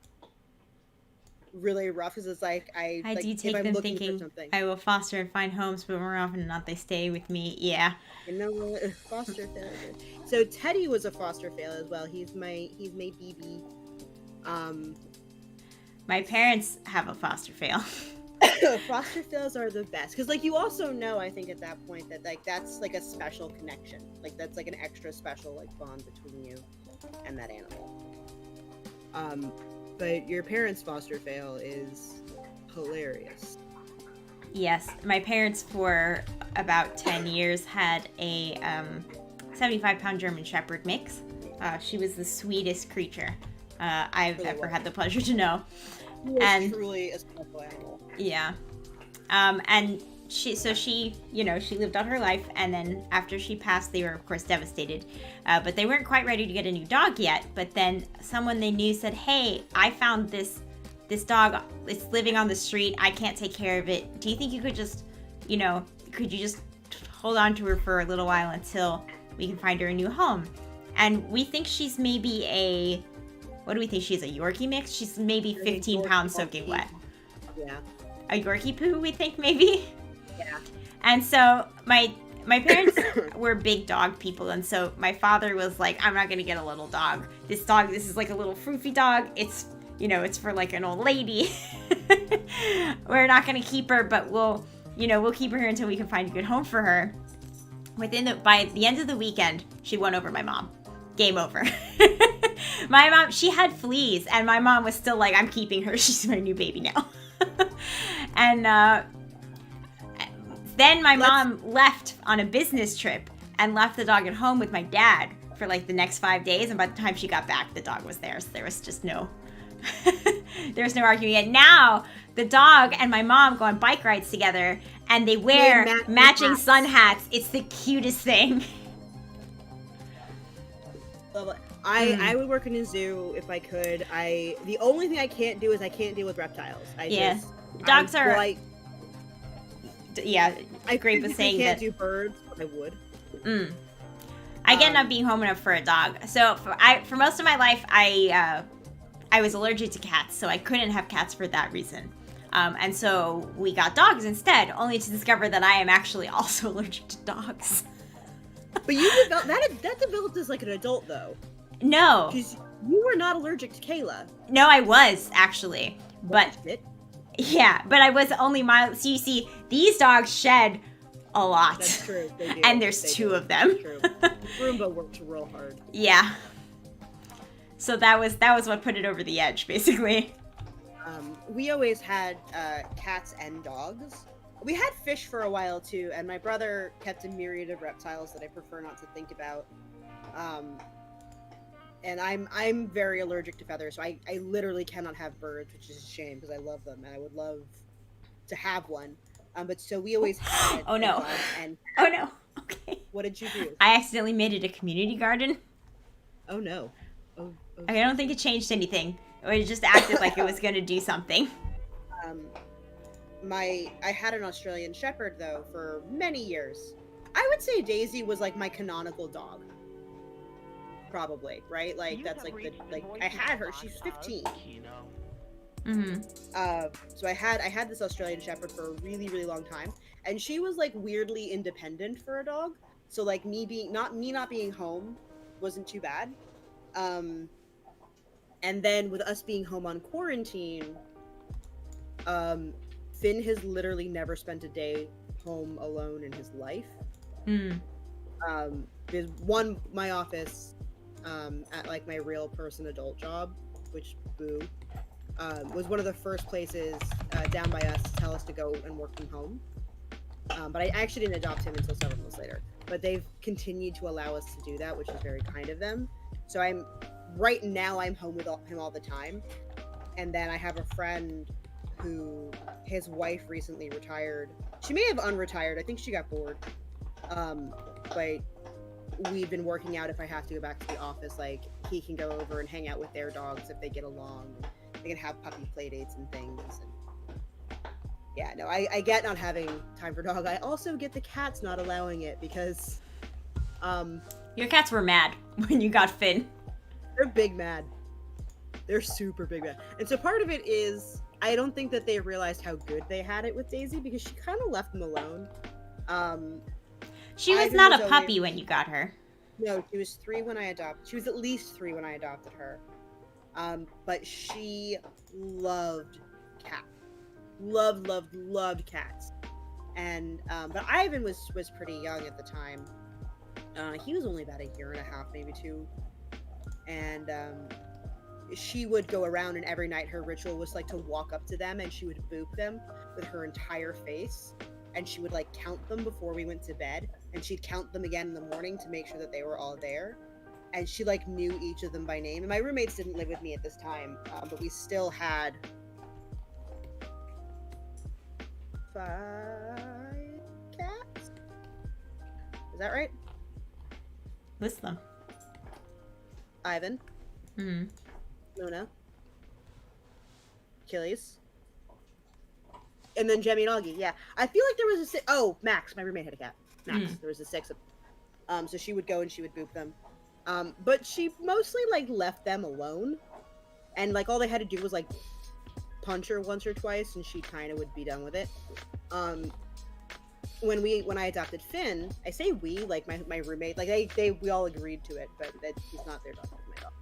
Speaker 2: really rough because it's like I
Speaker 1: do take them thinking I will foster and find homes, but more often than not they stay with me. Yeah.
Speaker 2: You know what? Foster failure. So Teddy was a foster fail as well. He's my BB.
Speaker 1: My parents have a foster fail.
Speaker 2: Foster fails are the best because like you also know, I think at that point that like that's like a special connection, like that's like an extra special like bond between you and that animal. But your parents' foster fail is hilarious.
Speaker 1: Yes, my parents for about 10 years had a 75-pound German Shepherd mix. She was the sweetest creature I've ever had the pleasure to know.
Speaker 2: And truly a special animal.
Speaker 1: Yeah. And she lived out her life, and then after she passed, they were of course devastated. But they weren't quite ready to get a new dog yet. But then someone they knew said, "Hey, I found this dog. It's living on the street. I can't take care of it. Do you think you could just, could you just hold on to her for a little while until we can find her a new home?" And we think she's maybe what do we think? She's a Yorkie mix? She's maybe 15 pounds soaking wet.
Speaker 2: Yeah.
Speaker 1: A Yorkie poo, we think, maybe?
Speaker 2: Yeah.
Speaker 1: And so my parents were big dog people, and so my father was like, "I'm not going to get a little dog. This is like a little froofy dog. It's, it's for like an old lady. We're not going to keep her, but we'll keep her here until we can find a good home for her." By the end of the weekend, she won over my mom. Game over. My mom, she had fleas, and my mom was still like, "I'm keeping her. She's my new baby now." And then my mom left on a business trip and left the dog at home with my dad for like the next 5 days. And by the time she got back, the dog was there. So there was just no arguing. And now the dog and my mom go on bike rides together, and they wear matching sun hats. It's the cutest thing.
Speaker 2: I would work in a zoo if I could. The only thing I can't do is I can't deal with reptiles.
Speaker 1: Dogs are. Great with saying that.
Speaker 2: I can't do birds, but I would.
Speaker 1: I get not being home enough for a dog. So for most of my life, I was allergic to cats, so I couldn't have cats for that reason. And so we got dogs instead, only to discover that I am actually also allergic to dogs.
Speaker 2: But you developed that developed as like an adult though.
Speaker 1: No.
Speaker 2: Because you were not allergic to Kayla.
Speaker 1: No, I was actually, but
Speaker 2: Shit.
Speaker 1: Yeah, but I was only mild. So you see, these dogs shed a lot.
Speaker 2: That's true. They do.
Speaker 1: And there's two of them.
Speaker 2: True. Roomba worked real hard.
Speaker 1: Yeah. So that was what put it over the edge, basically.
Speaker 2: We always had cats and dogs. We had fish for a while too, and my brother kept a myriad of reptiles that I prefer not to think about. And I'm very allergic to feathers, so I literally cannot have birds, which is a shame because I love them and I would love to have one. But so we always had
Speaker 1: Oh,
Speaker 2: a
Speaker 1: no.
Speaker 2: dog, and
Speaker 1: Oh no. Okay.
Speaker 2: what did you do?
Speaker 1: I accidentally made it a community garden.
Speaker 2: Oh no. Oh,
Speaker 1: I don't think it changed anything. It just acted like it was going to do something.
Speaker 2: um, I had an Australian Shepherd though for many years. I would say Daisy was like my canonical dog. Probably, right? Like that's like the I had her. She's 15.
Speaker 1: Mm-hmm.
Speaker 2: So I had this Australian Shepherd for a really, really long time, and she was like weirdly independent for a dog. So like me not being home wasn't too bad. And then with us being home on quarantine, Finn has literally never spent a day home alone in his life.
Speaker 1: Mm.
Speaker 2: There's my office, at like my real person adult job, which boo, was one of the first places down by us to tell us to go and work from home. But I actually didn't adopt him until several months later. But they've continued to allow us to do that, which is very kind of them. So right now I'm home with him all the time. And then I have a friend who his wife recently retired. She may have unretired. I think she got bored. But we've been working out if I have to go back to the office, like he can go over and hang out with their dogs if they get along. They can have puppy play dates and things. And yeah, no, I get not having time for dog. I also get the cats not allowing it because
Speaker 1: Your cats were mad when you got Finn.
Speaker 2: they're big mad. They're super big mad. And so part of it is I don't think that they realized how good they had it with Daisy because she kind of left them alone.
Speaker 1: She was
Speaker 2: Ivan
Speaker 1: not
Speaker 2: was
Speaker 1: a
Speaker 2: only-
Speaker 1: puppy when you got her.
Speaker 2: No, she was 3 when I adopted. She was at least 3 when I adopted her. But she loved cats. Loved cats. And but Ivan was pretty young at the time. He was only about a year and a half, maybe 2. And she would go around, and every night her ritual was like to walk up to them and she would boop them with her entire face. And she would like count them before we went to bed, and she'd count them again in the morning to make sure that they were all there. And she like knew each of them by name. And my roommates didn't live with me at this time, but we still had 5 cats. Is that right?
Speaker 1: List them.
Speaker 2: Ivan,
Speaker 1: Mm-hmm.
Speaker 2: Luna, Achilles, and then Jemmy and Augie. Yeah, I feel like there was a Max. My roommate had a cat. Max. There was a 6 of them. So she would go and she would boop them. But she mostly like left them alone, and like all they had to do was like punch her once or twice, and she kind of would be done with it. When I adopted Finn, I say we, like my roommate, like we all agreed to it, but that he's not their dog. He's my dog.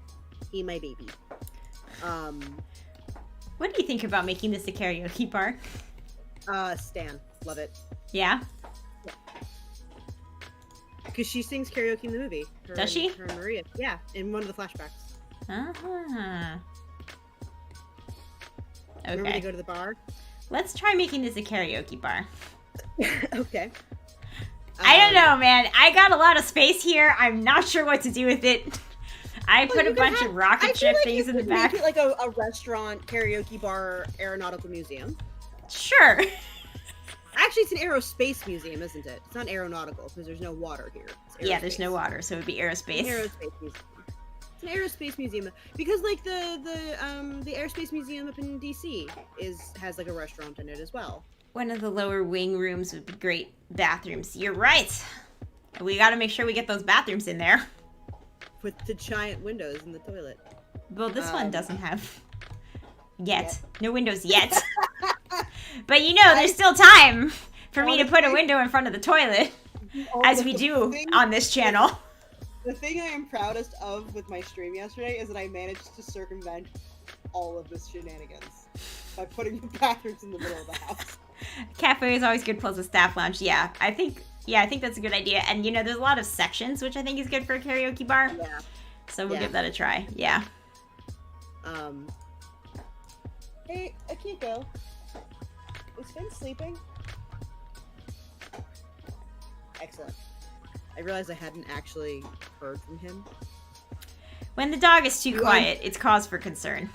Speaker 2: He my baby.
Speaker 1: What do you think about making this a karaoke bar?
Speaker 2: Stan, love it.
Speaker 1: Yeah?
Speaker 2: Because she sings karaoke in the movie.
Speaker 1: Does she?
Speaker 2: Her and Maria. Yeah, in one of the flashbacks.
Speaker 1: Uh-huh.
Speaker 2: Remember they
Speaker 1: Okay.
Speaker 2: go to the bar?
Speaker 1: Let's try making this a karaoke bar.
Speaker 2: Okay.
Speaker 1: I don't know, man. I got a lot of space here. I'm not sure what to do with it. I put a bunch of rocket ship things in the back.
Speaker 2: Make it like a restaurant, karaoke bar, aeronautical museum.
Speaker 1: Sure.
Speaker 2: Actually, it's an aerospace museum, isn't it? It's not aeronautical because there's no water here. It's
Speaker 1: Yeah, there's no
Speaker 2: aerospace.
Speaker 1: water, so it would be aerospace.
Speaker 2: It's an aerospace museum. It's an aerospace museum because, like, the aerospace museum up in DC has like a restaurant in it as well.
Speaker 1: One of the lower wing rooms would be great bathrooms. You're right. We got to make sure we get those bathrooms in there.
Speaker 2: With the giant windows in the toilet.
Speaker 1: Well, this one doesn't have yet.
Speaker 2: Yet.
Speaker 1: No windows yet. But you know, there's still time for me to put a
Speaker 2: Honestly-
Speaker 1: window in front of the toilet, as we do on this channel.
Speaker 2: The thing I am proudest of with my stream yesterday is that I managed to circumvent all of this shenanigans by putting the bathrooms in the middle of the house.
Speaker 1: Cafe is always good plus a staff lounge. Yeah, I think that's a good idea. And you know, there's a lot of sections, which I think is good for a karaoke bar.
Speaker 2: Yeah.
Speaker 1: So we'll
Speaker 2: Yeah.
Speaker 1: give that a try. Yeah.
Speaker 2: Hey, Akiko. Is Finn sleeping? Excellent. I realized I hadn't actually heard from him.
Speaker 1: When the dog is too
Speaker 2: You
Speaker 1: quiet, it's cause for concern.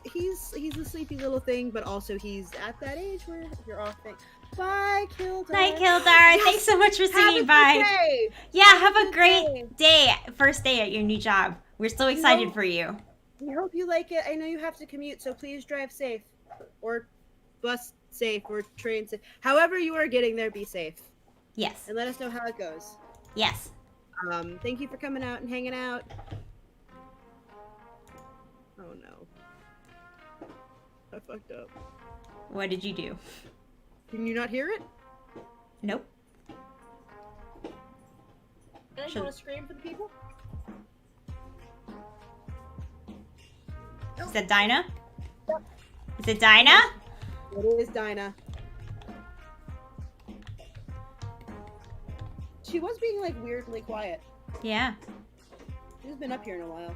Speaker 2: He's a sleepy little thing, but also he's at that age where you're off thing. Bye, Kildar.
Speaker 1: Bye, Kildar.
Speaker 2: Yes!
Speaker 1: Thanks so much for
Speaker 2: Have a
Speaker 1: singing
Speaker 2: good
Speaker 1: bye.
Speaker 2: day.
Speaker 1: Yeah, have a
Speaker 2: good
Speaker 1: great day. First day at your new job. We're so excited for you.
Speaker 2: We hope you like it. I know you have to commute, so please drive safe. Or bus safe, or train safe. However you are getting there, be safe.
Speaker 1: Yes.
Speaker 2: And let us know how it goes.
Speaker 1: Yes.
Speaker 2: Thank you for coming out and hanging out. Oh no. I fucked up.
Speaker 1: What did you do?
Speaker 2: Can you not hear it?
Speaker 1: Nope.
Speaker 2: Guys, you want to scream for the people?
Speaker 1: Is that Dinah?
Speaker 2: Yep.
Speaker 1: Is it Dinah?
Speaker 2: It is Dinah. She was being like weirdly quiet.
Speaker 1: Yeah.
Speaker 2: She's been up here in a while.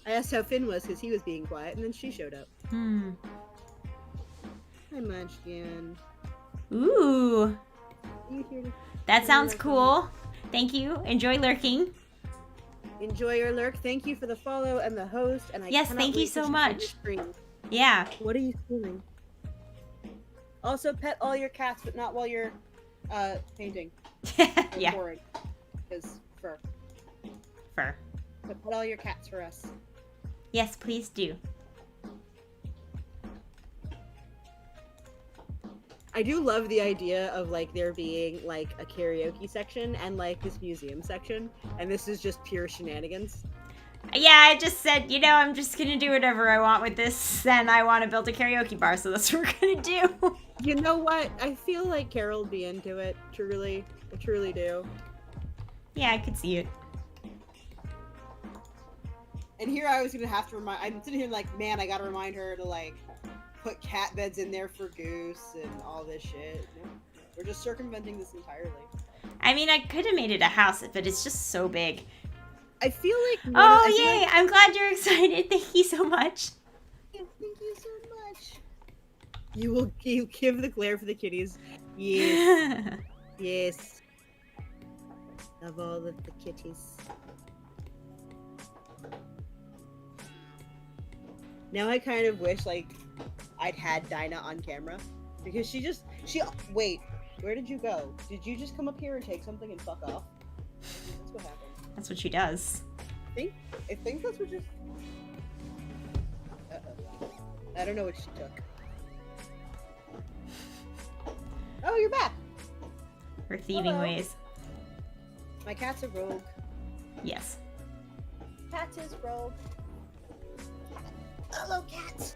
Speaker 2: I asked how Finn was because he was being quiet, and then she showed up.
Speaker 1: Hmm.
Speaker 2: Hi, Munchkin.
Speaker 1: Ooh.
Speaker 2: You here to
Speaker 1: That sounds
Speaker 2: lurking?
Speaker 1: cool. Thank you. Enjoy lurking.
Speaker 2: enjoy your lurk? Thank you for the follow and the host. And I
Speaker 1: Yes,
Speaker 2: cannot
Speaker 1: thank you
Speaker 2: wait
Speaker 1: so
Speaker 2: to see
Speaker 1: much.
Speaker 2: your stream.
Speaker 1: Yeah.
Speaker 2: What are you streaming? Also, pet all your cats, but not while you're painting or
Speaker 1: Yeah.
Speaker 2: pouring, because fur.
Speaker 1: Fur.
Speaker 2: So pet all your cats for us.
Speaker 1: Yes, please do.
Speaker 2: I do love the idea of like there being like a karaoke section and like this museum section, and this is just pure shenanigans.
Speaker 1: Yeah, I just said, you know, I'm just gonna do whatever I want with this, and I want to build a karaoke bar, so that's what we're gonna do.
Speaker 2: You know what? I feel like Carol would be into it. Truly, I truly do.
Speaker 1: Yeah, I could see it.
Speaker 2: And here I was gonna have to remind. I'm sitting here like, man, I gotta remind her to like put cat beds in there for Goose and all this shit. No, we're just circumventing this entirely.
Speaker 1: I mean, I could have made it a house, but it's just so big.
Speaker 2: I feel like.
Speaker 1: Oh, yay! I'm glad you're excited. Thank you so much.
Speaker 2: Thank you so much. You give the glare for the kitties. Yes, yes. Of all of the kitties. Now I kind of wish like I'd had Dinah on camera because she wait. Where did you go? Did you just come up here and take something and fuck off? That's what happened.
Speaker 1: That's what she does.
Speaker 2: I think that's what just. Uh-oh. I don't know what she took. Oh, you're back.
Speaker 1: Her thieving
Speaker 2: Hello.
Speaker 1: ways.
Speaker 2: My cat's a rogue.
Speaker 1: Yes.
Speaker 2: Cat is rogue. Hello, cat.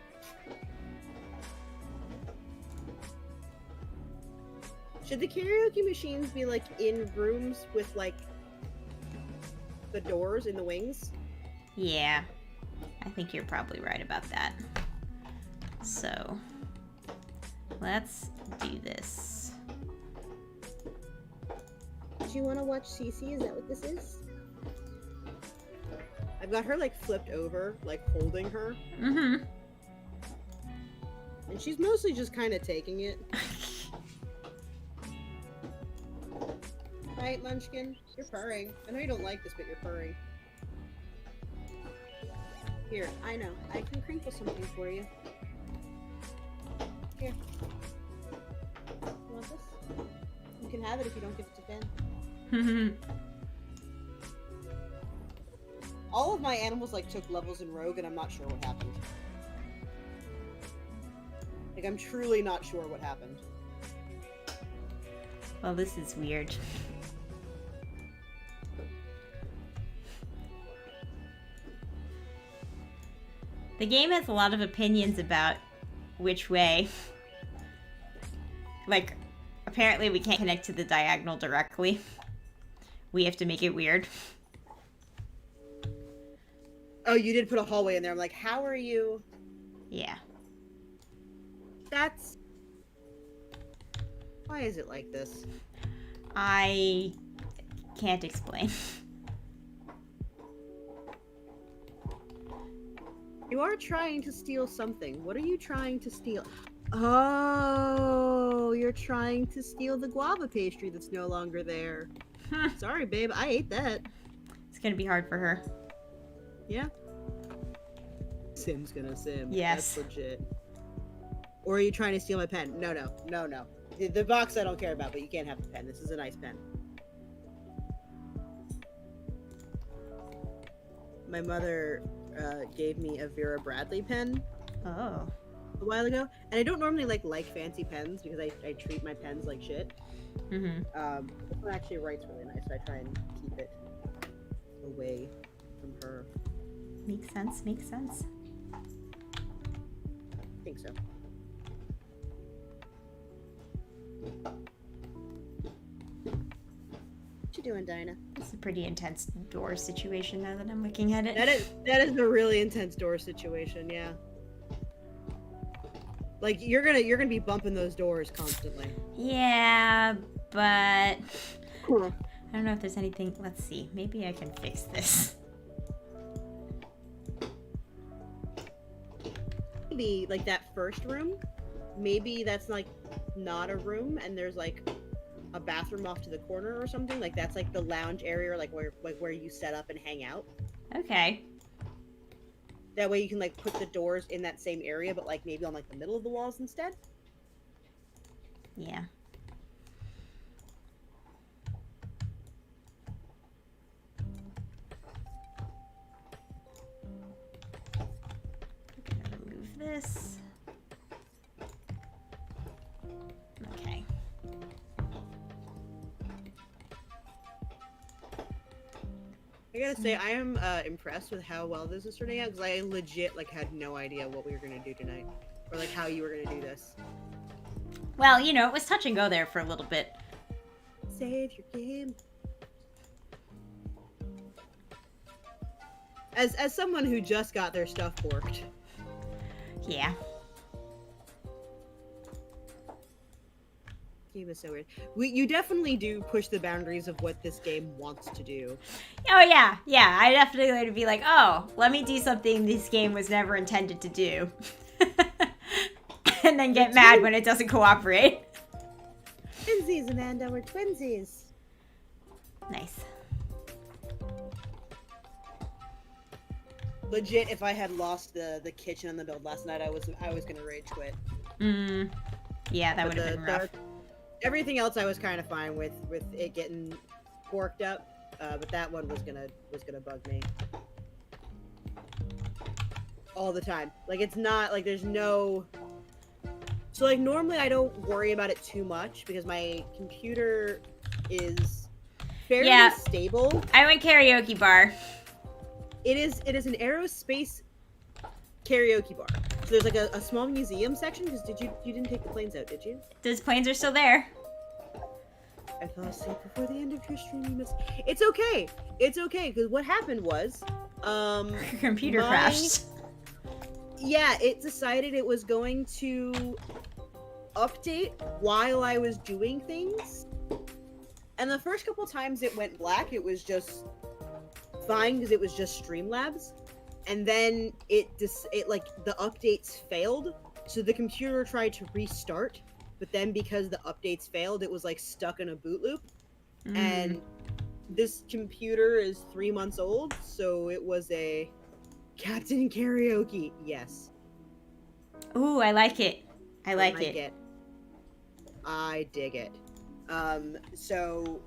Speaker 2: Should the karaoke machines be like in rooms with like the doors in the wings?
Speaker 1: Yeah. I think you're probably right about that. So, let's do this.
Speaker 2: Do you want to watch Cece? Is that what this is? I've got her like flipped over, like holding her,
Speaker 1: Mm-hmm.
Speaker 2: and she's mostly just kind of taking it. Right, Munchkin? You're purring. I know you don't like this, but you're purring. Here, I know. I can crinkle something for you. Here. You want this? You can have it if you don't give it to Finn. All of my animals like took levels in Rogue, and I'm not sure what happened. Like, I'm truly not sure what happened.
Speaker 1: Well, this is weird. The game has a lot of opinions about which way. Like, apparently we can't connect to the diagonal directly. We have to make it weird.
Speaker 2: Oh, you did put a hallway in there. I'm like, how are you?
Speaker 1: Yeah.
Speaker 2: That's... Why is it like this?
Speaker 1: I can't explain.
Speaker 2: You are trying to steal something. What are you trying to steal? Oh, Oh, you're trying to steal the guava pastry that's no longer there. Sorry, babe. I ate that.
Speaker 1: It's gonna be hard for her.
Speaker 2: Yeah. Sim's gonna sim.
Speaker 1: Yes.
Speaker 2: That's legit. Or are you trying to steal my pen? No. The box I don't care about, but you can't have the pen. This is a nice pen. My mother gave me a Vera Bradley pen
Speaker 1: Oh.
Speaker 2: a while ago, and I don't normally like fancy pens because I treat my pens like shit.
Speaker 1: Mm-hmm.
Speaker 2: This one actually writes really nice, so I try and keep it away from her.
Speaker 1: Makes sense. Makes sense.
Speaker 2: I think so. What you doing, Dinah?
Speaker 1: It's a pretty intense door situation now that I'm looking at it.
Speaker 2: That is a really intense door situation, yeah. Like you're gonna be bumping those doors constantly.
Speaker 1: Yeah, but
Speaker 2: Cool.
Speaker 1: I don't know if there's anything. Let's see. Maybe I can fix this.
Speaker 2: Maybe like that first room, maybe that's like not a room, and there's like a bathroom off to the corner or something. Like that's like the lounge area, or like where you set up and hang out.
Speaker 1: Okay.
Speaker 2: That way you can like put the doors in that same area, but like maybe on like the middle of the walls instead.
Speaker 1: Yeah. I'm gonna remove this. Okay.
Speaker 2: I gotta say, I am impressed with how well this is turning out, because I legit like had no idea what we were gonna do tonight, or like how you were gonna do this.
Speaker 1: Well, you know, it was touch and go there for a little bit.
Speaker 2: Save your game. As someone who just got their stuff borked.
Speaker 1: Yeah.
Speaker 2: Game is so weird. You definitely do push the boundaries of what this game wants to do.
Speaker 1: Oh, yeah. Yeah, I definitely would be like, oh, let me do something this game was never intended to do. And then get mad when it doesn't cooperate.
Speaker 2: Twinsies, Amanda, we're twinsies.
Speaker 1: Nice.
Speaker 2: Legit, if I had lost the kitchen on the build last night, I was gonna rage quit.
Speaker 1: Yeah, that
Speaker 2: But
Speaker 1: would have been rough.
Speaker 2: Everything else I was kind of fine with it getting borked up, but that one was gonna bug me all the time. Like it's not like there's no. So like normally I don't worry about it too much because my computer is fairly stable.
Speaker 1: I went karaoke bar.
Speaker 2: It is an aerospace karaoke bar. So there's like a small museum section. Because you didn't take the planes out, did you?
Speaker 1: Those planes are still there.
Speaker 2: I fell asleep before the end of your stream. You missed. It's okay. It's okay because what happened was,
Speaker 1: Computer crashed.
Speaker 2: Yeah, it decided it was going to update while I was doing things, and the first couple times it went black, it was just fine because it was just Streamlabs, and then it like the updates failed, so the computer tried to restart, but then because the updates failed, it was like stuck in a boot loop, and this computer is 3 months old, so it was a Captain Karaoke. Yes.
Speaker 1: Ooh, I like it. I like
Speaker 2: it.
Speaker 1: it.
Speaker 2: I dig it. So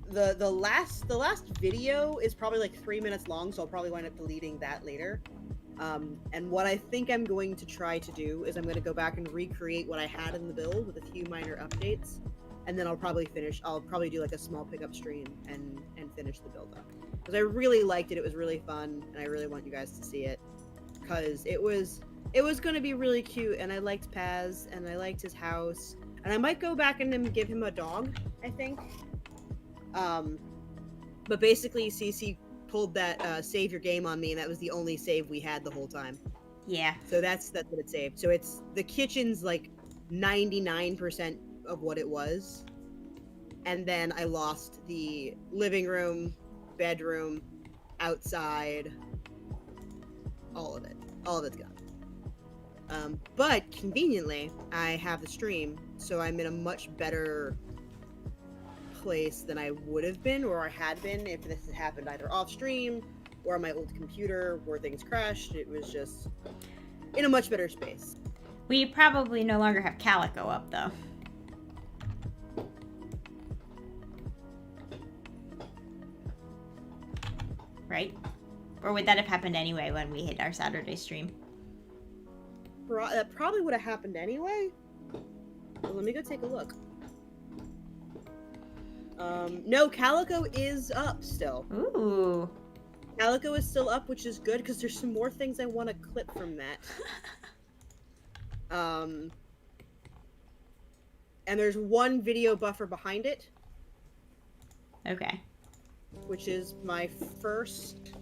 Speaker 2: the last video is probably like 3 minutes long, so I'll probably wind up deleting that later. And what I think I'm going to try to do is I'm going to go back and recreate what I had in the build with a few minor updates, and then I'll probably do like a small pickup stream and finish the build up. Because I really liked it. It was really fun, and I really want you guys to see it. Because it was going to be really cute, and I liked Paz, and I liked his house. And I might go back and give him a dog, I think. But basically, Cece pulled that save your game on me, and that was the only save we had the whole time.
Speaker 1: Yeah.
Speaker 2: So that's what it saved. So it's the kitchen's like 99% of what it was. And then I lost the living room, bedroom, outside, all of it. All of it's gone. But conveniently, I have the stream, so I'm in a much better place than I would have been or I had been if this had happened either off stream or on my old computer where things crashed. It was just in a much better space.
Speaker 1: We probably no longer have Calico up, though. Right? Or would that have happened anyway when we hit our Saturday stream?
Speaker 2: That probably would have happened anyway. But let me go take a look. No, Calico is up still.
Speaker 1: Ooh.
Speaker 2: Calico is still up, which is good because there's some more things I want to clip from that. And there's one video buffer behind it,
Speaker 1: Okay.
Speaker 2: which is my first.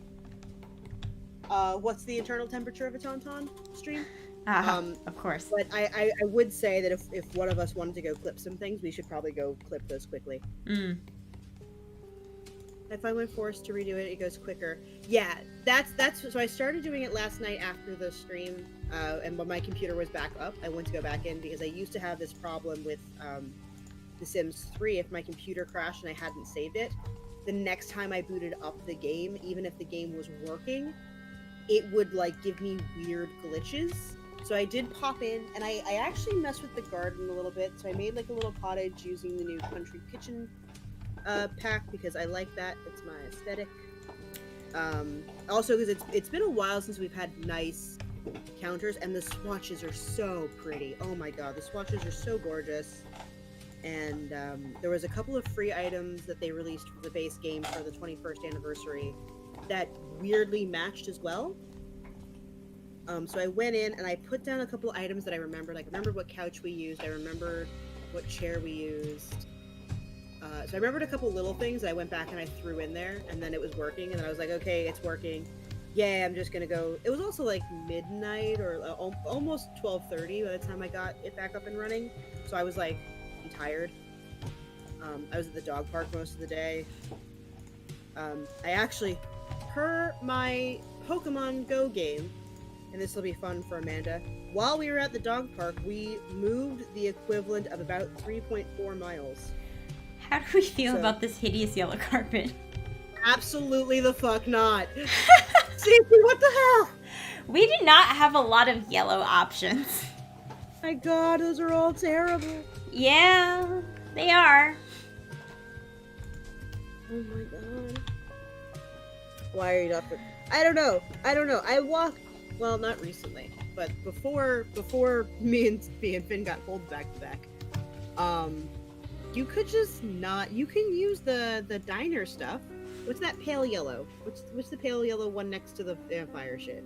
Speaker 2: What's the internal temperature of a Tauntaun stream?
Speaker 1: Of course.
Speaker 2: But I would say that if one of us wanted to go clip some things, we should probably go clip those quickly. If I went forced to redo it, it goes quicker. Yeah, that's so I started doing it last night after the stream, and when my computer was back up, I went to go back in because I used to have this problem with The Sims 3. If my computer crashed and I hadn't saved it, the next time I booted up the game, even if the game was working, it would like give me weird glitches. So I did pop in, and I actually messed with the garden a little bit. So I made like a little cottage using the new Country Kitchen pack because I like that. It's my aesthetic. Also because it's been a while since we've had nice counters, and the swatches are so pretty. Oh my god, the swatches are so gorgeous. And there was a couple of free items that they released for the base game for the 21st anniversary that weirdly matched as well. So I went in and I put down a couple of items that I remembered. Like, I remembered what couch we used. I remembered what chair we used. So I remembered a couple little things that I went back and I threw in there, and then it was working. And then I was like, okay, it's working. Yeah, I'm just gonna go. It was also like midnight or almost 12:30 by the time I got it back up and running. So I was like, I'm tired. I was at the dog park most of the day. I actually, per my Pokemon Go game, and this will be fun for Amanda, while we were at the dog park, we moved the equivalent of about 3.4 miles.
Speaker 1: How do we feel about this hideous yellow carpet?
Speaker 2: Absolutely the fuck not. Seriously, what the hell?
Speaker 1: We do not have a lot of yellow options.
Speaker 2: My god, those are all terrible.
Speaker 1: Yeah, they are.
Speaker 2: Oh my god. Why are you not? I don't know. I walked. Well, not recently, but before me and Finn got pulled back to back. You could just not. You can use the diner stuff. What's that pale yellow? What's the pale yellow one next to the vampire shit?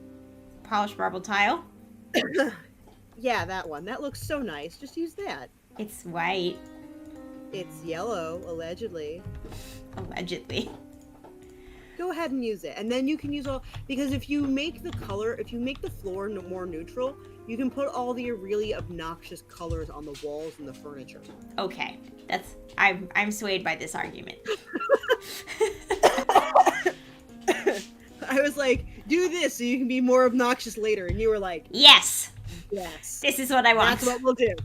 Speaker 1: Polished marble tile.
Speaker 2: Yeah, that one. That looks so nice. Just use that.
Speaker 1: It's white.
Speaker 2: It's yellow, allegedly.
Speaker 1: Allegedly.
Speaker 2: Go ahead and use it, and then you can use all, because if you make the floor more neutral, you can put all the really obnoxious colors on the walls and the furniture.
Speaker 1: Okay, I'm swayed by this argument.
Speaker 2: I was like, do this so you can be more obnoxious later, and you were like,
Speaker 1: Yes!
Speaker 2: yes.
Speaker 1: This is what I want.
Speaker 2: That's what we'll do.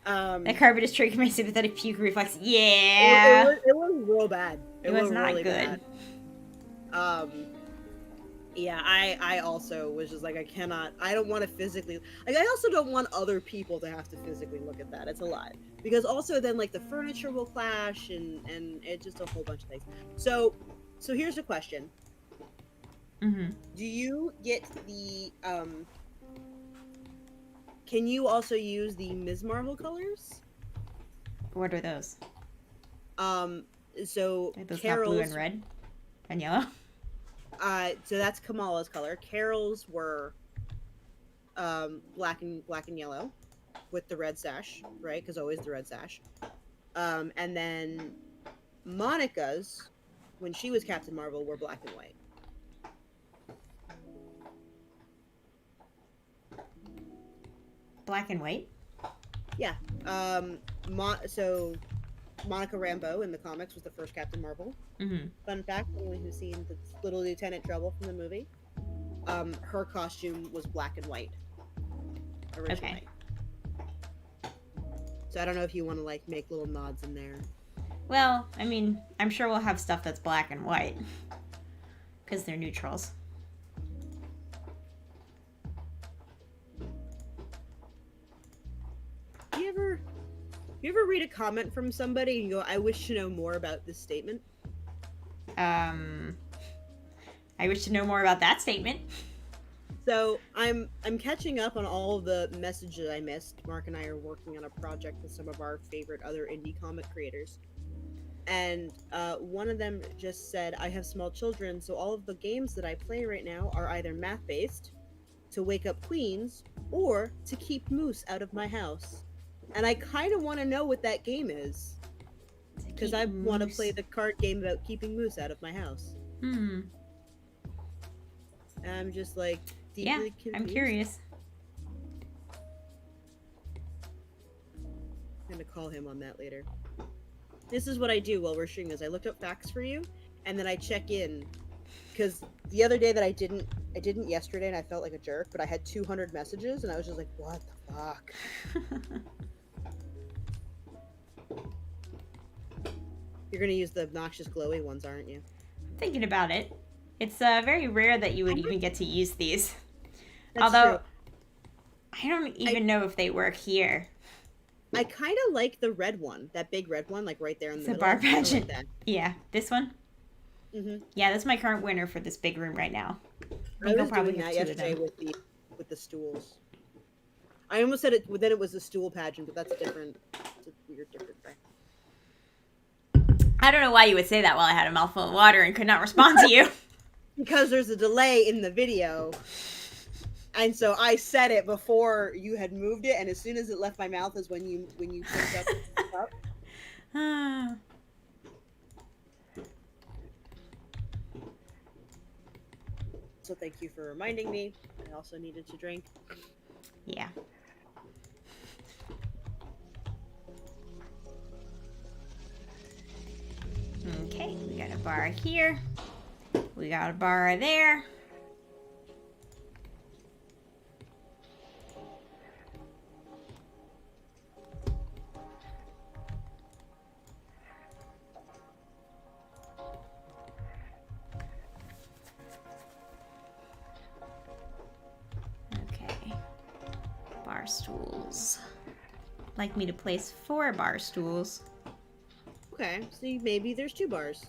Speaker 1: The carpet is triggering my sympathetic puke reflex. Yeah!
Speaker 2: It was real bad.
Speaker 1: It was not
Speaker 2: really
Speaker 1: good.
Speaker 2: Bad. Yeah, I also was just like, I don't want to physically, like, I also don't want other people to have to physically look at that. It's a lot. Because also then, like, the furniture will clash, and it's just a whole bunch of things. So here's the question.
Speaker 1: Mm-hmm.
Speaker 2: Do you get the, can you also use the Ms. Marvel colors?
Speaker 1: What are those?
Speaker 2: So
Speaker 1: Are those not
Speaker 2: Carol's,
Speaker 1: blue and red? And yellow?
Speaker 2: So that's Kamala's color. Carol's were black and yellow with the red sash, right? Because always the red sash. And then Monica's, when she was Captain Marvel, were black and white.
Speaker 1: Black and white?
Speaker 2: Yeah. So Monica Rambeau in the comics was the first Captain Marvel.
Speaker 1: Mm-hmm.
Speaker 2: Fun fact, anyone who's seen the Little Lieutenant Trouble from the movie, her costume was black and white. originally. So I don't know if you want to like make little nods in there.
Speaker 1: Well, I mean, I'm sure we'll have stuff that's black and white. Because they're neutrals.
Speaker 2: You ever read a comment from somebody and you go, I wish to know more about this statement?
Speaker 1: I wish to know more about that statement.
Speaker 2: So I'm catching up on all of the messages I missed. Mark and I are working on a project with some of our favorite other indie comic creators. And one of them just said, I have small children, so all of the games that I play right now are either math-based, to wake up queens, or to keep Moose out of my house. And I kind of want to know what that game is. Because I want to play the card game about keeping Moose out of my house.
Speaker 1: Hmm.
Speaker 2: And I'm just like,
Speaker 1: Yeah,
Speaker 2: deeply confused.
Speaker 1: I'm curious.
Speaker 2: I'm going to call him on that later. This is what I do while we're streaming is I look up facts for you, and then I check in. Because the other day that I didn't yesterday, and I felt like a jerk, but I had 200 messages, and I was just like, what the fuck? You're gonna use the obnoxious glowy ones, aren't you?
Speaker 1: Thinking about it. It's very rare that you would even get to use these.
Speaker 2: That's
Speaker 1: Although,
Speaker 2: true.
Speaker 1: I don't even know if they work here.
Speaker 2: I kind of like the red one, that big red one, like right there in the
Speaker 1: It's a
Speaker 2: middle.
Speaker 1: bar
Speaker 2: I kinda like
Speaker 1: pageant.
Speaker 2: that.
Speaker 1: Yeah, this one?
Speaker 2: Mhm.
Speaker 1: Yeah, that's my current winner for this big room right now.
Speaker 2: I
Speaker 1: I'll
Speaker 2: was
Speaker 1: probably
Speaker 2: doing
Speaker 1: have
Speaker 2: that
Speaker 1: two of
Speaker 2: yesterday
Speaker 1: them.
Speaker 2: with the stools. I almost said it. Then it was a stool pageant, but that's different. It's a weird, different thing.
Speaker 1: I don't know why you would say that while I had a mouthful of water and could not respond to you.
Speaker 2: Because there's a delay in the video, and so I said it before you had moved it, and as soon as it left my mouth is when you picked up the cup.
Speaker 1: Ah.
Speaker 2: So thank you for reminding me. I also needed to drink.
Speaker 1: Yeah. Okay, we got a bar here. We got a bar there. Okay. Bar stools. Like me to place 4 bar stools.
Speaker 2: Okay, see, maybe there's 2 bars.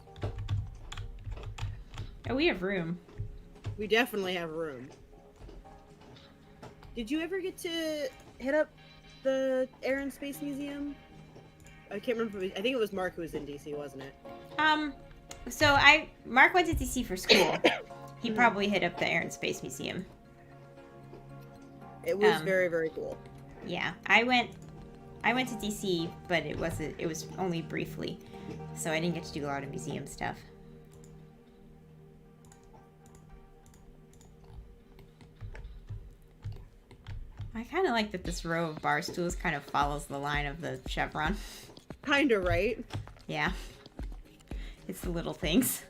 Speaker 1: Oh, we have room.
Speaker 2: We definitely have room. Did you ever get to hit up the Air and Space Museum? I can't remember. I think it was Mark who was in DC, wasn't it?
Speaker 1: So Mark went to DC for school. He probably hit up the Air and Space Museum.
Speaker 2: It was very, very cool.
Speaker 1: Yeah, I went to DC, but it was only briefly. So I didn't get to do a lot of museum stuff. I kind of like that this row of bar stools kind of follows the line of the chevron.
Speaker 2: Kinda, right?
Speaker 1: Yeah. It's the little things.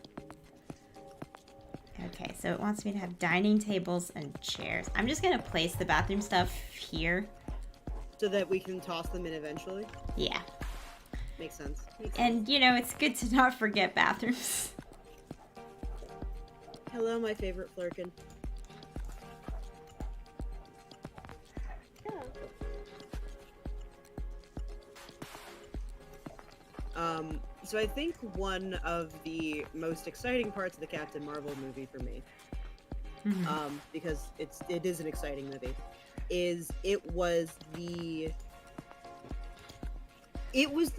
Speaker 1: Okay, so it wants me to have dining tables and chairs. I'm just going to place the bathroom stuff here.
Speaker 2: So that we can toss them in eventually.
Speaker 1: Yeah.
Speaker 2: Makes sense.
Speaker 1: And, you know, it's good to not forget bathrooms.
Speaker 2: Hello, my favorite Flurkin. So I think one of the most exciting parts of the Captain Marvel movie for me, because it is an exciting movie, is it was the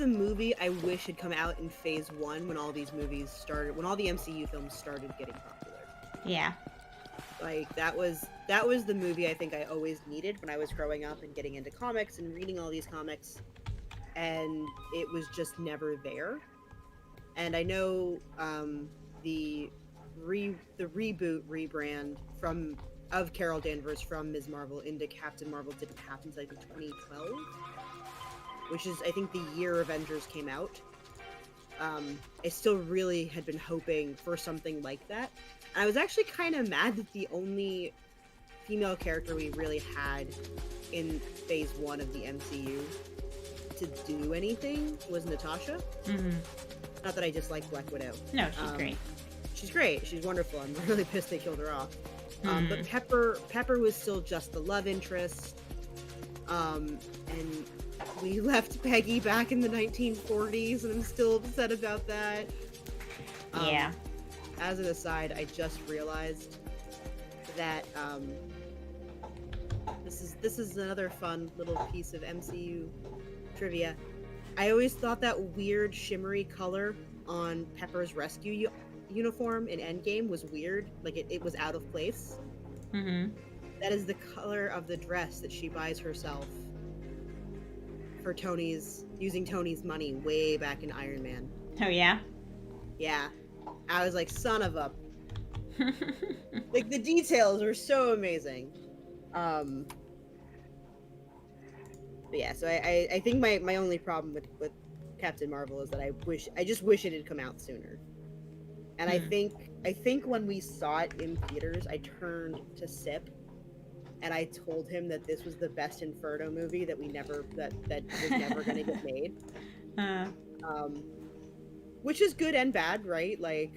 Speaker 2: movie I wish had come out in phase 1 when all these movies started, when all the MCU films started getting popular.
Speaker 1: Yeah.
Speaker 2: Like that was the movie I think I always needed when I was growing up and getting into comics and reading all these comics, and it was just never there. And I know the reboot rebrand of Carol Danvers from Ms. Marvel into Captain Marvel didn't happen until like 2012, which is I think the year Avengers came out. I still really had been hoping for something like that. And I was actually kind of mad that the only female character we really had in phase 1 of the MCU to do anything was Natasha.
Speaker 1: Mm-hmm.
Speaker 2: Not that I dislike Black Widow.
Speaker 1: No, she's great.
Speaker 2: She's great. She's wonderful. I'm really pissed they killed her off. But Pepper was still just the love interest. And we left Peggy back in the 1940s, and I'm still upset about that.
Speaker 1: Yeah.
Speaker 2: As an aside, I just realized that this is another fun little piece of MCU trivia. I always thought that weird shimmery color on Pepper's rescue uniform in Endgame was weird. Like it was out of place.
Speaker 1: Mm-hmm.
Speaker 2: That is the color of the dress that she buys herself for using Tony's money way back in Iron Man.
Speaker 1: Oh, yeah?
Speaker 2: Yeah. I was like, son of a... like, the details are so amazing. But yeah, so I think my only problem with Captain Marvel is that I just wish it had come out sooner. And I think when we saw it in theaters, I turned to Sip and I told him that this was the best Inferno movie that was never gonna get made. Which is good and bad, right? Like,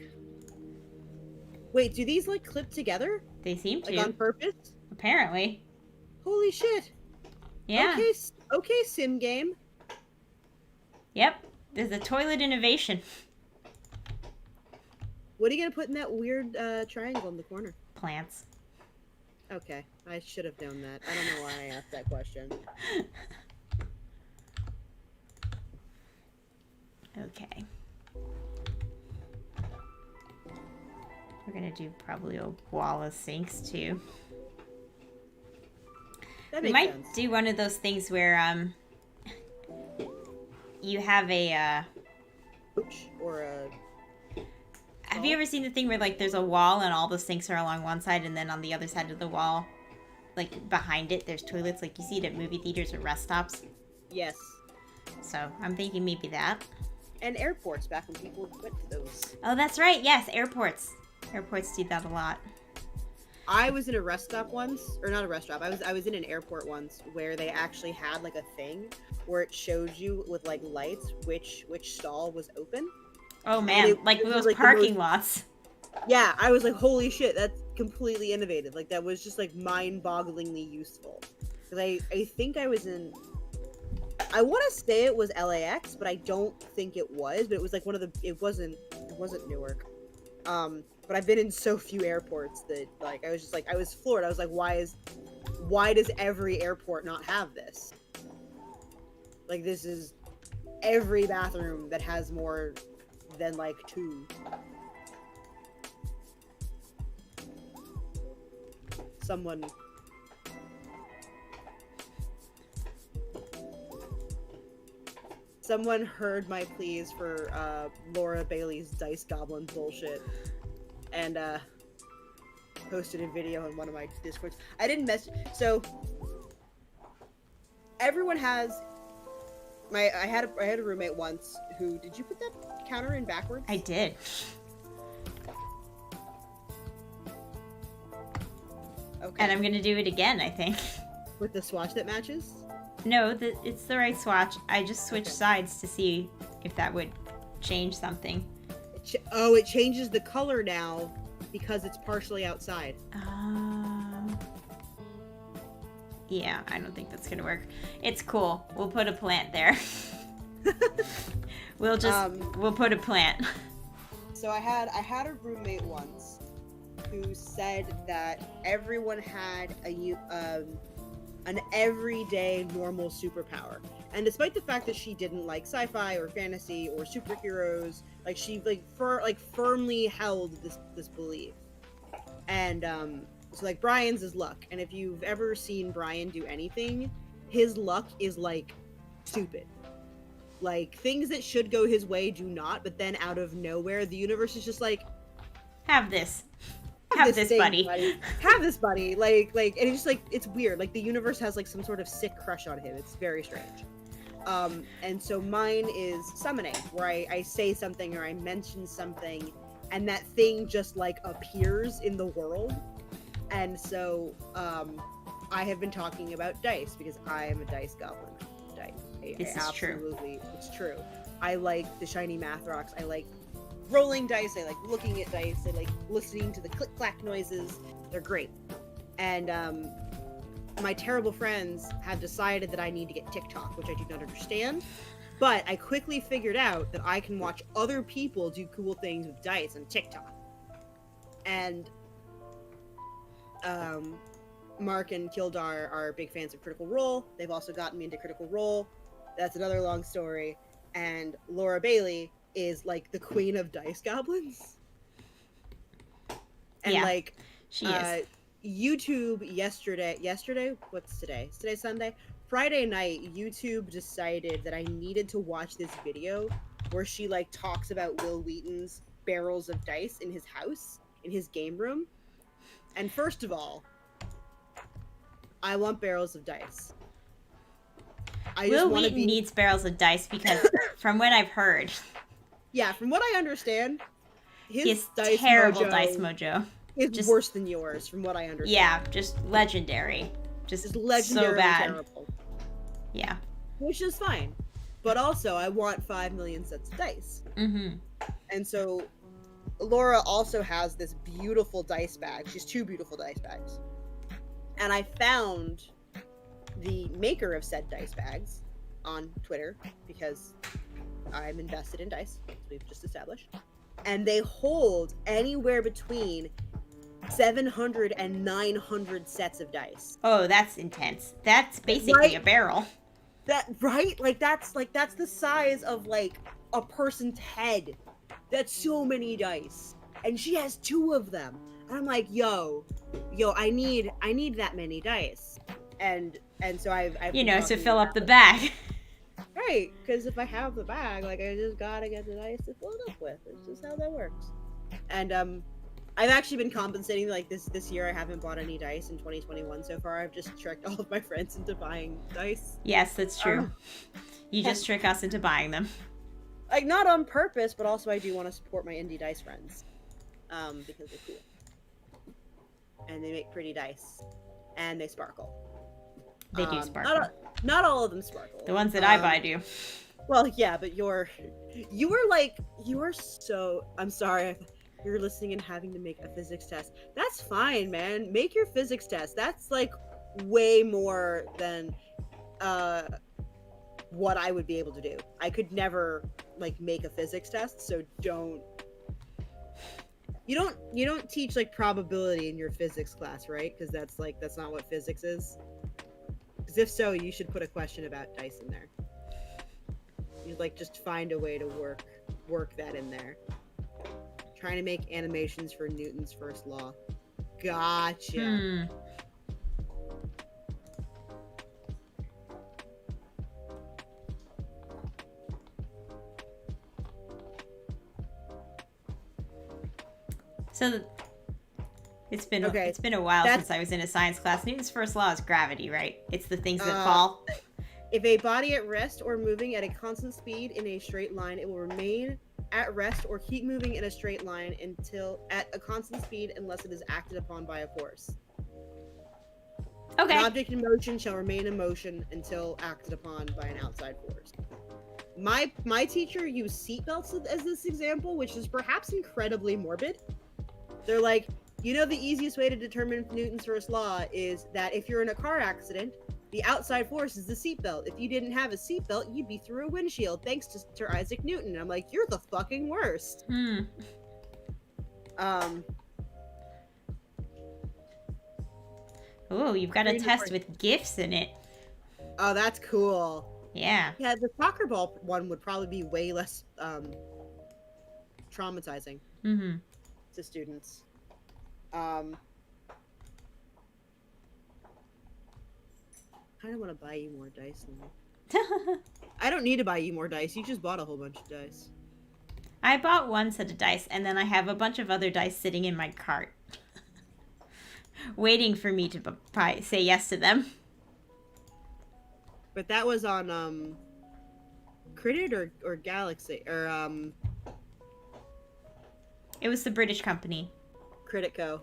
Speaker 2: wait, do these like clip together?
Speaker 1: They seem to.
Speaker 2: Like on purpose?
Speaker 1: Apparently.
Speaker 2: Holy shit.
Speaker 1: Yeah.
Speaker 2: Okay, sim game.
Speaker 1: Yep. There's a toilet innovation.
Speaker 2: What are you gonna put in that weird triangle in the corner?
Speaker 1: Plants.
Speaker 2: Okay, I should have known that. I don't know why I asked that question.
Speaker 1: Okay. We're gonna do probably a wall of sinks too.
Speaker 2: That
Speaker 1: We
Speaker 2: makes
Speaker 1: might
Speaker 2: sense.
Speaker 1: do one of those things where you have a
Speaker 2: Ouch, or a...
Speaker 1: have you ever seen the thing where like there's a wall and all the sinks are along one side and then on the other side of the wall, like behind it, there's toilets, like you see it at movie theaters or rest stops?
Speaker 2: Yes.
Speaker 1: So I'm thinking maybe that.
Speaker 2: And airports, back when people went to those.
Speaker 1: Oh, that's right. Yes, airports. Airports do that a lot.
Speaker 2: I was in a rest stop once, or not a rest stop. I was in an airport once where they actually had like a thing where it showed you with like lights which stall was open.
Speaker 1: Oh man,
Speaker 2: it
Speaker 1: like
Speaker 2: was,
Speaker 1: those
Speaker 2: like, the
Speaker 1: parking
Speaker 2: most-
Speaker 1: lots.
Speaker 2: Yeah, I was like, holy shit, that's completely innovative. Like that was just like mind-bogglingly useful. Because I think I was in, I want to say it was LAX, but I don't think it was. But it was like one of the, it wasn't Newark. But I've been in so few airports that like I was just like, I was floored. I was like, why does every airport not have this? Like this is every bathroom that has more than like 2. Someone heard my pleas for Laura Bailey's Dice Goblin bullshit and posted a video in one of my Discords. I didn't so everyone has I had a roommate once who, did you put that counter in backwards?
Speaker 1: I did.
Speaker 2: Okay.
Speaker 1: And I'm gonna do it again, I think.
Speaker 2: With the swatch that matches?
Speaker 1: No, it's the right swatch. I just switched sides to see if that would change something.
Speaker 2: It changes the color now because it's partially outside.
Speaker 1: Yeah, I don't think that's gonna work. It's cool. We'll put a plant there. We'll put a plant.
Speaker 2: So I had a roommate once who said that everyone had an everyday normal superpower, and despite the fact that she didn't like sci-fi or fantasy or superheroes, like she firmly held this belief. And so like Brian's is luck, and if you've ever seen Brian do anything, his luck is like stupid. Like things that should go his way do not, but then out of nowhere the universe is just like,
Speaker 1: Have this. Have this,
Speaker 2: thing,
Speaker 1: buddy.
Speaker 2: Have this, buddy. Like, and it's just like, it's weird. Like the universe has like some sort of sick crush on him. It's very strange. And so mine is summoning, where I say something or I mention something, and that thing just like appears in the world. And so I have been talking about dice because I am a dice goblin.
Speaker 1: This is true.
Speaker 2: It's true. I like the shiny math rocks. I like rolling dice. I like looking at dice. I like listening to the click clack noises. They're great. And my terrible friends have decided that I need to get TikTok, which I do not understand. But I quickly figured out that I can watch other people do cool things with dice on TikTok. And Mark and Kildar are big fans of Critical Role. They've also gotten me into Critical Role. That's another long story. And Laura Bailey is like the queen of dice goblins. And
Speaker 1: Yeah,
Speaker 2: like
Speaker 1: she is.
Speaker 2: YouTube yesterday, what's today? Is today Sunday? Friday night, YouTube decided that I needed to watch this video where she like talks about Will Wheaton's barrels of dice in his house, in his game room. And first of all, I want barrels of dice.
Speaker 1: Will Wheaton needs barrels of dice because, from what I've heard,
Speaker 2: yeah, from what I understand, his dice
Speaker 1: terrible dice mojo
Speaker 2: is just worse than yours, from what I understand.
Speaker 1: Yeah, just legendary. Just legendary, so bad. Terrible. Yeah.
Speaker 2: Which is fine. But also, I want 5 million sets of dice.
Speaker 1: Mm-hmm.
Speaker 2: And so, Laura also has this beautiful dice bag. She has 2 beautiful dice bags. And I found the maker of said dice bags on Twitter because I'm invested in dice, as we've just established. And they hold anywhere between 700 and 900 sets of dice.
Speaker 1: Oh, that's intense. That's basically a barrel.
Speaker 2: Like that's the size of like a person's head. That's so many dice. And she has 2 of them. And I'm like, yo, I need that many dice. And so I've
Speaker 1: to fill up the bag.
Speaker 2: Right, because if I have the bag, like I just gotta get the dice to fill it up with. It's just how that works. And I've actually been compensating. Like this year, I haven't bought any dice in 2021 so far. I've just tricked all of my friends into buying dice.
Speaker 1: Yes, that's true. You just trick us into buying them.
Speaker 2: Like not on purpose, but also I do want to support my indie dice friends, because they're cool and they make pretty dice and they sparkle.
Speaker 1: They do sparkle.
Speaker 2: Not all of them sparkle.
Speaker 1: The ones that I buy do.
Speaker 2: Well, yeah, but you were so. I'm sorry. You're listening and having to make a physics test. That's fine, man. Make your physics test. That's like way more than what I would be able to do. I could never like make a physics test, so don't. You don't teach like probability in your physics class, right? Because that's not what physics is. Because if so, you should put a question about dice in there. You'd like just find a way to work that in there. Trying to make animations for Newton's first law. Gotcha.
Speaker 1: So it's been a while since I was in a science class. Newton's first law is gravity, right? It's the things that fall.
Speaker 2: If a body at rest or moving at a constant speed in a straight line, it will remain at rest or keep moving in a straight line until at a constant speed unless it is acted upon by a force.
Speaker 1: Okay.
Speaker 2: An object in motion shall remain in motion until acted upon by an outside force. My teacher used seatbelts as this example, which is perhaps incredibly morbid. They're like, the easiest way to determine Newton's first law is that if you're in a car accident, the outside force is the seatbelt. If you didn't have a seatbelt, you'd be through a windshield, thanks to Sir Isaac Newton. And I'm like, you're the fucking worst.
Speaker 1: Oh, you've got a test with GIFs in it.
Speaker 2: Oh, that's cool.
Speaker 1: Yeah.
Speaker 2: Yeah, the soccer ball one would probably be way less traumatizing to students. I kind of want to buy you more dice now. I don't need to buy you more dice. You just bought a whole bunch of dice.
Speaker 1: I bought one set of dice, and then I have a bunch of other dice sitting in my cart. Waiting for me to say yes to them.
Speaker 2: But that was on, Critid or Galaxy, or,
Speaker 1: It was the British company.
Speaker 2: Critico.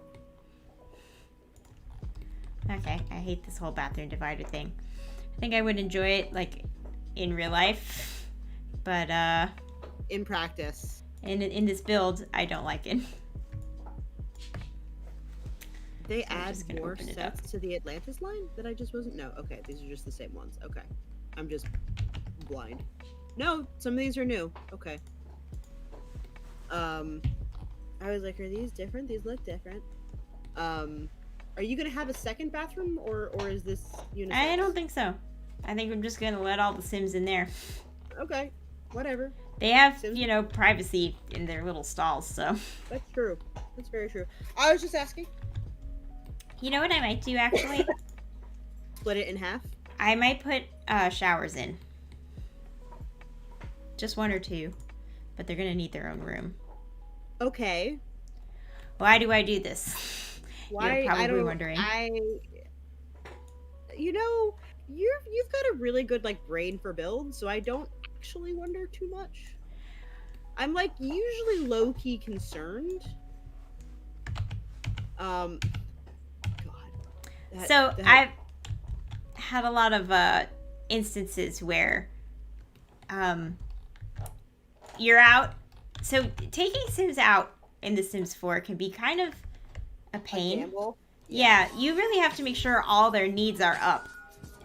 Speaker 1: Okay, I hate this whole bathroom divider thing. I think I would enjoy it, like, in real life. But,
Speaker 2: In practice.
Speaker 1: in this build, I don't like it.
Speaker 2: They
Speaker 1: So I'm
Speaker 2: add
Speaker 1: just gonna
Speaker 2: more
Speaker 1: open it up.
Speaker 2: sets to the Atlantis line that I just wasn't. No, okay, these are just the same ones. Okay, I'm just blind. No, some of these are new. Okay. I was like, are these different? These look different. Are you gonna have a second bathroom or is this unisex?
Speaker 1: I don't think so. I think I'm just gonna let all the Sims in there.
Speaker 2: Okay, whatever.
Speaker 1: They have,
Speaker 2: Sims-
Speaker 1: you know, privacy in their little stalls, so.
Speaker 2: That's true. That's very true. I was just asking.
Speaker 1: You know what I might do, actually?
Speaker 2: Split it in half.
Speaker 1: I might put showers in. Just one or two. But they're gonna need their own room.
Speaker 2: Okay.
Speaker 1: Why do I do this?
Speaker 2: Why?
Speaker 1: You're probably
Speaker 2: I don't.
Speaker 1: wondering.
Speaker 2: You know, you've got a really good like brain for builds, so I don't actually wonder too much. I'm like usually low key concerned. God.
Speaker 1: So I've had a lot of instances where you're out. So taking Sims out in The Sims 4 can be kind of a pain.
Speaker 2: gamble.
Speaker 1: Yeah, you really have to make sure all their needs are up.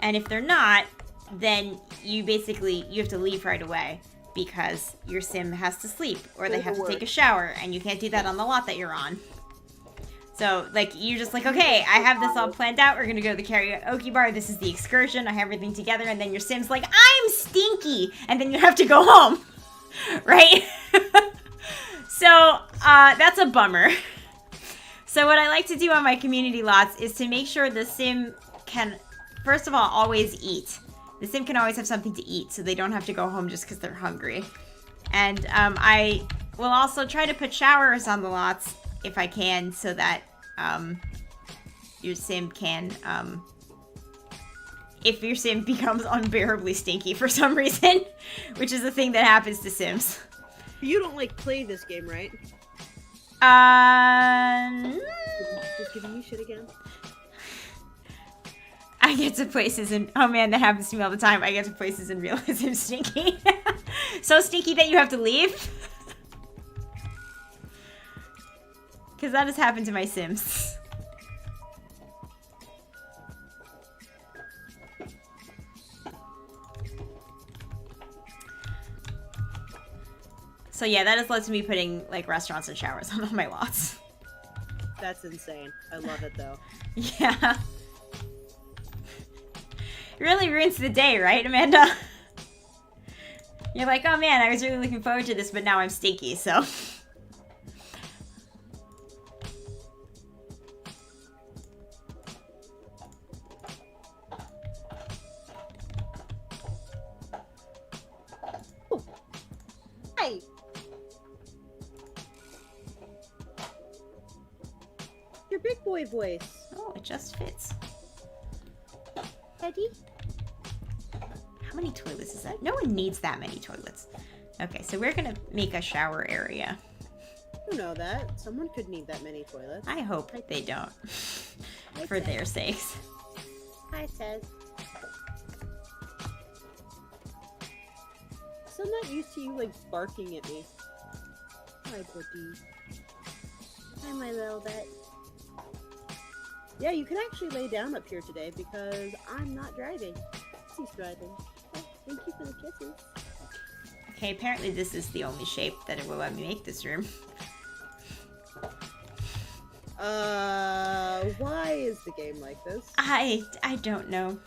Speaker 1: And if they're not, then you have to leave right away because your Sim has to sleep or they
Speaker 2: Go to
Speaker 1: have to take
Speaker 2: work.
Speaker 1: a shower and you can't do that on the lot that you're on. So, like, you're just like, okay, I have this all planned out. We're going to go to the karaoke bar. This is the excursion. I have everything together. And then your Sim's like, I'm stinky. And then you have to go home. Right? So, that's a bummer. So what I like to do on my community lots is to make sure the Sim can, first of all, always eat. The Sim can always have something to eat so they don't have to go home just because they're hungry. And I will also try to put showers on the lots if I can so that your Sim can, if your Sim becomes unbearably stinky for some reason, which is a thing that happens to Sims.
Speaker 2: You don't like play this game, right? Just giving you shit again.
Speaker 1: I get to places and oh man, that happens to me all the time. I get to places and realize I'm stinky. So stinky that you have to leave. Because that has happened to my Sims. So yeah, that has led to me putting like restaurants and showers on all my lots.
Speaker 2: That's insane. I love it though.
Speaker 1: Yeah. It really ruins the day, right, Amanda? You're like, oh man, I was really looking forward to this, but now I'm stinky, so.
Speaker 2: Hi. Your big boy voice.
Speaker 1: Oh, it just fits.
Speaker 2: Eddie?
Speaker 1: How many toilets is that? No one needs that many toilets. Okay, so we're gonna make a shower area.
Speaker 2: You know that. Someone could need that many toilets.
Speaker 1: I hope they don't. For their sakes.
Speaker 2: Hi, Ted. So I'm not used to you, like, barking at me. Hi, buddy. Hi, my little bit. Yeah, you can actually lay down up here today because I'm not driving. He's driving. Oh, thank you for the kisses.
Speaker 1: Okay, apparently this is the only shape that it will let me make this room.
Speaker 2: Why is the game like this?
Speaker 1: I don't know.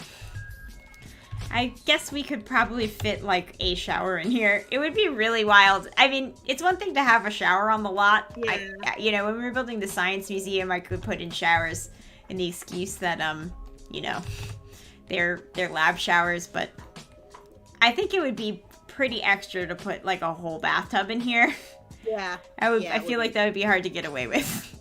Speaker 1: I guess we could probably fit like a shower in here. It would be really wild. I mean, it's one thing to have a shower on the lot.
Speaker 2: Yeah.
Speaker 1: You know, when we were building the science museum, I could put in showers in the excuse that you know, they're lab showers, but I think it would be pretty extra to put like a whole bathtub in here.
Speaker 2: Yeah.
Speaker 1: I feel like that would be hard to get away with.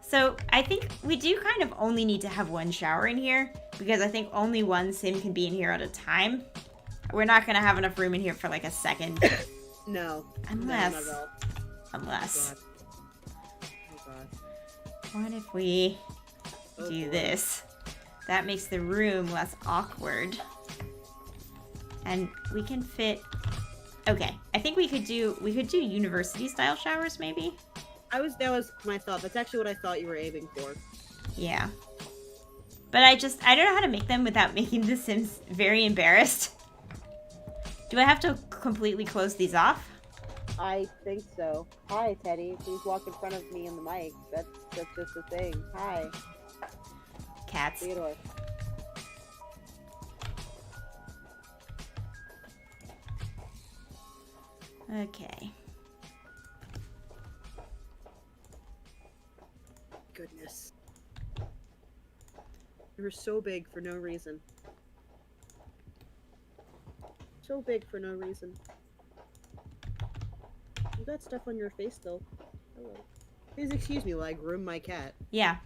Speaker 1: So I think we do kind of only need to have one shower in here because I think only one Sim can be in here at a time. We're not going to have enough room in here for like a second.
Speaker 2: No.
Speaker 1: Unless.
Speaker 2: No, not at all.
Speaker 1: Unless.
Speaker 2: Oh, God.
Speaker 1: What if we
Speaker 2: Oh,
Speaker 1: do
Speaker 2: boy.
Speaker 1: this? That makes the room less awkward. And we can fit... Okay, I think we could do university style showers maybe?
Speaker 2: That was my thought. That's actually what I thought you were aiming for.
Speaker 1: Yeah. But I don't know how to make them without making the Sims very embarrassed. Do I have to completely close these off?
Speaker 2: I think so. Hi, Teddy. Please walk in front of me in the mic. That's just a thing. Hi,
Speaker 1: Cats.
Speaker 2: Theodore.
Speaker 1: Okay.
Speaker 2: Goodness. You were so big for no reason. So big for no reason. You got stuff on your face though. Hello. Please excuse me while I groom my cat.
Speaker 1: Yeah.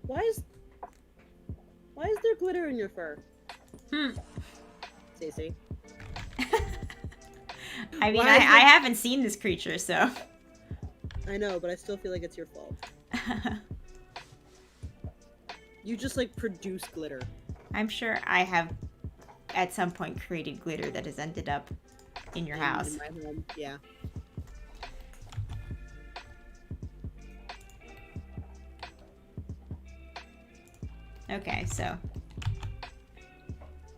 Speaker 2: Why is there glitter in your fur?
Speaker 1: Hmm.
Speaker 2: Stacey.
Speaker 1: I mean,
Speaker 2: Why is
Speaker 1: I
Speaker 2: it-
Speaker 1: haven't seen this creature, so...
Speaker 2: I know, but I still feel like it's your fault. You just like produce glitter.
Speaker 1: I'm sure I have, at some point, created glitter that has ended up in your house.
Speaker 2: In my home, yeah.
Speaker 1: Okay, so...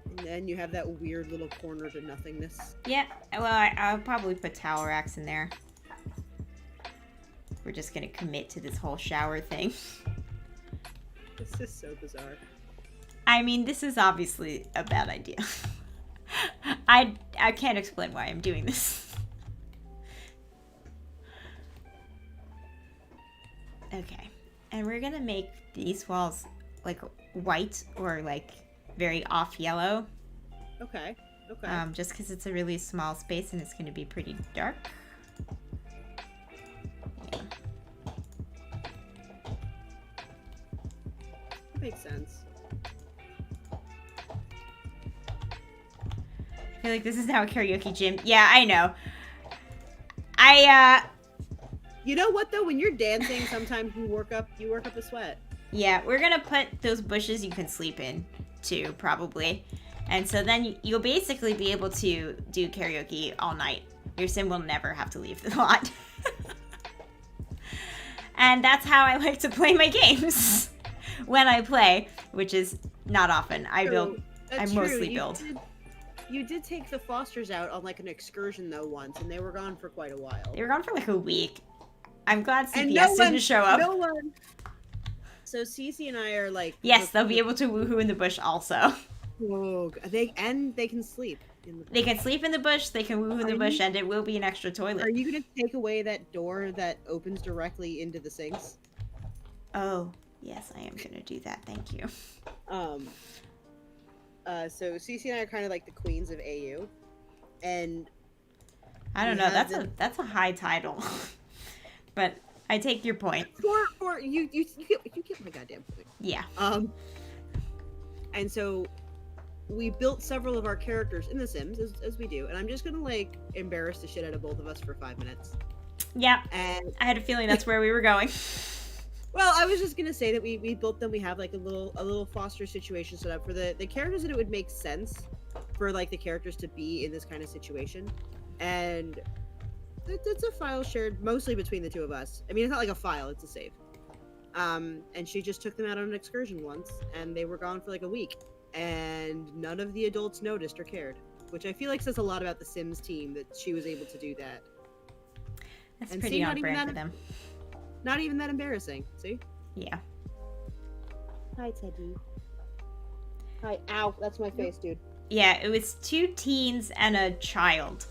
Speaker 2: And then you have that weird little corner to nothingness.
Speaker 1: Yeah, well, I'll probably put towel racks in there. We're just gonna commit to this whole shower thing.
Speaker 2: This is so bizarre.
Speaker 1: I mean, this is obviously a bad idea. I can't explain why I'm doing this. Okay, and we're gonna make these walls like white or like very off yellow.
Speaker 2: Okay. Okay.
Speaker 1: Just because it's a really small space and it's gonna be pretty dark. Yeah.
Speaker 2: That makes sense.
Speaker 1: I feel like this is now a karaoke gym. Yeah, I know.
Speaker 2: You know what though? When you're dancing, sometimes you work up a sweat.
Speaker 1: Yeah, we're gonna put those bushes you can sleep in too, probably. And so then you'll basically be able to do karaoke all night. Your sim will never have to leave the lot. And that's how I like to play my games. When I play, which is not often. I
Speaker 2: That's
Speaker 1: mostly
Speaker 2: true.
Speaker 1: build.
Speaker 2: You did take the Fosters out on like an excursion though once, and they were gone for quite a while.
Speaker 1: They were gone for like a week. I'm glad CPS
Speaker 2: And no one
Speaker 1: didn't show up.
Speaker 2: No one. So Cece and I are like.
Speaker 1: Yes, they'll be able to woohoo in the bush also.
Speaker 2: Oh, they can sleep.
Speaker 1: They can sleep in the bush, they can woohoo in the
Speaker 2: Are
Speaker 1: bush,
Speaker 2: you-
Speaker 1: and it will be an extra toilet.
Speaker 2: Are you gonna take away that door that opens directly into the sinks?
Speaker 1: Oh, yes, I am gonna do that. Thank you.
Speaker 2: So Cece and I are kind of like the queens of AU, and
Speaker 1: I don't
Speaker 2: We
Speaker 1: know.
Speaker 2: have
Speaker 1: That's a high title, but I take your point.
Speaker 2: for you get my goddamn point.
Speaker 1: Yeah.
Speaker 2: And so we built several of our characters in The Sims as we do, and I'm just gonna like embarrass the shit out of both of us for 5 minutes.
Speaker 1: Yeah.
Speaker 2: And
Speaker 1: I had a feeling that's where we were going.
Speaker 2: well, I was just gonna say that we built them. We have like a little foster situation set up for the characters that it would make sense for like the characters to be in this kind of situation, and it's a file shared mostly between the two of us. I mean, it's not like a file; it's a save. And she just took them out on an excursion once, and they were gone for like a week, and none of the adults noticed or cared, which I feel like says a lot about the Sims team that she was able to do that.
Speaker 1: That's
Speaker 2: And
Speaker 1: pretty
Speaker 2: see, not
Speaker 1: on
Speaker 2: even
Speaker 1: brand
Speaker 2: that-
Speaker 1: for them.
Speaker 2: Not even that embarrassing. See?
Speaker 1: Yeah.
Speaker 2: Hi, Teddy. Hi. Ow, that's my face, dude.
Speaker 1: Yeah, it was 2 teens and a child.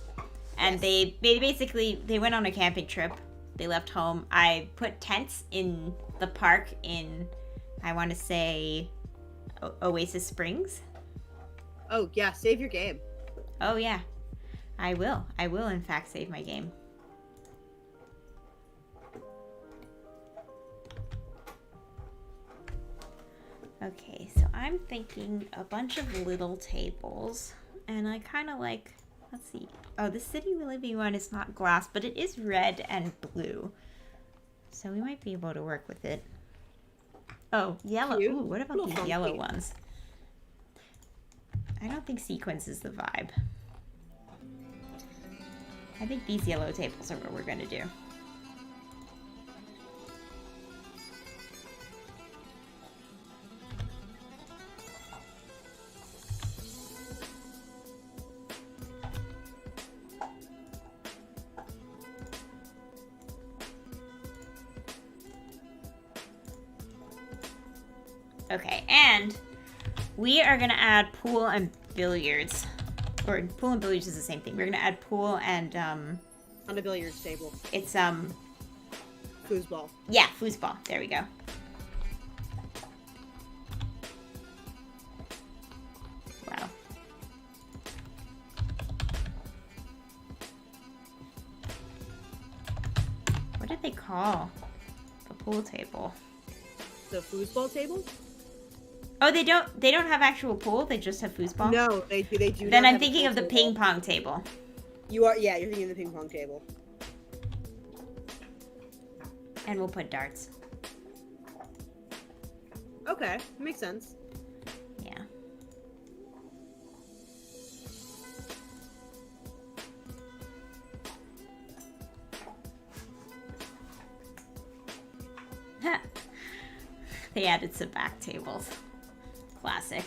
Speaker 1: And
Speaker 2: Yes.
Speaker 1: they basically they went on a camping trip. They left home. I put tents in the park in I want to say Oasis Springs.
Speaker 2: Oh, yeah, save your game.
Speaker 1: Oh yeah. I will. I will in fact save my game. Okay, so I'm thinking a bunch of little tables, and I kind of like Let's see. Oh, the city we live in one is not glass, but it is red and blue. So we might be able to work with it. Oh, yellow.
Speaker 2: Cute.
Speaker 1: Ooh, what about
Speaker 2: Little
Speaker 1: these yellow
Speaker 2: funky.
Speaker 1: ones? I don't think sequence is the vibe. I think these yellow tables are what we're gonna do. Okay, and we are gonna add pool and billiards. Or pool and billiards is the same thing. We're gonna add pool and
Speaker 2: On a billiards table.
Speaker 1: it's
Speaker 2: Foosball.
Speaker 1: yeah, foosball. There we go. Wow. What did they call the pool table?
Speaker 2: The foosball table?
Speaker 1: Oh, they don't have actual pool, they just have foosball?
Speaker 2: No, they do.
Speaker 1: Then
Speaker 2: not
Speaker 1: I'm
Speaker 2: have a
Speaker 1: thinking
Speaker 2: pool
Speaker 1: of the
Speaker 2: table.
Speaker 1: ping pong table.
Speaker 2: You're thinking of the ping pong table.
Speaker 1: And we'll put darts.
Speaker 2: Okay, makes sense.
Speaker 1: Yeah. They added some back tables. Classic.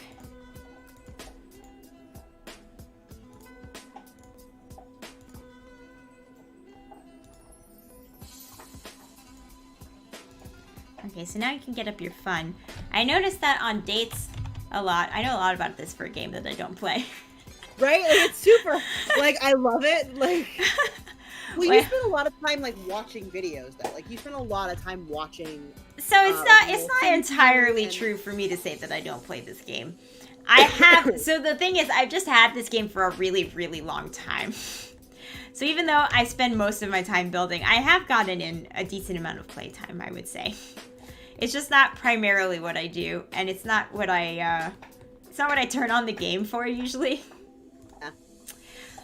Speaker 1: Okay, so now you can get up your fun. I noticed that on dates a lot. I know a lot about this for a game that I don't play.
Speaker 2: Right? Like, it's super. Like, I love it. Like, well, you
Speaker 1: Well-
Speaker 2: spend a lot of time like watching videos, though. Like, you spend a lot of time watching.
Speaker 1: So it's not entirely
Speaker 2: and-
Speaker 1: true for me to say that I don't play this game. I have so the thing is I've just had this game for a really, really long time. So even though I spend most of my time building, I have gotten in a decent amount of playtime, I would say. It's just not primarily what I do, and it's not what I turn on the game for usually.
Speaker 2: Yeah.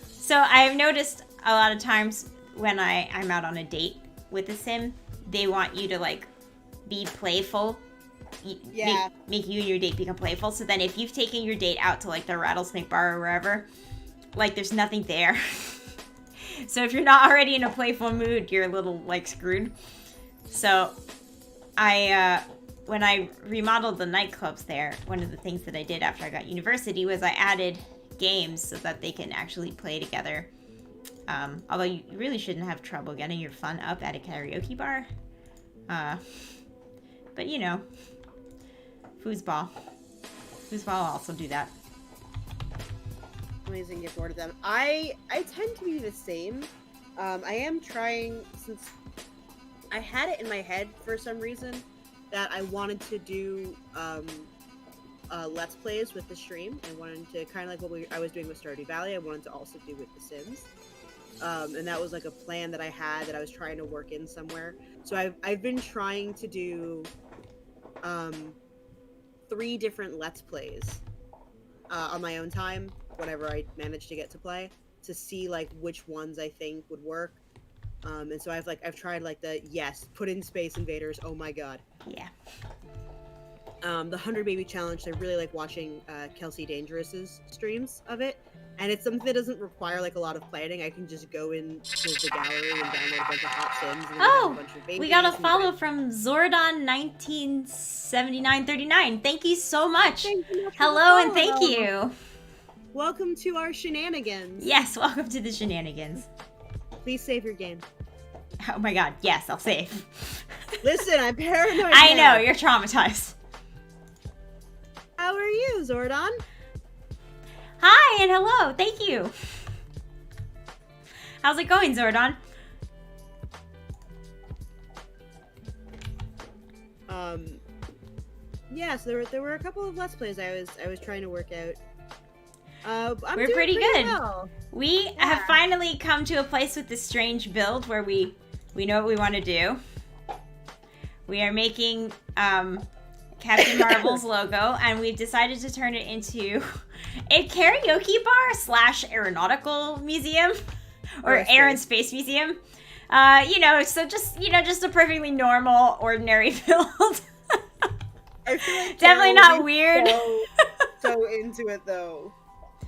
Speaker 1: So I've noticed a lot of times when I'm out on a date with a sim, they want you to like be playful.
Speaker 2: Yeah.
Speaker 1: Make you and your date become playful. So then if you've taken your date out to like the Rattlesnake Bar or wherever, like there's nothing there. So if you're not already in a playful mood, you're a little like screwed. So when I remodeled the nightclubs there, one of the things that I did after I got university was I added games so that they can actually play together. Although you really shouldn't have trouble getting your fun up at a karaoke bar. But you know, foosball. Foosball will also do that.
Speaker 2: Amazing, get bored of them. I tend to be the same. I am trying, since I had it in my head for some reason that I wanted to do Let's Plays with the stream. I wanted to kind of like what I was doing with Stardew Valley. I wanted to also do with The Sims. And that was like a plan that I had that I was trying to work in somewhere. So I've been trying to do 3 different Let's Plays on my own time, whenever I manage to get to play, to see like which ones I think would work. And so I've tried like put in Space Invaders. Oh my god.
Speaker 1: Yeah.
Speaker 2: The 100 Baby Challenge. I really like watching Kelsey Dangerous's streams of it, and it's something that doesn't require like a lot of planning. I can just go into the gallery and download a bunch of hot Sims. And then have a bunch of babies
Speaker 1: We got a
Speaker 2: and
Speaker 1: follow from Zordon197939. Thank you so much.
Speaker 2: Thank you so much for the
Speaker 1: Hello and
Speaker 2: follow.
Speaker 1: thank you.
Speaker 2: Welcome to our shenanigans.
Speaker 1: Yes, welcome to the shenanigans.
Speaker 2: Please save your game.
Speaker 1: Oh my god, yes, I'll save.
Speaker 2: Listen, I'm paranoid.
Speaker 1: I
Speaker 2: now.
Speaker 1: know, you're traumatized.
Speaker 2: How are you, Zordon?
Speaker 1: Hi and hello, thank you. How's it going, Zordon?
Speaker 2: Yeah, so there were a couple of Let's Plays I was trying to work out.
Speaker 1: We're doing pretty good.
Speaker 2: Well.
Speaker 1: We have finally come to a place with this strange build where we know what we want to do. We are making Captain Marvel's logo, and we've decided to turn it into A karaoke bar slash aeronautical museum or
Speaker 2: Or a
Speaker 1: air and space museum. So just a perfectly normal, ordinary build.
Speaker 2: I feel like
Speaker 1: Definitely
Speaker 2: Carol
Speaker 1: not
Speaker 2: would be
Speaker 1: weird.
Speaker 2: So into it though.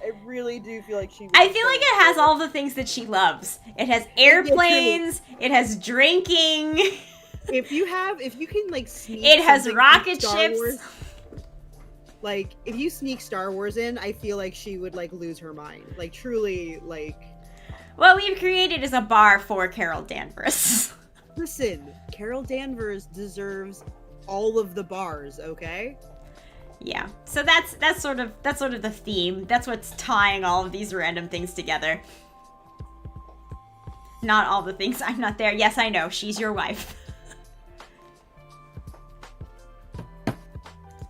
Speaker 2: I really do feel like she would
Speaker 1: I
Speaker 2: be
Speaker 1: feel
Speaker 2: so
Speaker 1: like it has
Speaker 2: into
Speaker 1: all the things that she loves. It has airplanes. It has drinking.
Speaker 2: If you can like sneak
Speaker 1: It has
Speaker 2: something
Speaker 1: rocket
Speaker 2: from Star
Speaker 1: ships.
Speaker 2: Wars, like if you sneak Star Wars in, I feel like she would like lose her mind. Like truly like
Speaker 1: What we've created is a bar for Carol Danvers.
Speaker 2: listen, Carol Danvers deserves all of the bars, okay?
Speaker 1: Yeah. So that's sort of the theme. That's what's tying all of these random things together. Not all the things. I'm not there. Yes, I know. She's your wife.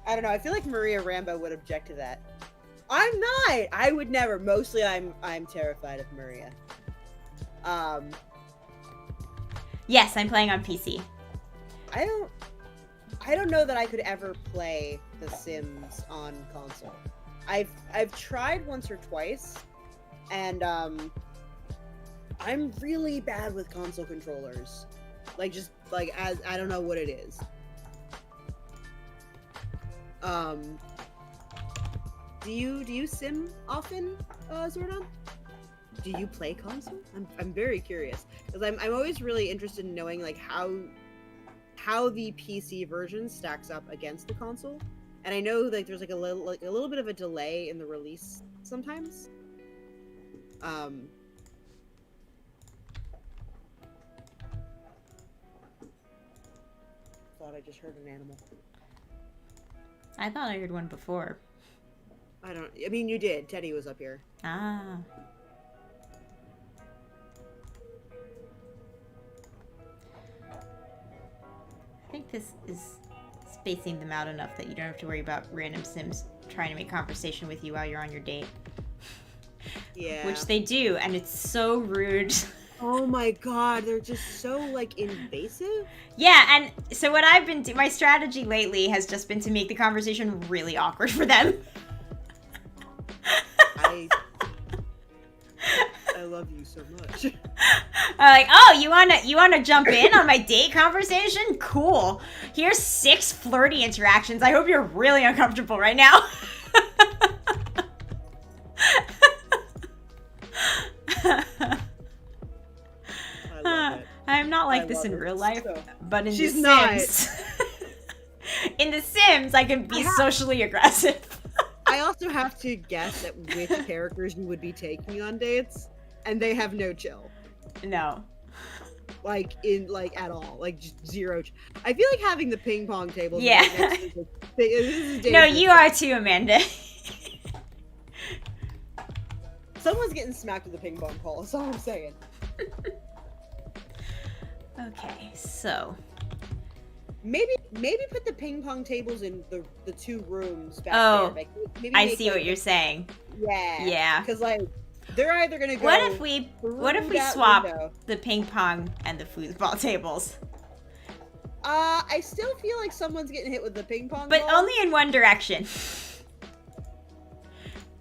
Speaker 2: I don't know. I feel like Maria Rambo would object to that. I'm not. I would never. Mostly, I'm terrified of Maria.
Speaker 1: Yes, I'm playing on PC.
Speaker 2: I don't know that I could ever play The Sims on console. I've tried once or twice, and I'm really bad with console controllers. Like just like as I don't know what it is. Do you sim often, Zordon? Do you play console? I'm very curious because I'm always really interested in knowing like how the PC version stacks up against the console. And I know like there's like a little bit of a delay in the release sometimes. Thought I just heard an animal.
Speaker 1: I thought I heard one before.
Speaker 2: I mean, you did. Teddy was up here.
Speaker 1: Ah. I think this is spacing them out enough that you don't have to worry about random Sims trying to make conversation with you while you're on your date.
Speaker 2: Yeah.
Speaker 1: Which they do, and it's so rude.
Speaker 2: Oh my god, they're just so like invasive.
Speaker 1: Yeah, and so what I've been my strategy lately has just been to make the conversation really awkward for them.
Speaker 2: I love you so much.
Speaker 1: Like, oh, you wanna jump in on my date conversation? Cool. Here's 6 flirty interactions. I hope you're really uncomfortable right now.
Speaker 2: I love it.
Speaker 1: I'm not like
Speaker 2: I
Speaker 1: this
Speaker 2: love
Speaker 1: in
Speaker 2: it
Speaker 1: real life,
Speaker 2: so-
Speaker 1: but in
Speaker 2: She's
Speaker 1: The
Speaker 2: not.
Speaker 1: Sims, in The Sims, I can be socially aggressive.
Speaker 2: I also have to guess at which characters you would be taking on dates, and they have no chill.
Speaker 1: No.
Speaker 2: Like at all, like just zero. I feel like having the ping pong table.
Speaker 1: Yeah.
Speaker 2: This is
Speaker 1: No,
Speaker 2: dangerous.
Speaker 1: you are too, Amanda.
Speaker 2: Someone's getting smacked with a ping pong ball. That's all I'm saying.
Speaker 1: Okay, so
Speaker 2: Maybe put the ping pong tables in the 2 rooms back
Speaker 1: Oh,
Speaker 2: there. Like, maybe
Speaker 1: I
Speaker 2: make,
Speaker 1: see
Speaker 2: like,
Speaker 1: what you're saying.
Speaker 2: Yeah.
Speaker 1: Yeah.
Speaker 2: Because like they're either gonna go.
Speaker 1: What if we
Speaker 2: through that
Speaker 1: swap
Speaker 2: window.
Speaker 1: the ping pong and the foosball tables?
Speaker 2: I still feel like someone's getting hit with the ping pong
Speaker 1: But
Speaker 2: ball.
Speaker 1: only in one direction.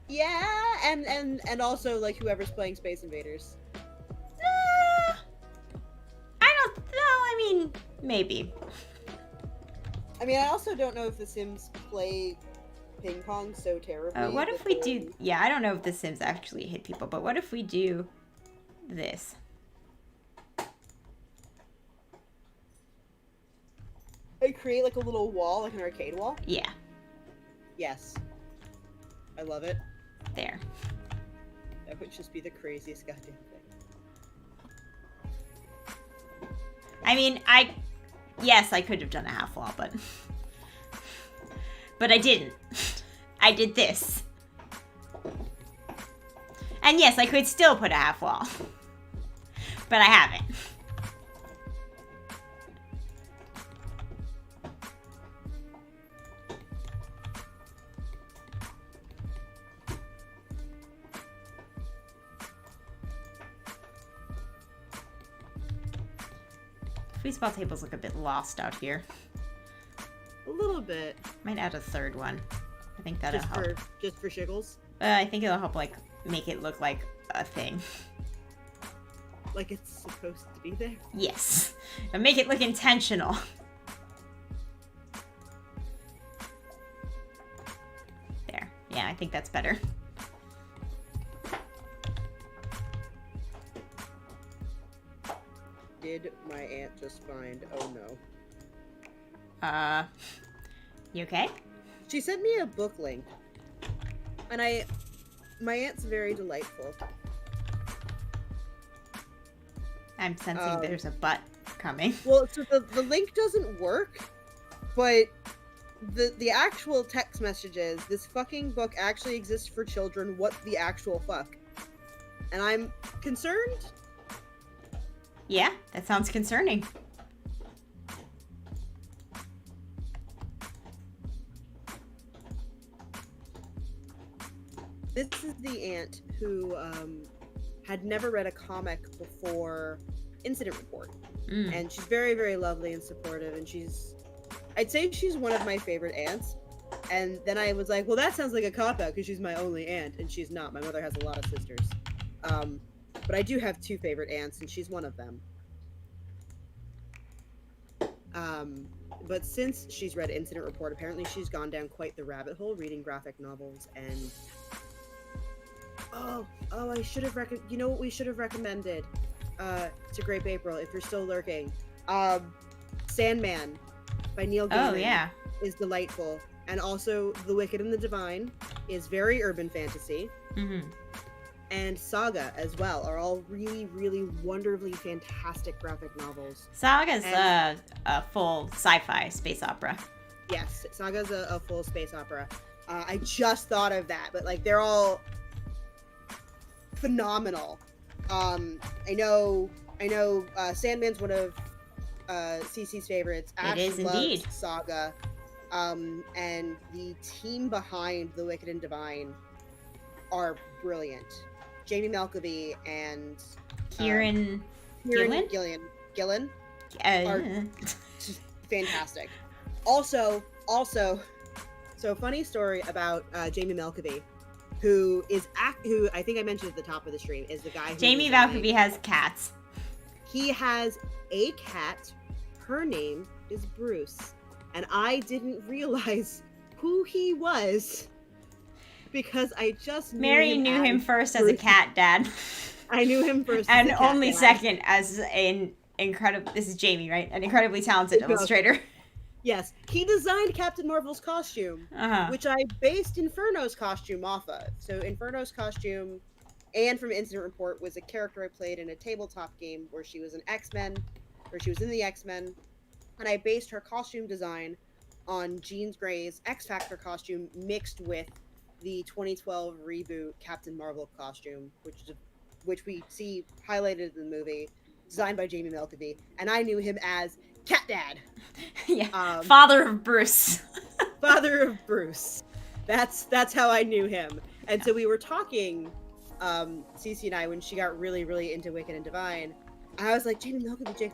Speaker 2: Yeah, and also like whoever's playing Space Invaders.
Speaker 1: I don't know. I mean, maybe.
Speaker 2: I mean, I also don't know if the Sims play ping pong so terribly.
Speaker 1: What if
Speaker 2: that
Speaker 1: we
Speaker 2: they-
Speaker 1: do? Yeah, I don't know if the Sims actually hit people, but what if we do this?
Speaker 2: They create like a little wall, like an arcade wall?
Speaker 1: Yeah,
Speaker 2: Yes. I love it.
Speaker 1: there.
Speaker 2: That would just be the craziest goddamn thing.
Speaker 1: I mean, yes, I could have done a half wall, but I didn't. I did this. And yes, I could still put a half wall, but I haven't. Foosball tables look a bit lost out here.
Speaker 2: A little bit.
Speaker 1: Might add a third one. I think that'll help.
Speaker 2: Just for shiggles.
Speaker 1: I think it'll help, like, make it look like a thing.
Speaker 2: Like it's supposed to be there.
Speaker 1: Yes. It'll make it look intentional. There. Yeah, I think that's better.
Speaker 2: Did my aunt just find? Oh no.
Speaker 1: You okay?
Speaker 2: She sent me a book link, and my aunt's very delightful.
Speaker 1: I'm sensing there's a butt coming.
Speaker 2: Well, so the link doesn't work, but the actual text message is, this fucking book actually exists for children, what the actual fuck? And I'm concerned.
Speaker 1: Yeah, that sounds concerning.
Speaker 2: This is the aunt who had never read a comic before Incident Report. And she's very, very lovely and supportive, and I'd say she's one of my favorite aunts. And then I was like, well, that sounds like a cop-out because she's my only aunt, and she's not. My mother has a lot of sisters. But I do have 2 favorite aunts, and she's one of them. But since she's read Incident Report, apparently she's gone down quite the rabbit hole reading graphic novels, and I should have you know what we should have recommended to Grape April if you're still lurking. Sandman by Neil Gaiman.
Speaker 1: Oh, yeah.
Speaker 2: Is delightful, and also The Wicked and the Divine is very urban fantasy. And Saga as well are all really, really wonderfully fantastic graphic novels.
Speaker 1: Saga's a full sci-fi space opera.
Speaker 2: Yes, Saga's a full space opera. I just thought of that, but like they're all phenomenal. I know Sandman's one of Cece's favorites.
Speaker 1: It
Speaker 2: Ash
Speaker 1: is
Speaker 2: loves
Speaker 1: indeed.
Speaker 2: Saga. And the team behind The Wicked and Divine are brilliant. Jamie Malkovy and
Speaker 1: Kieran
Speaker 2: Gillen are just fantastic. Also, so funny story about Jamie Malkovy, who I think I mentioned at the top of the stream, is the guy who
Speaker 1: Jamie
Speaker 2: designed-
Speaker 1: Malkovy has cats.
Speaker 2: He has a cat. Her name is Bruce. And I didn't realize who he was because I just
Speaker 1: Mary knew him first as a cat dad.
Speaker 2: I knew him first
Speaker 1: and
Speaker 2: as a cat
Speaker 1: only
Speaker 2: dad.
Speaker 1: second as an incredible, this is Jamie, right? An incredibly talented illustrator.
Speaker 2: Yes, he designed Captain Marvel's costume, which I based Inferno's costume off of. So Inferno's costume, and from Incident Report, was a character I played in a tabletop game where she was in the X-Men, and I based her costume design on Jean Grey's X-Factor costume mixed with the 2012 reboot Captain Marvel costume, which we see highlighted in the movie, designed by Jamie Malkovy, and I knew him as Cat Dad.
Speaker 1: Yeah, father of Bruce.
Speaker 2: Father of Bruce. That's how I knew him. And so we were talking, Cece and I, when she got really, really into Wicked and Divine. I was like, Jamie Malkovy,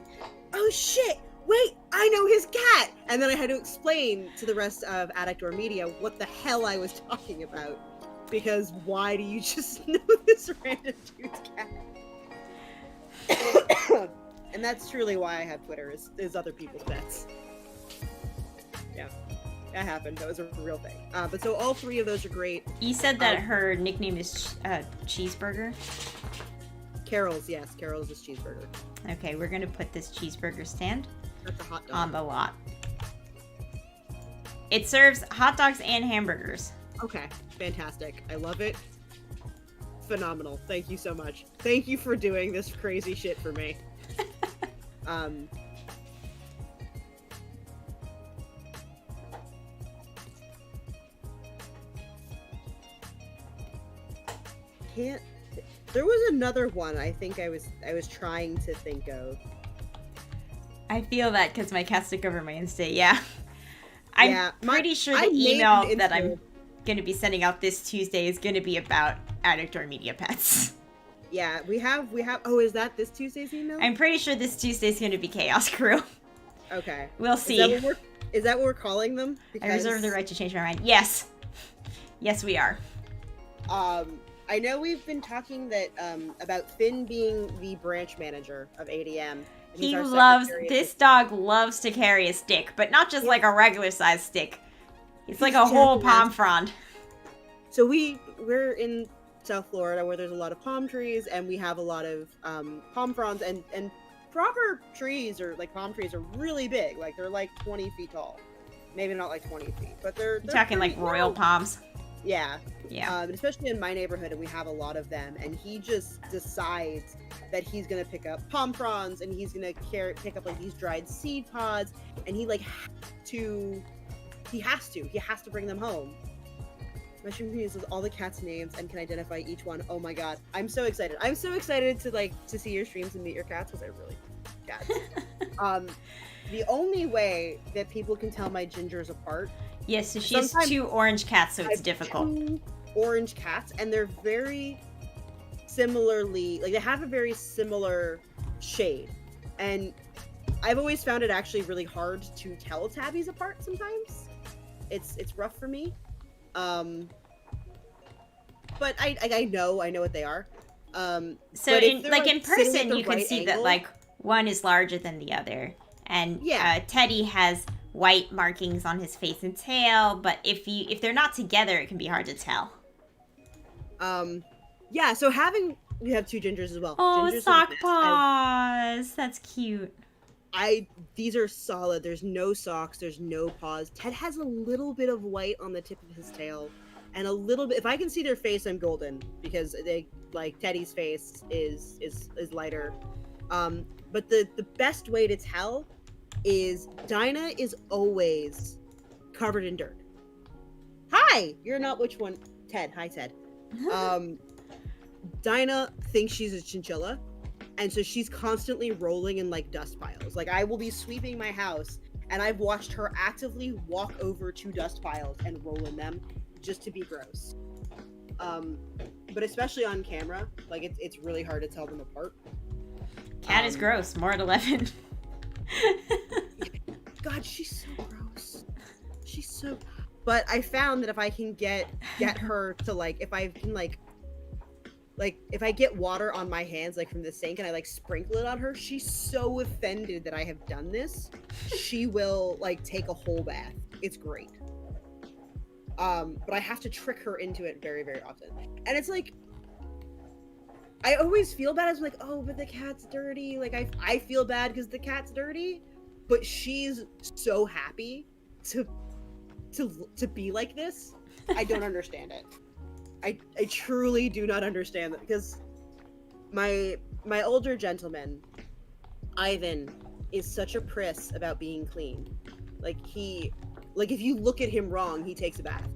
Speaker 2: oh shit! Wait, I know his cat! And then I had to explain to the rest of Adactor Media what the hell I was talking about. Because why do you just know this random dude's cat? And that's truly why I have Twitter, is other people's pets. Yeah, that happened. That was a real thing. But so all 3 of those are great.
Speaker 1: You said that her nickname is Cheeseburger?
Speaker 2: Carol's, yes. Carol's is Cheeseburger.
Speaker 1: Okay, we're gonna put this cheeseburger stand
Speaker 2: That's a hot dog.
Speaker 1: on the lot. It serves hot dogs and hamburgers.
Speaker 2: Okay, fantastic. I love it. Phenomenal. Thank you so much. Thank you for doing this crazy shit for me. There was another one I think I was trying to think of.
Speaker 1: I feel that because my cat took over my Insta. Yeah, I'm pretty sure
Speaker 2: I
Speaker 1: the
Speaker 2: made
Speaker 1: email
Speaker 2: an
Speaker 1: that
Speaker 2: Insta-
Speaker 1: I'm going to be sending out this Tuesday is going to be about Adactor Media pets.
Speaker 2: Yeah, we have. Oh, is that this Tuesday's email?
Speaker 1: I'm pretty sure this Tuesday is going to be Chaos Crew.
Speaker 2: Okay.
Speaker 1: We'll see.
Speaker 2: Is that what we're calling them?
Speaker 1: I reserve the right to change my mind. Yes. Yes, we are.
Speaker 2: I know we've been talking that about Finn being the branch manager of ADM. And he's
Speaker 1: He
Speaker 2: our
Speaker 1: loves,
Speaker 2: secretary of
Speaker 1: this dog loves to carry a stick, but not just like a regular size stick. It's like a whole palm frond.
Speaker 2: So we're in South Florida where there's a lot of palm trees, and we have a lot of palm fronds, and proper trees, or like palm trees, are really big. Like they're like 20 feet tall. Maybe not like 20 feet, but they're
Speaker 1: Talking like royal palms.
Speaker 2: Yeah.
Speaker 1: Yeah.
Speaker 2: Especially in my neighborhood, and we have a lot of them. And he just decides that he's gonna pick up palm fronds, and he's gonna pick up like these dried seed pods, and he has to bring them home. My stream uses all the cats' names and can identify each one. Oh my god, I'm so excited! I'm so excited to see your streams and meet your cats, because I really cats. The only way that people can tell my gingers apart.
Speaker 1: Yes, so she has 2 orange cats, so it's difficult.
Speaker 2: 2 orange cats, and they're very similarly, like they have a very similar shade, and I've always found it actually really hard to tell tabbies apart. Sometimes it's rough for me, but I know what they are.
Speaker 1: So in person, you can
Speaker 2: right
Speaker 1: see
Speaker 2: angle,
Speaker 1: that like one is larger than the other, and
Speaker 2: Yeah.
Speaker 1: Teddy has white markings on his face and tail, but if they're not together, it can be hard to tell.
Speaker 2: Yeah, so we have 2 gingers as well.
Speaker 1: Oh,
Speaker 2: Gingers
Speaker 1: sock
Speaker 2: and
Speaker 1: paws! That's cute.
Speaker 2: these are solid. There's no socks, there's no paws. Ted has a little bit of white on the tip of his tail, and a little bit, if I can see their face, I'm golden, because they, like, Teddy's face is lighter. But the best way to tell is Dinah is always covered in dirt. Hi! You're not which one? Ted. Hi, Ted. Dinah thinks she's a chinchilla, and so she's constantly rolling in like dust piles. Like I will be sweeping my house, and I've watched her actively walk over to dust piles and roll in them just to be gross. But especially on camera, like it's really hard to tell them apart.
Speaker 1: Cat is gross. More at 11.
Speaker 2: God, she's so gross. She's so. But I found that if I can get her to like, if I can like if I get water on my hands like from the sink and I like sprinkle it on her, she's so offended that I have done this. She will like take a whole bath. It's great. But I have to trick her into it very, very often. And it's like, I always feel bad as like, oh, but the cat's dirty. Like I feel bad because the cat's dirty, but she's so happy to be like this. I don't understand it. I truly do not understand that, because my older gentleman, Ivan, is such a priss about being clean. Like if you look at him wrong, he takes a bath.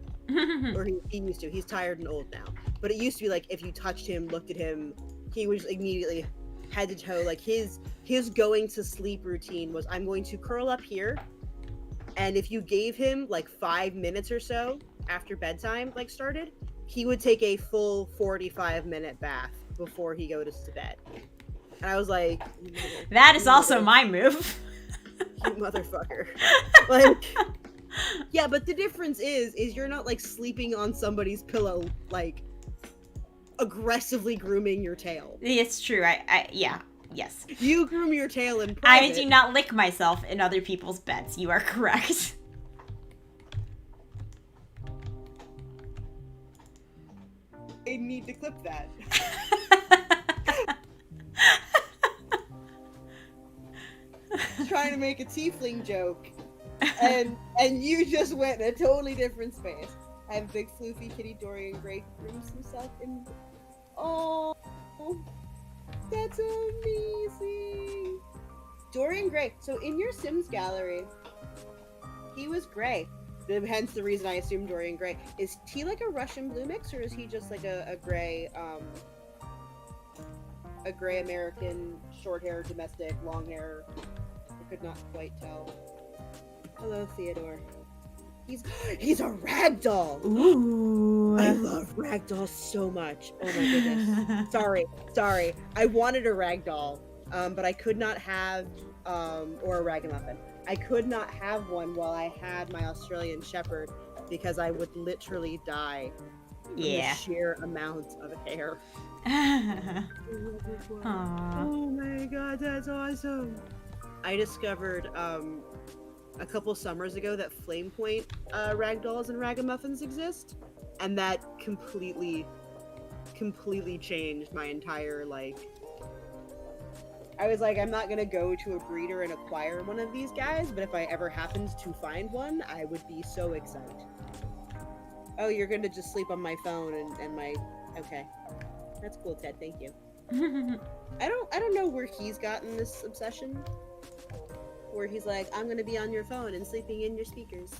Speaker 2: Or he used to. He's tired and old now. But it used to be like if you touched him, looked at him, he was immediately head to toe. Like his going to sleep routine was, I'm going to curl up here, and if you gave him like 5 minutes or so after bedtime like started, he would take a full 45-minute bath before he goes to bed. And I was like,
Speaker 1: that is also my move.
Speaker 2: You motherfucker. Like, yeah, but the difference is you're not like sleeping on somebody's pillow, like aggressively grooming your tail.
Speaker 1: It's true. Yeah. Yes.
Speaker 2: You groom your tail in private.
Speaker 1: I do not lick myself in other people's beds. You are correct.
Speaker 2: I need to clip that. Trying to make a tiefling joke, and you just went in a totally different space. I have a big floofy kitty Dorian Gray who grooms himself in. Oh, that's amazing. Dorian Gray. So in your Sims gallery, he was gray. Hence the reason I assume Dorian Gray. Is he like a Russian blue mix, or is he just like a gray American, short hair, domestic, long hair? I could not quite tell. Hello, Theodore. He's a ragdoll.
Speaker 1: Ooh.
Speaker 2: I love ragdolls so much. Oh my goodness. Sorry. I wanted a ragdoll, but I could not have or a ragamuffin. I could not have one while I had my Australian Shepherd, because I would literally die
Speaker 1: Yeah.
Speaker 2: The sheer amount of hair.
Speaker 1: Aww.
Speaker 2: Oh my god, that's awesome. I discovered a couple summers ago that Flame Point ragdolls and ragamuffins exist, and that completely changed my entire I was like, I'm not gonna go to a breeder and acquire one of these guys, but if I ever happened to find one, I would be so excited. Oh, you're gonna just sleep on my phone and my... Okay. That's cool, Ted, thank you. I don't know where he's gotten this obsession. Where he's like, I'm gonna be on your phone and sleeping in your speakers.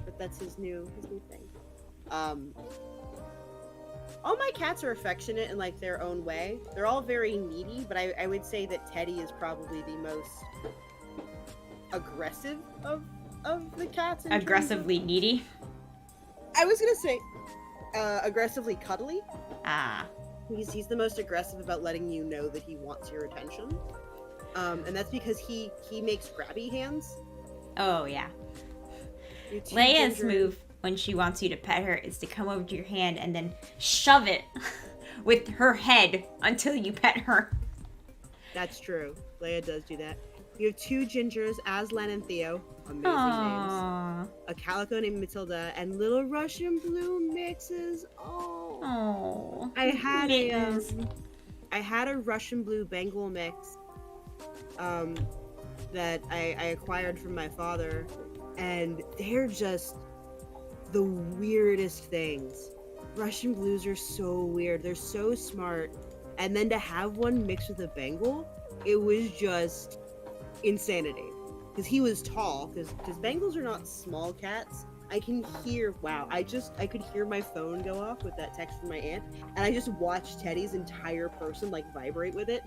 Speaker 2: But that's his new thing. All my cats are affectionate in like their own way. They're all very needy, but I would say that Teddy is probably the most aggressive of the cats.
Speaker 1: Aggressively needy.
Speaker 2: I was gonna say aggressively cuddly.
Speaker 1: Ah.
Speaker 2: He's the most aggressive about letting you know that he wants your attention. And that's because he makes grabby hands.
Speaker 1: Oh, yeah.
Speaker 2: You're too
Speaker 1: Leia's
Speaker 2: ginger.
Speaker 1: move when she wants you to pet her is to come over to your hand and then shove it with her head until you pet her.
Speaker 2: That's true. Leia does do that. You have two gingers, Aslan and Theo. Amazing names.
Speaker 1: Aww.
Speaker 2: A calico named Matilda, and little Russian blue mixes. Oh.
Speaker 1: Oh.
Speaker 2: I had
Speaker 1: Mittens.
Speaker 2: I had a Russian blue Bengal mix that I acquired from my father, and they're just the weirdest things. Russian blues are so weird. They're so smart. And then to have one mixed with a Bengal, it was just insanity. Because he was tall, because Bengals are not small cats. I can hear, wow, I could hear my phone go off with that text from my aunt, and I just watched Teddy's entire person like vibrate with it.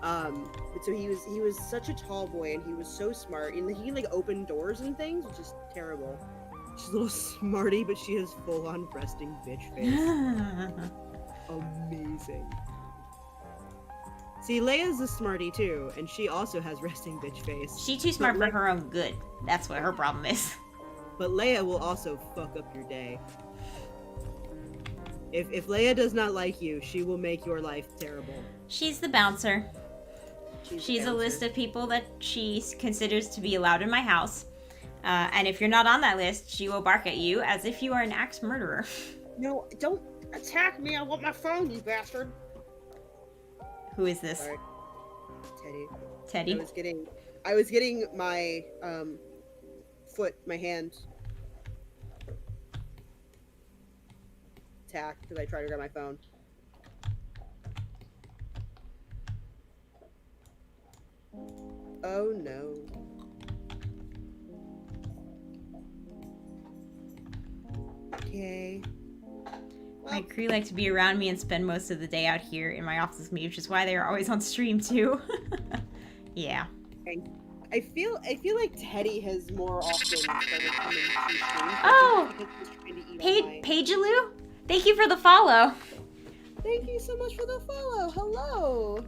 Speaker 2: But so he was such a tall boy, and he was so smart, and he like opened doors and things, which is terrible. She's a little smarty, but she has full-on resting bitch face. Amazing. See, Leia's a smarty too, and she also has resting bitch face.
Speaker 1: She's too smart for her own good. That's what her problem is.
Speaker 2: But Leia will also fuck up your day. If Leia does not like you, she will make your life terrible.
Speaker 1: She's the bouncer. She's a
Speaker 2: bouncer.
Speaker 1: list of people that she considers to be allowed in my house. And if you're not on that list, she will bark at you as if you are an axe murderer.
Speaker 2: No, don't attack me! I want my phone, you bastard!
Speaker 1: Who is this?
Speaker 2: Sorry. Teddy.
Speaker 1: Teddy?
Speaker 2: I was getting my my hand attacked because I tried to grab my phone. Oh no. Okay.
Speaker 1: My crew like to be around me and spend most of the day out here in my office with me, which is why they are always on stream too. Yeah.
Speaker 2: I feel like Teddy has more often started coming to stream.
Speaker 1: Oh!
Speaker 2: Because he's trying to eat all my-
Speaker 1: Pageloo? Thank you for the follow.
Speaker 2: Thank you so much for the follow. Hello.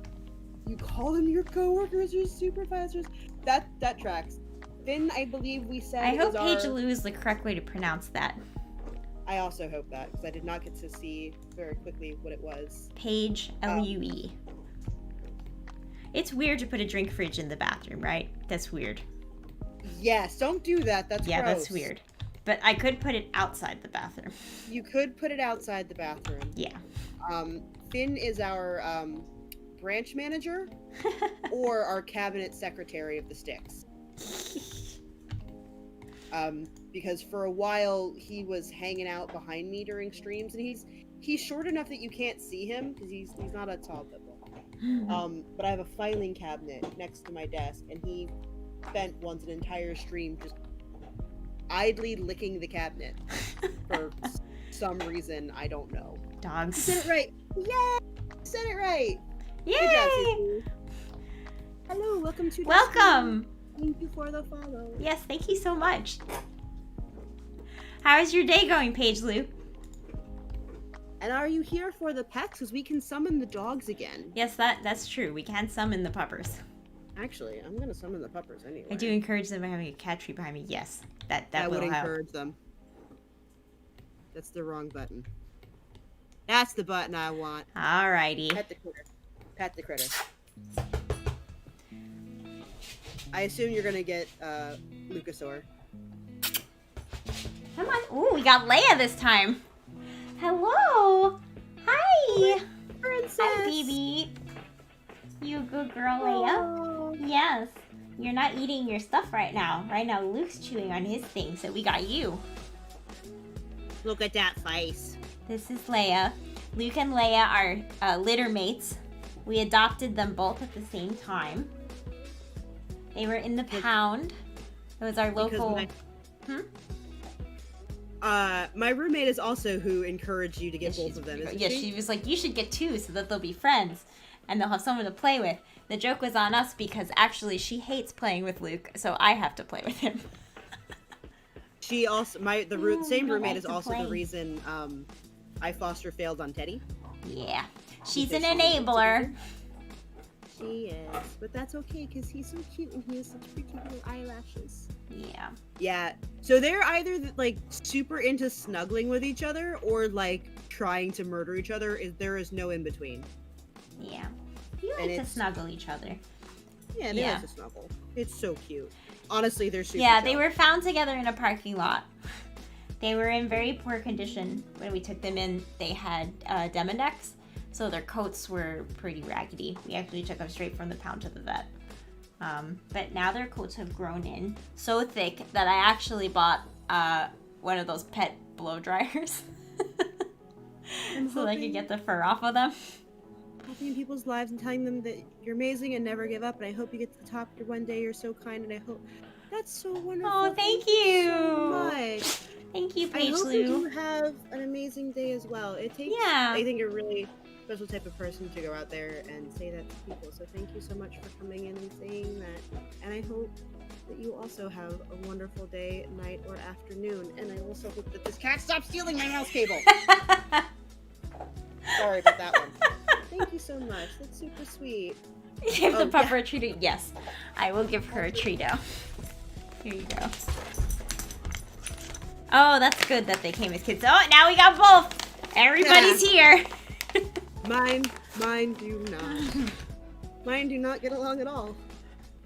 Speaker 2: You call them your coworkers or supervisors. That tracks. Finn, I believe we said.
Speaker 1: I hope
Speaker 2: is our...
Speaker 1: Pageloo is the correct way to pronounce that.
Speaker 2: I also hope that, because I did not get to see very quickly what it was.
Speaker 1: Page Lue. It's weird to put a drink fridge in the bathroom, right? That's weird.
Speaker 2: Yes, don't do that. That's
Speaker 1: Yeah,
Speaker 2: gross.
Speaker 1: that's weird. But I could put it outside the bathroom.
Speaker 2: You could put it outside the bathroom.
Speaker 1: Yeah.
Speaker 2: Finn is our branch manager or our cabinet secretary of the Sticks. Because for a while he was hanging out behind me during streams, and he's short enough that you can't see him because he's not a tall people. But I have a filing cabinet next to my desk, and he spent once an entire stream just idly licking the cabinet for some reason I don't know.
Speaker 1: Dogs.
Speaker 2: You said it right. Yay! You said it right.
Speaker 1: Yay!
Speaker 2: Good job, Cece. Hello, welcome to.
Speaker 1: Welcome.
Speaker 2: Thank you for the follow.
Speaker 1: Yes, thank you so much. How is your day going, Pageloo?
Speaker 2: And are you here for the pets? Because we can summon the dogs again.
Speaker 1: Yes, that's true. We can summon the puppers.
Speaker 2: Actually, I'm gonna summon the puppers anyway.
Speaker 1: I do encourage them by having a cat tree behind me. Yes, that
Speaker 2: I would
Speaker 1: will help.
Speaker 2: encourage them. That's the wrong button. That's the button I want.
Speaker 1: Alrighty.
Speaker 2: Pet the critter. Pet the critter. I assume you're gonna get Lucasaur.
Speaker 1: Come on. Ooh, we got Leia this time. Hello. Hi.
Speaker 2: Princess.
Speaker 1: Hi, baby. You good girl, Leia? Yes. You're not eating your stuff right now. Right now, Luke's chewing on his thing, so we got you.
Speaker 2: Look at that face.
Speaker 1: This is Leia. Luke and Leia are litter mates. We adopted them both at the same time. They were in the pound. It was our local...
Speaker 2: My roommate is also who encouraged you to get both of them, isn't she?
Speaker 1: She was like, you should get two so that they'll be friends and they'll have someone to play with. The joke was on us because actually she hates playing with Luke, so I have to play with him.
Speaker 2: She also, same
Speaker 1: I
Speaker 2: roommate
Speaker 1: like
Speaker 2: is
Speaker 1: to
Speaker 2: also
Speaker 1: play.
Speaker 2: the reason I foster failed on Teddy.
Speaker 1: Yeah. She's
Speaker 2: Because
Speaker 1: an
Speaker 2: she
Speaker 1: enabler.
Speaker 2: She is, but that's okay because he's so cute and he has such pretty little eyelashes.
Speaker 1: Yeah.
Speaker 2: Yeah, so they're either like super into snuggling with each other or like trying to murder each other. There is no in between.
Speaker 1: Yeah. You
Speaker 2: And
Speaker 1: like to
Speaker 2: it's-
Speaker 1: snuggle each other.
Speaker 2: Yeah, they
Speaker 1: Yeah.
Speaker 2: like to snuggle. It's so cute. Honestly, they're super.
Speaker 1: Yeah, they
Speaker 2: chill.
Speaker 1: were found together in a parking lot. They were in very poor condition when we took them in. They had Demodex, so their coats were pretty raggedy. We actually took them straight from the pound to the vet. But now their coats have grown in so thick that I actually bought one of those pet blow dryers so that I could get the fur off of them.
Speaker 2: Helping in people's lives and telling them that you're amazing and never give up. And I hope you get to the top one day. You're so kind, and I hope that's so wonderful.
Speaker 1: Oh, thank
Speaker 2: so
Speaker 1: you.
Speaker 2: much.
Speaker 1: Thank you,
Speaker 2: I
Speaker 1: Paige
Speaker 2: hope that you
Speaker 1: Lou.
Speaker 2: have an amazing day as well. It takes,
Speaker 1: Yeah.
Speaker 2: I think, a really special type of person to go out there and say that to people. So thank you so much for coming in and saying that. And I hope that you also have a wonderful day, night, or afternoon. And I also hope that this cat stops stealing my mouse cable. Sorry about that one. Thank you so much. That's super sweet.
Speaker 1: Give the
Speaker 2: Oh,
Speaker 1: pupper a treat. Yes, I will give her a treat-o. Here you go. Oh, that's good that they came as kids. Oh, now we got both. Everybody's here.
Speaker 2: Mine do not. Mine do not get along at all.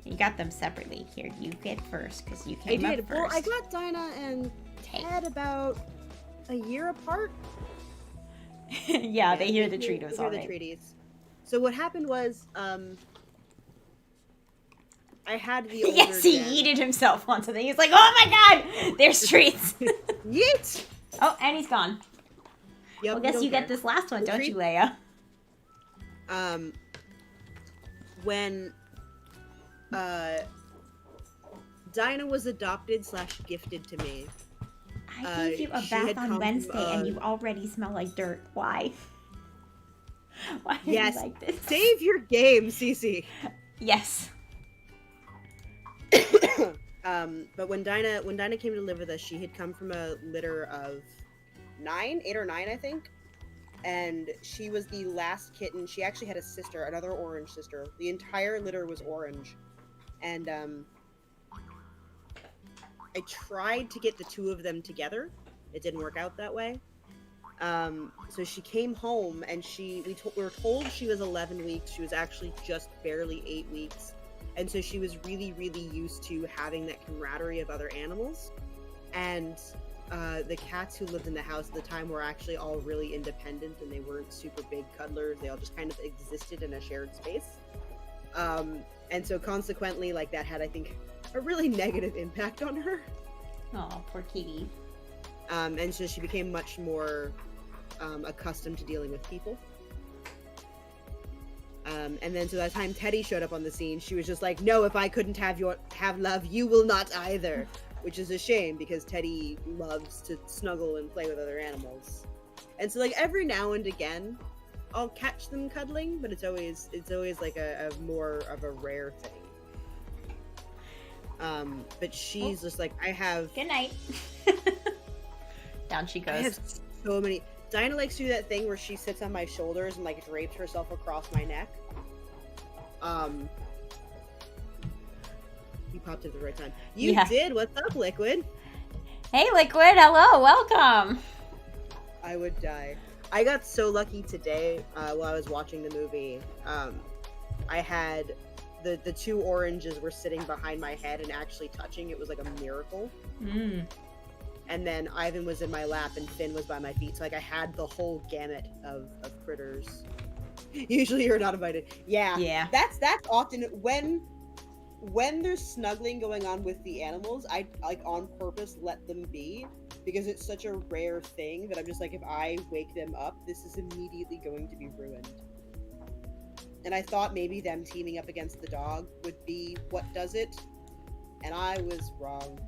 Speaker 1: You got them separately. Here, you get first because you
Speaker 2: I
Speaker 1: came
Speaker 2: did.
Speaker 1: up
Speaker 2: Well,
Speaker 1: first.
Speaker 2: I got Dinah and
Speaker 1: Take.
Speaker 2: Ted about a year apart.
Speaker 1: Yeah, they hear the
Speaker 2: they
Speaker 1: Treatos
Speaker 2: hear
Speaker 1: all
Speaker 2: the
Speaker 1: right.
Speaker 2: treaties. So what happened was, I had the older
Speaker 1: Yes, he
Speaker 2: gen.
Speaker 1: yeeted himself onto the. He's like, oh my god, there's treats.
Speaker 2: Yeet!
Speaker 1: Oh, and he's gone.
Speaker 2: Yep,
Speaker 1: Well,
Speaker 2: we
Speaker 1: guess
Speaker 2: don't
Speaker 1: you get
Speaker 2: care.
Speaker 1: this last one,
Speaker 2: The
Speaker 1: don't
Speaker 2: treat-
Speaker 1: you, Leia?
Speaker 2: When Dinah was adopted / gifted to me.
Speaker 1: I gave you a
Speaker 2: she
Speaker 1: bath
Speaker 2: had come
Speaker 1: on
Speaker 2: from,
Speaker 1: Wednesday, and you already smell like dirt. Why? Why are
Speaker 2: Yes.
Speaker 1: you like this?
Speaker 2: Save your game, Cece.
Speaker 1: Yes.
Speaker 2: But when Dinah came to live with us, she had come from a litter of 8 or 9, I think. And she was the last kitten. She actually had a sister, another orange sister. The entire litter was orange. And I tried to get the two of them together. It didn't work out that way. So she came home, and we were told she was 11 weeks. She was actually just barely 8 weeks. And so she was really, really used to having that camaraderie of other animals. And the cats who lived in the house at the time were actually all really independent, and they weren't super big cuddlers. They all just kind of existed in a shared space. And so consequently, like, that had, I think, a really negative impact on her.
Speaker 1: Oh, poor kitty.
Speaker 2: And so she became much more accustomed to dealing with people. And then so that time Teddy showed up on the scene, she was just like, no, if I couldn't have love, you will not either. Which is a shame, because Teddy loves to snuggle and play with other animals. And so, like, every now and again, I'll catch them cuddling, but it's always like a more of a rare thing. But she's just like,
Speaker 1: Good night. Down she
Speaker 2: I
Speaker 1: goes.
Speaker 2: have so many. Dinah likes to do that thing where she sits on my shoulders and like drapes herself across my neck. You popped at the right time. You
Speaker 1: Yeah.
Speaker 2: did. What's up, Liquid?
Speaker 1: Hey, Liquid. Hello. Welcome.
Speaker 2: I would die. I got so lucky today while I was watching the movie. I had the two oranges were sitting behind my head and actually touching. It was like a miracle.
Speaker 1: Mm.
Speaker 2: And then Ivan was in my lap and Finn was by my feet. So like I had the whole gamut of critters. Usually you're not invited. Yeah.
Speaker 1: Yeah.
Speaker 2: That's often when there's snuggling going on with the animals, I like on purpose let them be, because it's such a rare thing that I'm just like, if I wake them up, this is immediately going to be ruined. And I thought maybe them teaming up against the dog would be what does it, and I was wrong.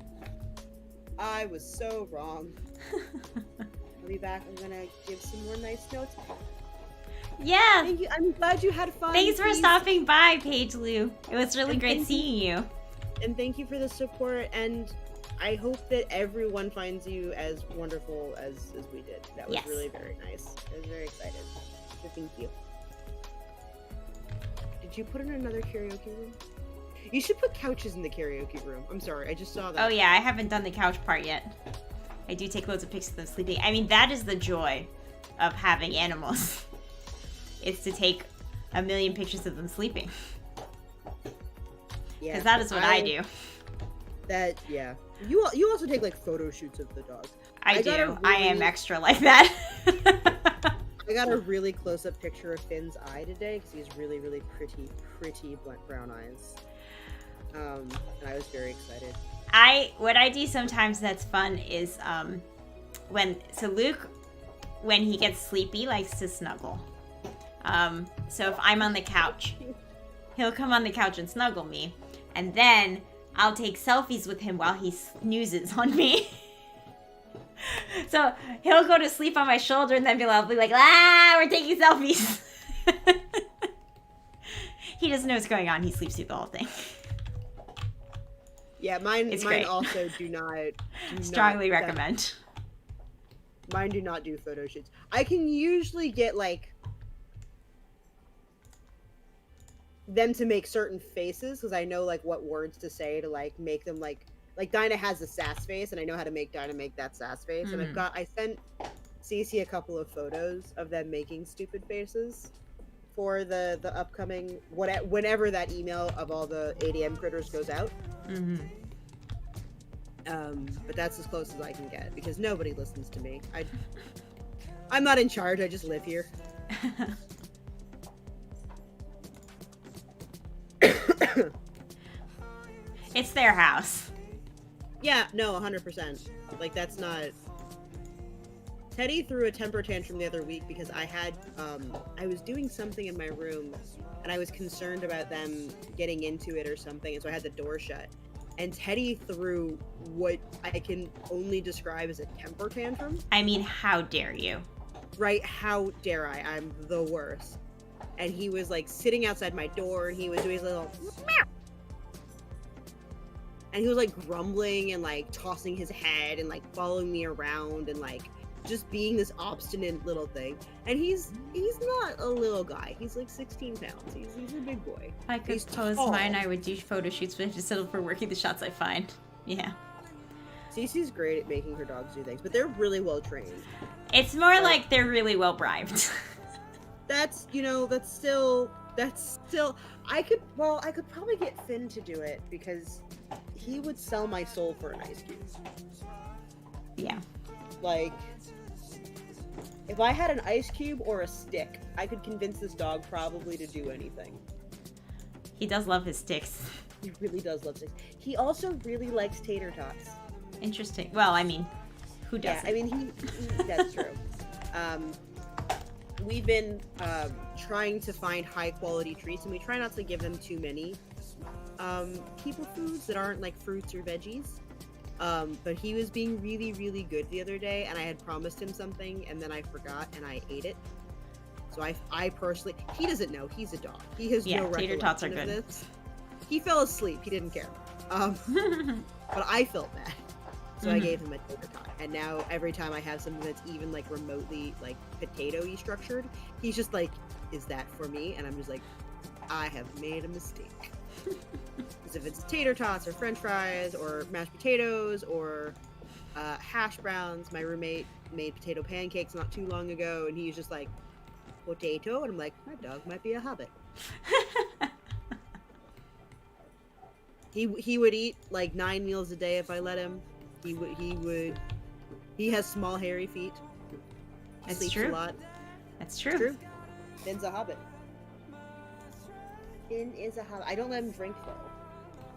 Speaker 2: I was so wrong. I'll be back. I'm gonna give some more nice notes.
Speaker 1: Yeah.
Speaker 2: Thank you. I'm glad you had fun.
Speaker 1: Thanks for
Speaker 2: Please.
Speaker 1: stopping by, Paige Lou. It was really
Speaker 2: And
Speaker 1: great
Speaker 2: thank you.
Speaker 1: seeing you.
Speaker 2: And thank you for the support, and I hope that everyone finds you as wonderful as we did. That was
Speaker 1: Yes.
Speaker 2: really very nice. I was very excited. So thank you. Did you put in another karaoke room? You should put couches in the karaoke room. I'm sorry, I just saw that.
Speaker 1: Oh yeah, I haven't done the couch part yet. I do take loads of pictures of them sleeping. I mean, that is the joy of having animals. It's to take a million pictures of them sleeping.
Speaker 2: Yeah,
Speaker 1: Because that is what I do.
Speaker 2: That yeah. You also take like photo shoots of the dogs.
Speaker 1: I
Speaker 2: got a
Speaker 1: do. I am
Speaker 2: really-
Speaker 1: extra like that.
Speaker 2: I got a really close-up picture of Finn's eye today because he has really, really pretty brown eyes. And I was very excited.
Speaker 1: What I do sometimes that's fun is Luke, when he gets sleepy, likes to snuggle. So if I'm on the couch, he'll come on the couch and snuggle me, and then I'll take selfies with him while he snoozes on me. So he'll go to sleep on my shoulder and then I'll be like, we're taking selfies. He doesn't know what's going on. He sleeps through the whole thing.
Speaker 2: Yeah, mine
Speaker 1: It's great.
Speaker 2: also do not
Speaker 1: Strongly
Speaker 2: not-
Speaker 1: recommend.
Speaker 2: Mine do not do photo shoots. I can usually get like them to make certain faces because I know like what words to say to like make them like Dinah has a sass face and I know how to make Dinah make that sass face. And I sent Cece a couple of photos of them making stupid faces for the upcoming whenever that email of all the ADM critters goes out.
Speaker 1: Mm-hmm.
Speaker 2: But that's as close as I can get because nobody listens to me. I'm not in charge. I just live here.
Speaker 1: It's their house.
Speaker 2: Yeah, no, 100%. Like that's not. Teddy threw a temper tantrum the other week because I had I was doing something in my room and I was concerned about them getting into it or something, and so I had the door shut. And Teddy threw what I can only describe as a temper tantrum.
Speaker 1: I mean, how dare you?
Speaker 2: Right? How dare I? I'm the worst. And he was like sitting outside my door and he was doing his little meow. And he was like grumbling and like tossing his head and like following me around and like just being this obstinate little thing. And he's not a little guy. He's like 16 pounds. He's a big boy.
Speaker 1: If I could
Speaker 2: He's
Speaker 1: pose
Speaker 2: tall.
Speaker 1: mine, I would do photo shoots, but I just settle for working the shots I find. Yeah.
Speaker 2: Cece's great at making her dogs do things, but they're really well trained.
Speaker 1: It's more like they're really well bribed.
Speaker 2: That's still I could probably get Finn to do it because he would sell my soul for an ice cube.
Speaker 1: Yeah.
Speaker 2: Like if I had an ice cube or a stick, I could convince this dog probably to do anything.
Speaker 1: He does love his sticks.
Speaker 2: He really does love sticks. He also really likes tater tots.
Speaker 1: Interesting. Well, I mean, who doesn't?
Speaker 2: Yeah, I mean he that's true. We've been trying to find high quality treats, and we try not to give them too many people foods that aren't like fruits or veggies. But he was being really, really good the other day, and I had promised him something, and then I forgot, and I ate it. So I personally, he doesn't know. He's a dog. He has
Speaker 1: Yeah,
Speaker 2: no
Speaker 1: tater tots are
Speaker 2: recollection of
Speaker 1: good.
Speaker 2: this. He fell asleep. He didn't care. But I felt bad. So I
Speaker 1: Mhm.
Speaker 2: gave him a tater tot. And now every time I have something that's even like remotely like potato-y structured, he's just like, is that for me? And I'm just like, I have made a mistake. Because if it's tater tots or french fries or mashed potatoes or hash browns, my roommate made potato pancakes not too long ago, and he's just like, potato? And I'm like, my dog might be a hobbit. He would eat like 9 meals a day if I let him. He has small hairy feet. He
Speaker 1: It's
Speaker 2: sleeps
Speaker 1: true.
Speaker 2: a lot.
Speaker 1: That's
Speaker 2: It's
Speaker 1: true.
Speaker 2: true. Finn's a hobbit. Finn is a hobbit. I don't let him drink though.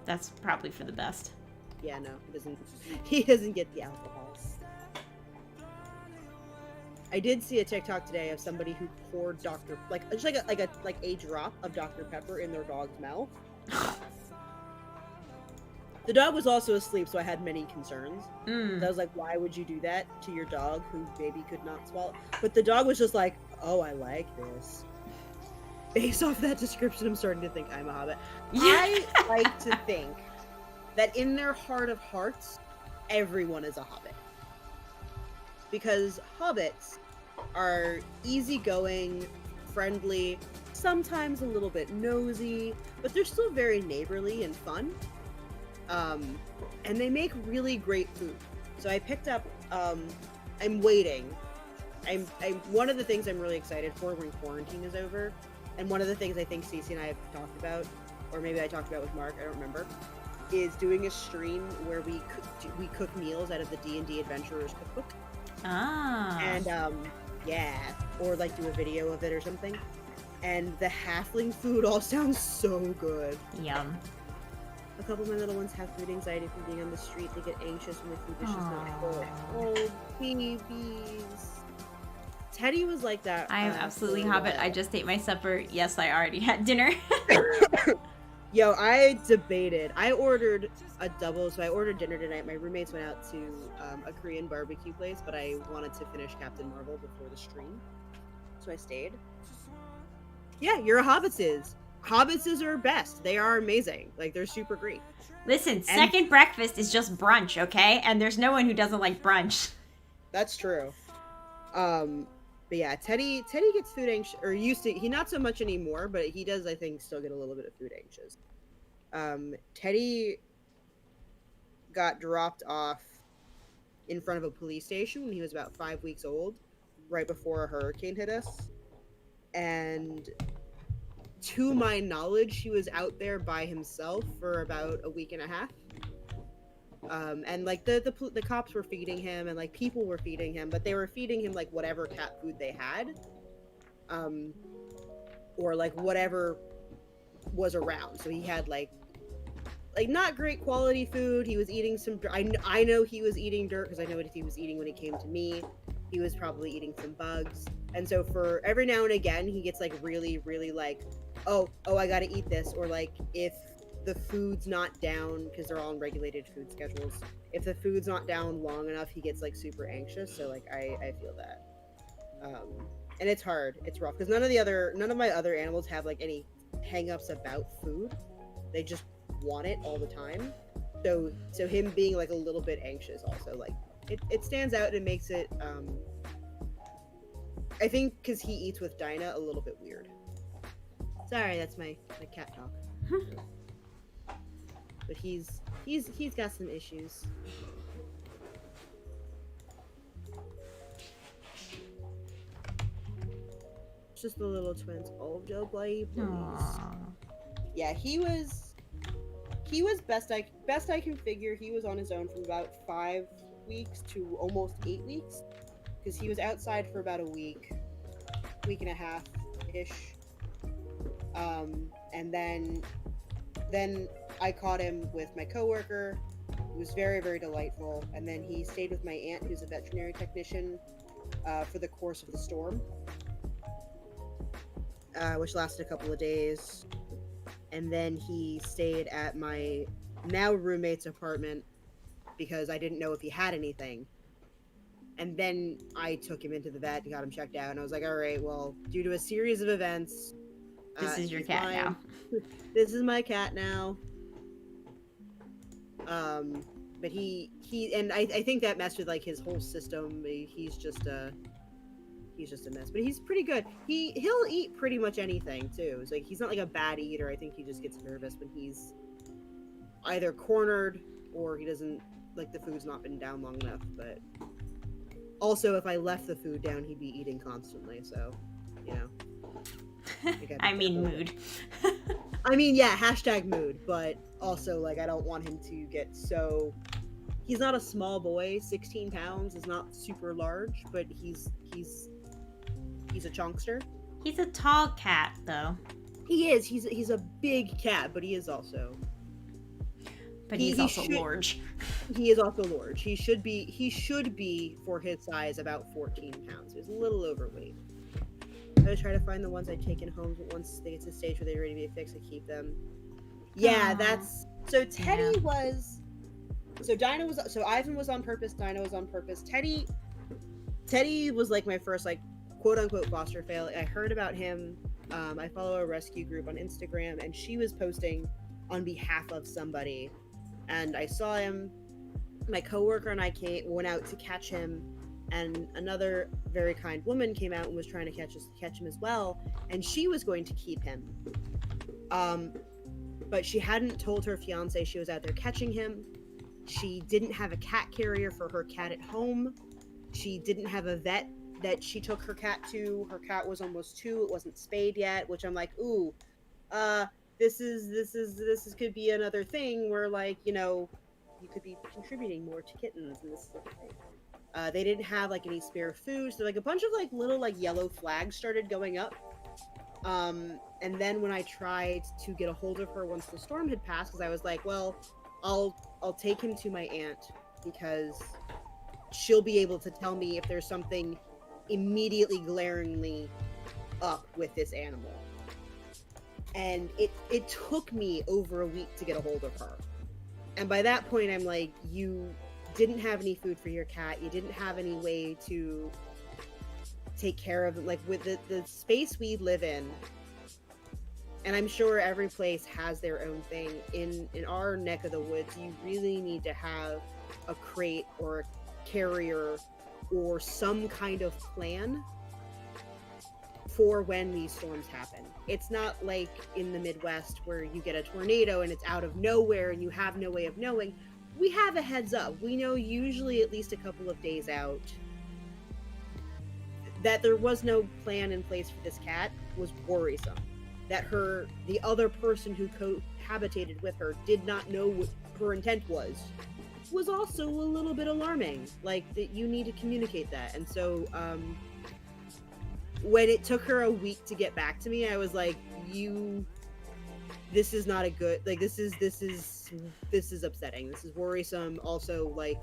Speaker 1: That's probably for the best.
Speaker 2: Yeah, no, he doesn't. He doesn't get the alcohols. I did see a TikTok today of somebody who poured just like a drop of Dr. Pepper in their dog's mouth. The dog was also asleep, so I had many concerns.
Speaker 1: Mm.
Speaker 2: I was like, why would you do that to your dog who maybe could not swallow? But the dog was just like, oh, I like this. Based off that description, I'm starting to think I'm a hobbit. I like to think that in their heart of hearts, everyone is a hobbit. Because hobbits are easygoing, friendly, sometimes a little bit nosy, but they're still very neighborly and fun. And they make really great food. So I picked up, I'm waiting. I'm one of the things I'm really excited for when quarantine is over, and one of the things I think Cece and I have talked about, or maybe I talked about with Mark, I don't remember, is doing a stream where we cook meals out of the D&D Adventurers cookbook.
Speaker 1: Ah.
Speaker 2: And yeah, or like do a video of it or something. And the halfling food all sounds so good.
Speaker 1: Yum.
Speaker 2: A couple of my little ones have food anxiety from being on the street. They get anxious when the food dish is not full.
Speaker 1: Aw.
Speaker 2: Oh, babies. Teddy was like that.
Speaker 1: I am absolutely
Speaker 2: for a
Speaker 1: hobbit.
Speaker 2: while.
Speaker 1: I just ate my supper. Yes, I already had dinner.
Speaker 2: Yo, I debated. I ordered a double, so I ordered dinner tonight. My roommates went out to a Korean barbecue place, but I wanted to finish Captain Marvel before the stream, so I stayed. Yeah, you're a Hobbitses. Hobbitses are best. They are amazing. Like, they're super great.
Speaker 1: Listen, second breakfast is just brunch, okay? And there's no one who doesn't like brunch.
Speaker 2: That's true. But yeah, Teddy gets food anxious, or used to. He not so much anymore, but he does, I think, still get a little bit of food anxious. Teddy got dropped off in front of a police station when he was about 5 weeks old, right before a hurricane hit us. And to my knowledge, he was out there by himself for about a week and a half. And like the cops were feeding him, and like people were feeding him, but they were feeding him like whatever cat food they had, or like whatever was around. So he had like not great quality food. He was eating some. I know he was eating dirt because I know what he was eating when he came to me. He was probably eating some bugs, and so for every now and again, he gets like really, really like, oh, I gotta eat this, or like if the food's not down, because they're all on regulated food schedules, if the food's not down long enough, he gets like super anxious. So like I feel that, and it's hard, it's rough, because none of my other animals have like any hang-ups about food. They just want it all the time. So him being like a little bit anxious also, like it stands out, and it makes it I think because he eats with Dinah, a little bit weird. Sorry, that's my cat talk. But he's got some issues. It's just the little twins. Oh, Joe Blighty, please.
Speaker 1: Aww.
Speaker 2: Yeah, he was best I can figure. He was on his own from about 5 weeks to almost 8 weeks, because he was outside for about a week and a half ish. And then I caught him with my coworker. It was very, very delightful. And then he stayed with my aunt, who's a veterinary technician, for the course of the storm, which lasted a couple of days. And then he stayed at my now roommate's apartment because I didn't know if he had anything. And then I took him into the vet and got him checked out. And I was like, all right, well, due to a series of events,
Speaker 1: This is your
Speaker 2: he's
Speaker 1: cat
Speaker 2: mine.
Speaker 1: now.
Speaker 2: This is my cat now. But he and I think that messed with like his whole system. He's just a mess, but he's pretty good. He'll eat pretty much anything too. It's like he's not like a bad eater. I think he just gets nervous when he's either cornered or he doesn't, like, the food's not been down long enough. But Also, if I left the food down, he'd be eating constantly. So, you know. gotta
Speaker 1: I
Speaker 2: be
Speaker 1: mean,
Speaker 2: careful.
Speaker 1: mood.
Speaker 2: I mean, yeah, hashtag mood, but also like I don't want him to get so. He's not a small boy. 16 pounds is not super large, but he's a chunkster.
Speaker 1: He's a tall cat, though.
Speaker 2: He is. He's a big cat, but he is also.
Speaker 1: But
Speaker 2: He-
Speaker 1: he's
Speaker 2: he
Speaker 1: also
Speaker 2: should-
Speaker 1: large.
Speaker 2: He is also large. He should be for his size about 14 pounds. He's a little overweight. I would try to find the ones I'd taken home, but once they get to the stage where they're ready to be fixed, I keep them. Yeah,
Speaker 1: Aw.
Speaker 2: that's so. Teddy
Speaker 1: Yeah.
Speaker 2: was. So Dinah was. So Ivan was on purpose. Dinah was on purpose. Teddy was like my first like quote unquote foster fail. I heard about him. I follow a rescue group on Instagram, and she was posting on behalf of somebody, and I saw him. My coworker and I went out to catch him, and another very kind woman came out and was trying to catch him as well, and she was going to keep him. But she hadn't told her fiance she was out there catching him. She didn't have a cat carrier for her cat at home. She didn't have a vet that she took her cat to. Her cat was almost 2. It wasn't spayed yet, which I'm like, ooh, this could be another thing where, like, you know, you could be contributing more to kittens, and this is the thing. They didn't have like any spare food, so like a bunch of like little like yellow flags started going up. And then when I tried to get a hold of her once the storm had passed, because I was like, well, I'll take him to my aunt because she'll be able to tell me if there's something immediately glaringly up with this animal. And it took me over a week to get a hold of her. And by that point, I'm like, you didn't have any food for your cat. You didn't have any way to take care of it. Like, with the space we live in, and I'm sure every place has their own thing. In our neck of the woods, you really need to have a crate or a carrier or some kind of plan for when these storms happen. It's not like in the Midwest where you get a tornado and it's out of nowhere and you have no way of knowing. We have a heads up. We know usually at least a couple of days out. That there was no plan in place for this cat was worrisome. That the other person who cohabitated with her did not know what her intent was also a little bit alarming. Like, that you need to communicate that. And so, when it took her a week to get back to me, I was like, this is not a good, like, this is upsetting. This is worrisome. Also, like,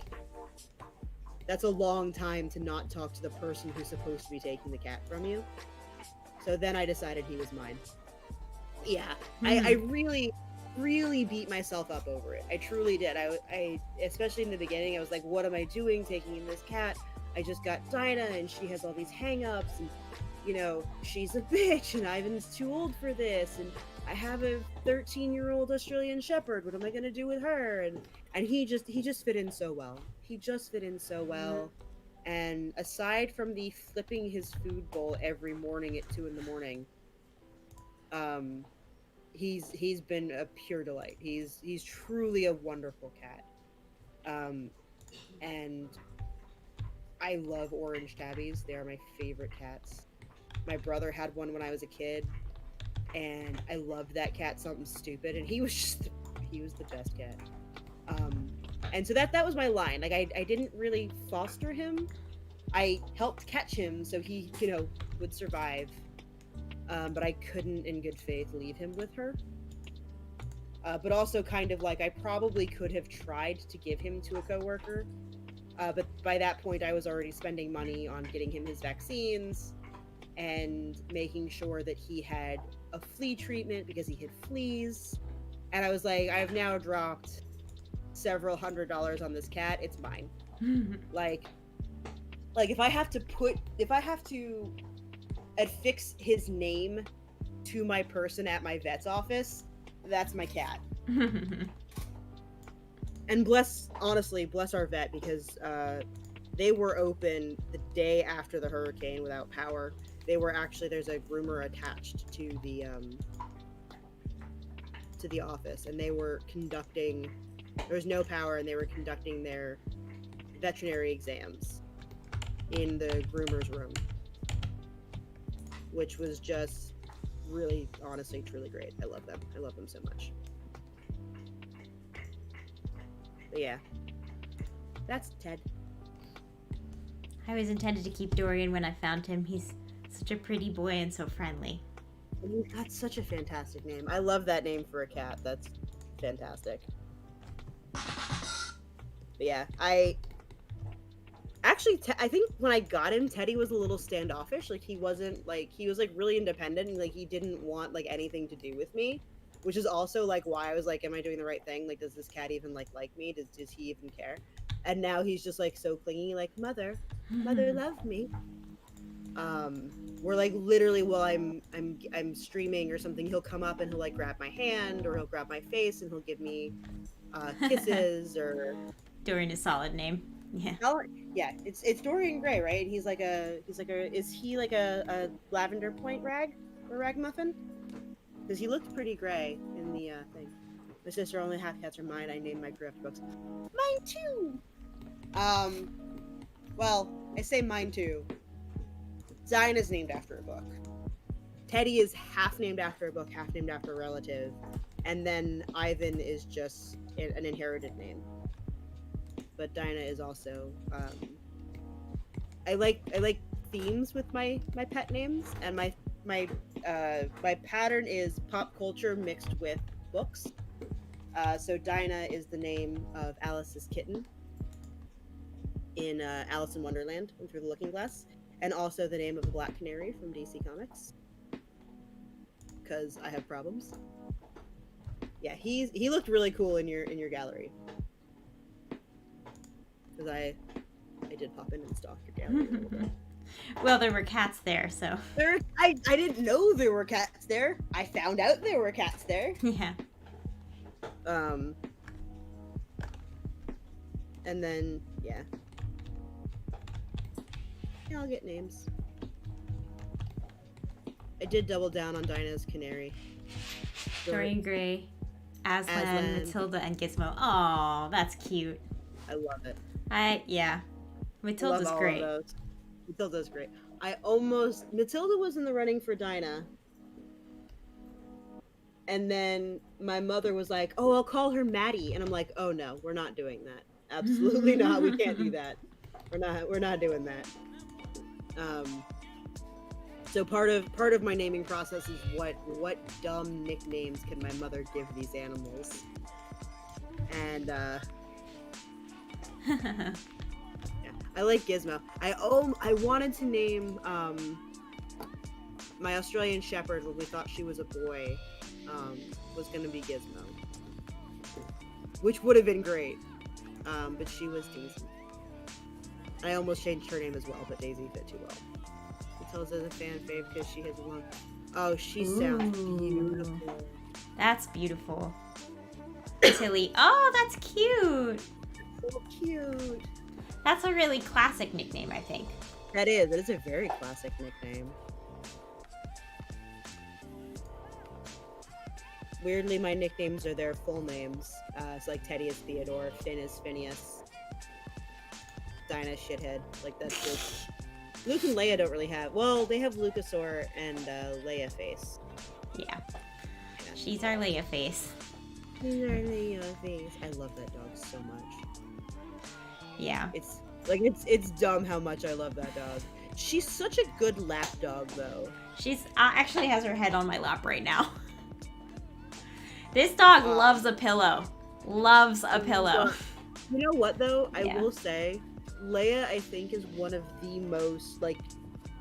Speaker 2: that's a long time to not talk to the person who's supposed to be taking the cat from you. So then I decided he was mine. Yeah, I really beat myself up over it. I truly did. I especially in the beginning, I was like, what am I doing taking in this cat? I just got Dinah and she has all these hang-ups, and you know, she's a bitch and Ivan's too old for this, and I have a 13-year-old Australian Shepherd. What am I gonna do with her? And he just fit in so well. He just fit in so well. And aside from the flipping his food bowl every morning at 2 a.m, he's been a pure delight. He's truly a wonderful cat. And I love orange tabbies. They are my favorite cats. My brother had one when I was a kid, and I loved that cat something stupid, and he was the best cat. And so that was my line. Like, I didn't really foster him. I helped catch him so he, you know, would survive. But I couldn't in good faith leave him with her. But also kind of like, I probably could have tried to give him to a coworker. But by that point, I was already spending money on getting him his vaccines and making sure that he had a flea treatment because he had fleas. And I was like, I've now dropped several $100s on this cat. It's mine. Like if I have to affix his name to my person at my vet's office, that's my cat. And bless our vet, because they were open the day after the hurricane without power. There's a groomer attached to the office, and they were conducting, there was no power, and they were conducting their veterinary exams. in the groomer's room, which was just really, honestly, truly great. I love them. I love them so much. But yeah, that's Ted.
Speaker 1: I always intended to keep Dorian when I found him. He's such a pretty boy and so friendly.
Speaker 2: That's such a fantastic name. I love that name for a cat. That's fantastic. But yeah, I think when I got him, Teddy was a little standoffish. Like he wasn't like he was like really independent and like he didn't want like anything to do with me, which is also like why I was like, am I doing the right thing? Like, does this cat even like me? Does he even care? And now he's just like so clingy, like mother love me. Where like literally while I'm streaming or something, he'll come up and he'll like grab my hand or he'll grab my face and he'll give me kisses or
Speaker 1: Dorian is a solid name. Yeah.
Speaker 2: yeah, it's Dorian Gray, right? Is he like a lavender point rag or ragamuffin? Because he looked pretty gray in the thing. My sister only half cats are mine. I named my crew after books. Mine too. Well, I say mine too. Dinah's named after a book. Teddy is half named after a book, half named after a relative, and then Ivan is just an inherited name. But Dinah is also. I like themes with my pet names, and my pattern is pop culture mixed with books. So Dinah is the name of Alice's kitten in Alice in Wonderland and Through the Looking Glass, and also the name of the Black Canary from DC Comics. Because I have problems. Yeah, he looked really cool in your gallery. Because I did pop in and stalk your gallery a little bit.
Speaker 1: Well, there were cats there, so.
Speaker 2: I didn't know there were cats there. I found out there were cats there.
Speaker 1: Yeah.
Speaker 2: And then, yeah. Yeah, I'll get names. I did double down on Dinah's canary.
Speaker 1: Dorian Gray, Aslan,
Speaker 2: Aslan.
Speaker 1: Matilda, and Gizmo. Oh, that's cute.
Speaker 2: I love it.
Speaker 1: Yeah. Matilda's
Speaker 2: Love all
Speaker 1: great.
Speaker 2: of those. Matilda's great. Matilda was in the running for Dinah. And then my mother was like, oh, I'll call her Maddie. And I'm like, oh no, we're not doing that. Absolutely not. We can't do that. We're not doing that. So part of my naming process is what dumb nicknames can my mother give these animals? And yeah, I like Gizmo. I wanted to name my Australian Shepherd when we thought she was a boy was gonna be Gizmo, which would have been great, but she was Daisy. I almost changed her name as well, but Daisy fit too well. Matilda's a fan fave because she has long. Oh, she sounds beautiful.
Speaker 1: That's beautiful. Tilly. Oh, that's cute.
Speaker 2: So cute.
Speaker 1: That's a really classic nickname, I think.
Speaker 2: That is a very classic nickname. Weirdly, my nicknames are their full names. It's like Teddy is Theodore, Finn is Phineas, Dinah Shithead. Like that's just. Luke and Leia don't really have. Well, they have Lucasaur and Leia face.
Speaker 1: Yeah. She's our Leia face.
Speaker 2: She's our Leia face. I love that dog so much.
Speaker 1: Yeah.
Speaker 2: It's dumb how much I love that dog. She's such a good lap dog, though.
Speaker 1: She's actually has her head on my lap right now. This dog loves a pillow. Loves a pillow.
Speaker 2: You know what, though? I
Speaker 1: Yeah.
Speaker 2: will say, Leia, I think, is one of the most, like,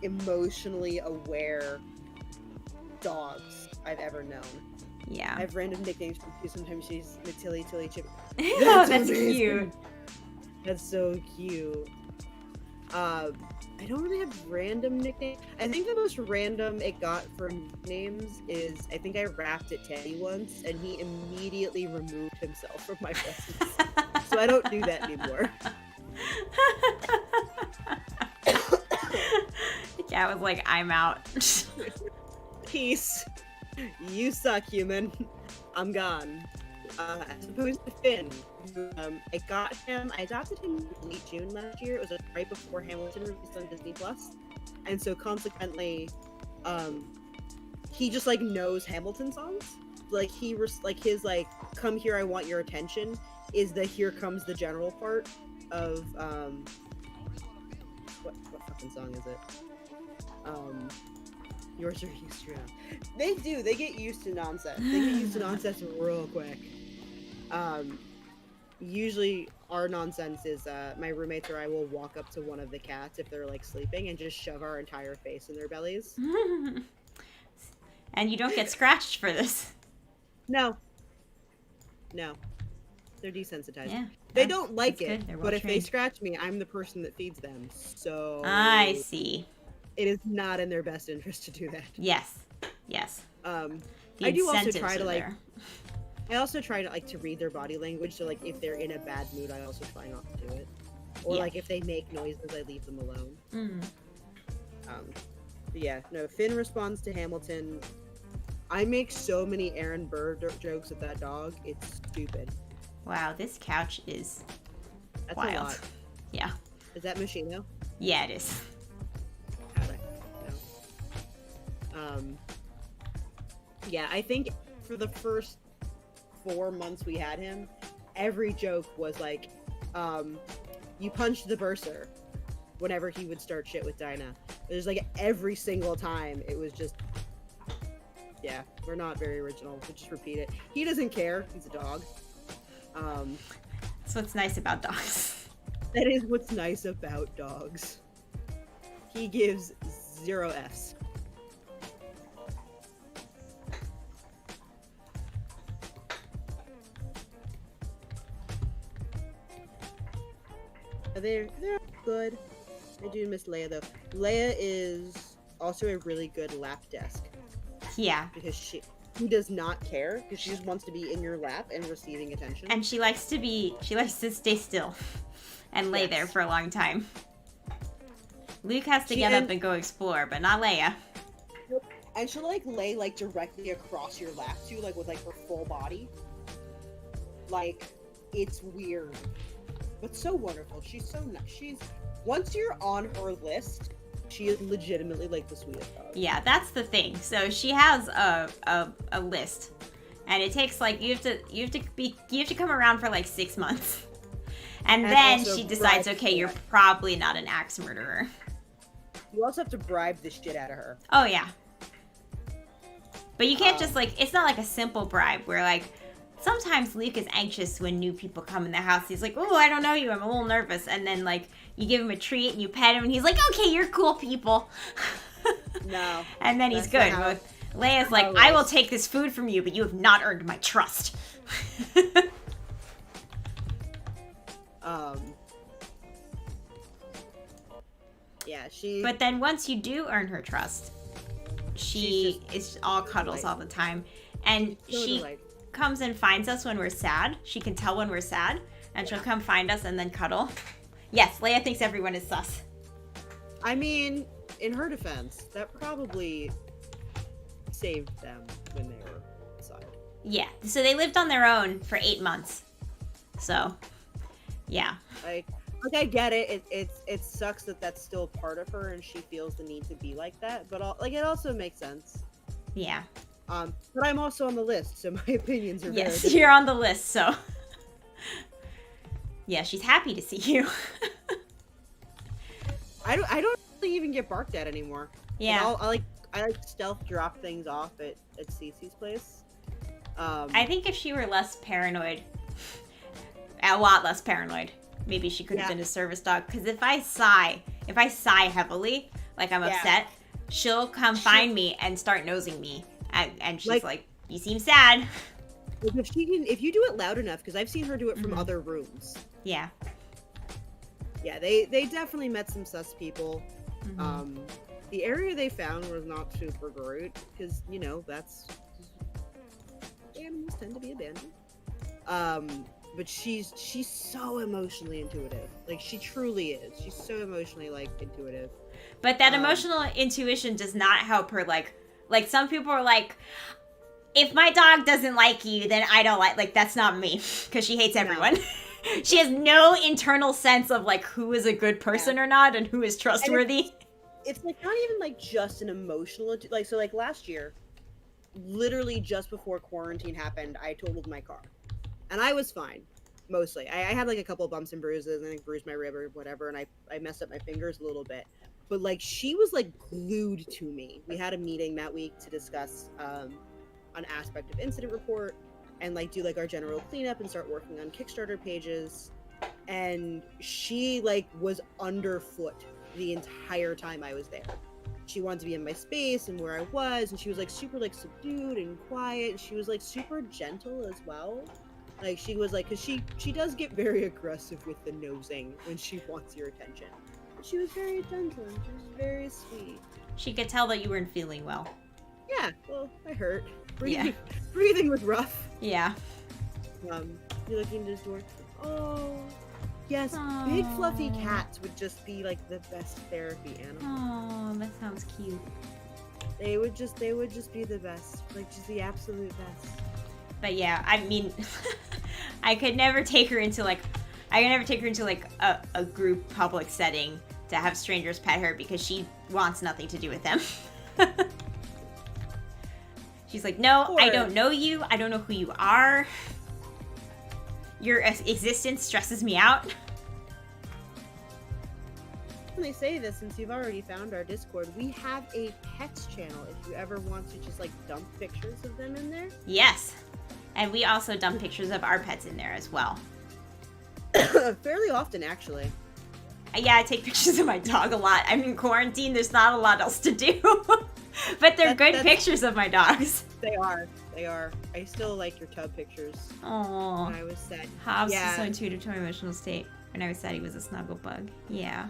Speaker 2: emotionally aware dogs I've ever known.
Speaker 1: Yeah.
Speaker 2: I have random nicknames for you. Sometimes she's Matilly, Tilly, Chip.
Speaker 1: Oh, that's
Speaker 2: amazing.
Speaker 1: cute.
Speaker 2: That's so cute. I don't really have random nicknames. I think the most random it got for names is I think I rapped at Teddy once, and he immediately removed himself from my presence. So I don't do that anymore.
Speaker 1: The cat was like, I'm out.
Speaker 2: Peace. You suck, human. I'm gone. as opposed to Finn. I adopted him in late June last year. It was right before Hamilton released on Disney Plus, and so consequently, he just like knows Hamilton songs. Like his like "Come Here, I Want Your Attention" is the "Here Comes the General" part of what fucking song is it? Yours are used to now. They get used to nonsense. They get used to nonsense real quick. Usually our nonsense is my roommates or I will walk up to one of the cats if they're like sleeping and just shove our entire face in their bellies.
Speaker 1: And you don't get scratched for this.
Speaker 2: No. They're desensitized.
Speaker 1: Yeah,
Speaker 2: they don't like
Speaker 1: that's
Speaker 2: it,
Speaker 1: good.
Speaker 2: but if they scratch me, I'm the person that feeds them. So
Speaker 1: I see.
Speaker 2: It is not in their best interest to do that.
Speaker 1: Yes.
Speaker 2: The
Speaker 1: The
Speaker 2: I do also
Speaker 1: incentives
Speaker 2: try to
Speaker 1: are
Speaker 2: like
Speaker 1: there.
Speaker 2: I also try to like to read their body language, so like if they're in a bad mood, I also try not to do it. Or
Speaker 1: Yeah.
Speaker 2: like if they make noises, I leave them alone.
Speaker 1: Mm.
Speaker 2: But yeah, no, Finn responds to Hamilton. I make so many Aaron Burr jokes at that dog. It's stupid.
Speaker 1: Wow, this couch is
Speaker 2: That's
Speaker 1: wild.
Speaker 2: a lot.
Speaker 1: Yeah.
Speaker 2: Is that Machino?
Speaker 1: Yeah, it is.
Speaker 2: How'd I know? Yeah, I think for the first 4 months we had him, every joke was like, you punched the bursar whenever he would start shit with Dinah. It was like every single time it was just, yeah, we're not very original. We just repeat it. He doesn't care. He's a dog.
Speaker 1: That's what's nice about dogs.
Speaker 2: That is what's nice about dogs. He gives 0 Fs. They're good. I do miss Leia though. Leia is also a really good lap desk
Speaker 1: Yeah.
Speaker 2: because she does not care because she just wants to be in your lap and receiving attention.
Speaker 1: And she likes to stay still and lay
Speaker 2: Yes.
Speaker 1: there for a long time. Luke has to
Speaker 2: She-
Speaker 1: get up
Speaker 2: and-
Speaker 1: and go explore, but not Leia.
Speaker 2: And she'll like lay like directly across your lap too, like with like her full body. Like it's weird, but so wonderful. She's so nice. She's once you're on her list, she is legitimately like the sweetest dog.
Speaker 1: Yeah, that's the thing. So she has a list, and it takes like you have to come around for like 6 months, and
Speaker 2: And
Speaker 1: then
Speaker 2: also
Speaker 1: she decides,
Speaker 2: bribe
Speaker 1: okay, you're
Speaker 2: her.
Speaker 1: probably not an axe murderer.
Speaker 2: You also have to bribe the shit out of her.
Speaker 1: Oh yeah, but you can't just
Speaker 2: Um,
Speaker 1: like it's not like a simple bribe where like. Sometimes Luke is anxious when new people come in the house. He's like, "Oh, I don't know you. I'm a little nervous." And then like you give him a treat and you pet him, and he's like, "Okay, you're cool people."
Speaker 2: No.
Speaker 1: And then he's
Speaker 2: That's
Speaker 1: good.
Speaker 2: not how-
Speaker 1: But Leia's like,
Speaker 2: how it
Speaker 1: "I will
Speaker 2: is.
Speaker 1: take this food from you, but you have not earned my trust."
Speaker 2: Yeah, she.
Speaker 1: But then once you do earn her trust, she is all cuddles all the time, and
Speaker 2: so
Speaker 1: she
Speaker 2: delight.
Speaker 1: comes and finds us when we're sad. She can tell when we're sad, and she'll come find us and then cuddle. Yes, Leia thinks everyone is sus.
Speaker 2: I mean, in her defense, that probably saved them when they were inside.
Speaker 1: Yeah, so they lived on their own for 8 months. So, yeah.
Speaker 2: Like I get it. It sucks that that's still part of her and she feels the need to be like that. But like it also makes sense.
Speaker 1: Yeah.
Speaker 2: But I'm also on the list, so my opinions are
Speaker 1: Yes,
Speaker 2: very
Speaker 1: you're on the list, so. Yeah, she's happy to see you.
Speaker 2: I don't really even get barked at anymore.
Speaker 1: Yeah.
Speaker 2: Like, I like stealth drop things off at Cece's place.
Speaker 1: I think if she were less paranoid, a lot less paranoid, maybe she could have
Speaker 2: Yeah.
Speaker 1: been a service dog. Because if I sigh heavily, like I'm
Speaker 2: Yeah.
Speaker 1: upset, she'll come find me and start nosing me. And she's
Speaker 2: Like-
Speaker 1: like, you seem sad.
Speaker 2: Like, if you do it loud enough, because I've seen her do it from
Speaker 1: Mhm.
Speaker 2: other rooms.
Speaker 1: Yeah.
Speaker 2: Yeah, they definitely met some sus people.
Speaker 1: Mhm.
Speaker 2: The area they found was not super great because that's animals tend to be abandoned. But she's so emotionally intuitive. Like she truly is. She's so emotionally like intuitive.
Speaker 1: But that
Speaker 2: Um,
Speaker 1: emotional intuition does not help her. Like some people are like, if my dog doesn't like you, then I don't like that's not me, because she hates everyone. She has no internal sense of like who is a good person or not and who is trustworthy.
Speaker 2: It's like not even like just an emotional like, so like last year, literally just before quarantine happened, I totaled my car and I was fine mostly. I had like a couple of bumps and bruises and I bruised my rib or whatever, and I messed up my fingers a little bit, but like she was like glued to me. We had a meeting that week to discuss an aspect of incident report and like do like our general cleanup and start working on Kickstarter pages, and she like was underfoot the entire time I was there. She wanted to be in my space and where I was, and she was like super like subdued and quiet, and she was like super gentle as well. Like she was like, because she does get very aggressive with the nosing when she wants your attention. But she was very gentle and she was very sweet.
Speaker 1: She could tell that you weren't feeling well.
Speaker 2: Yeah, well, I hurt. Breathing was rough.
Speaker 1: Yeah.
Speaker 2: You're looking at his door. Oh, yes,
Speaker 1: Aww.
Speaker 2: big fluffy cats would just be like the best therapy animal.
Speaker 1: Oh, that sounds cute.
Speaker 2: They would just be the best, like just the absolute best.
Speaker 1: But yeah, I mean, I could never take her into like a group public setting to have strangers pet her because she wants nothing to do with them. She's like, no, I don't know you. I don't know who you are. Your existence stresses me out.
Speaker 2: When they say this, since you've already found our Discord, we have a pets channel if you ever want to just like dump pictures of them in there.
Speaker 1: Yes. And we also dump pictures of our pets in there as well.
Speaker 2: Fairly often, actually.
Speaker 1: Yeah, I take pictures of my dog a lot. I'm in quarantine. There's not a lot else to do. But they're good pictures of my dogs.
Speaker 2: They are. I still like your tub pictures.
Speaker 1: Aww.
Speaker 2: When I was sad.
Speaker 1: Hobbs was so intuitive to my emotional state. When I was sad, he was a snuggle bug. Yeah.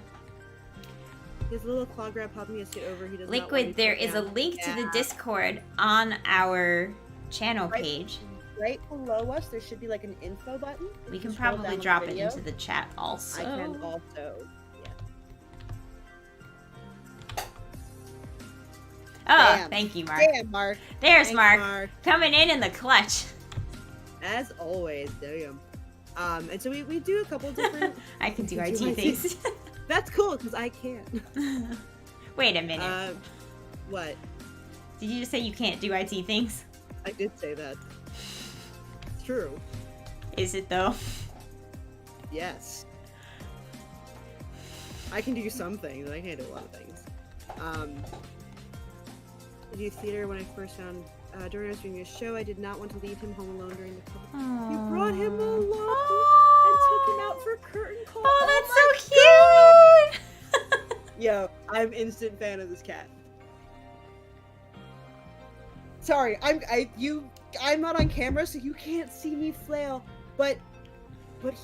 Speaker 2: His little claw grab helped me to sit over. He does
Speaker 1: Liquid, there is a link to the Discord on our channel page.
Speaker 2: Right below us, there should be like an info button.
Speaker 1: We can probably drop it into the chat also.
Speaker 2: I can also.
Speaker 1: Oh,
Speaker 2: Damn.
Speaker 1: thank you, Mark.
Speaker 2: Damn, Mark.
Speaker 1: There's
Speaker 2: Thanks,
Speaker 1: Mark. Coming in the clutch.
Speaker 2: As always, damn. And so we do a couple different...
Speaker 1: I can do IT things.
Speaker 2: That's cool, because I can't.
Speaker 1: Wait a minute.
Speaker 2: What?
Speaker 1: Did you just say you can't do IT things?
Speaker 2: I did say that. True.
Speaker 1: Is it, though?
Speaker 2: Yes. I can do some things, I can't do a lot of things. I do theater when I first found during I was doing a show. I did not want to leave him home alone during the COVID. You brought him along and took him out for curtain call.
Speaker 1: Oh, that's so cute!
Speaker 2: Yo, I'm instant fan of this cat. Sorry, I'm not on camera, so you can't see me flail. But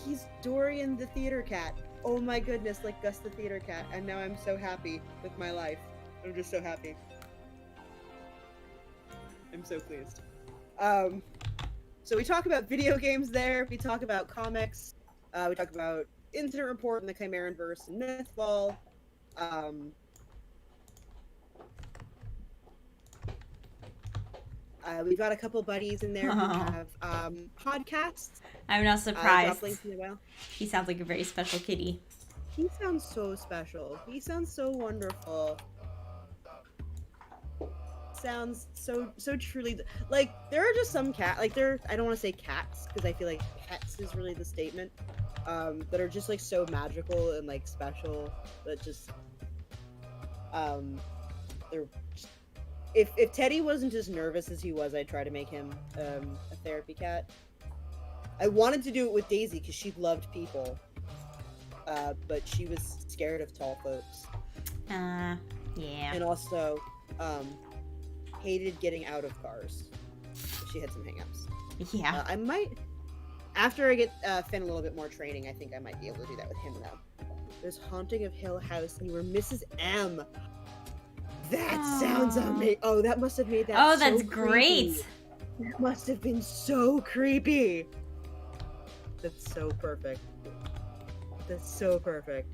Speaker 2: he's Dorian the theater cat. Oh my goodness, like Gus the theater cat. And now I'm so happy with my life. I'm just so happy. I'm so pleased. So we talk about video games there. We talk about comics. We talk about Incident Report and the Chimeran Verse and Mythball. We've got a couple buddies in there who have podcasts.
Speaker 1: I'm not surprised.
Speaker 2: Links in the well.
Speaker 1: He sounds like a very special kitty.
Speaker 2: He sounds so special. He sounds so wonderful. Sounds so truly like there are just some cat like there I don't want to say cats because I feel like pets is really the statement that are just like so magical and like special that just they're just, if Teddy wasn't as nervous as he was, I'd try to make him a therapy cat. I wanted to do it with Daisy because she loved people, but she was scared of tall folks.
Speaker 1: Yeah.
Speaker 2: And also hated getting out of cars. She had some hangups.
Speaker 1: Yeah.
Speaker 2: I might, after I get Finn a little bit more training, I think I might be able to do that with him now. There's Haunting of Hill House, and you were Mrs. M. That sounds amazing. Oh, that must have made that
Speaker 1: Oh,
Speaker 2: so
Speaker 1: that's
Speaker 2: creepy.
Speaker 1: great.
Speaker 2: That must have been so creepy. That's so perfect. That's so perfect.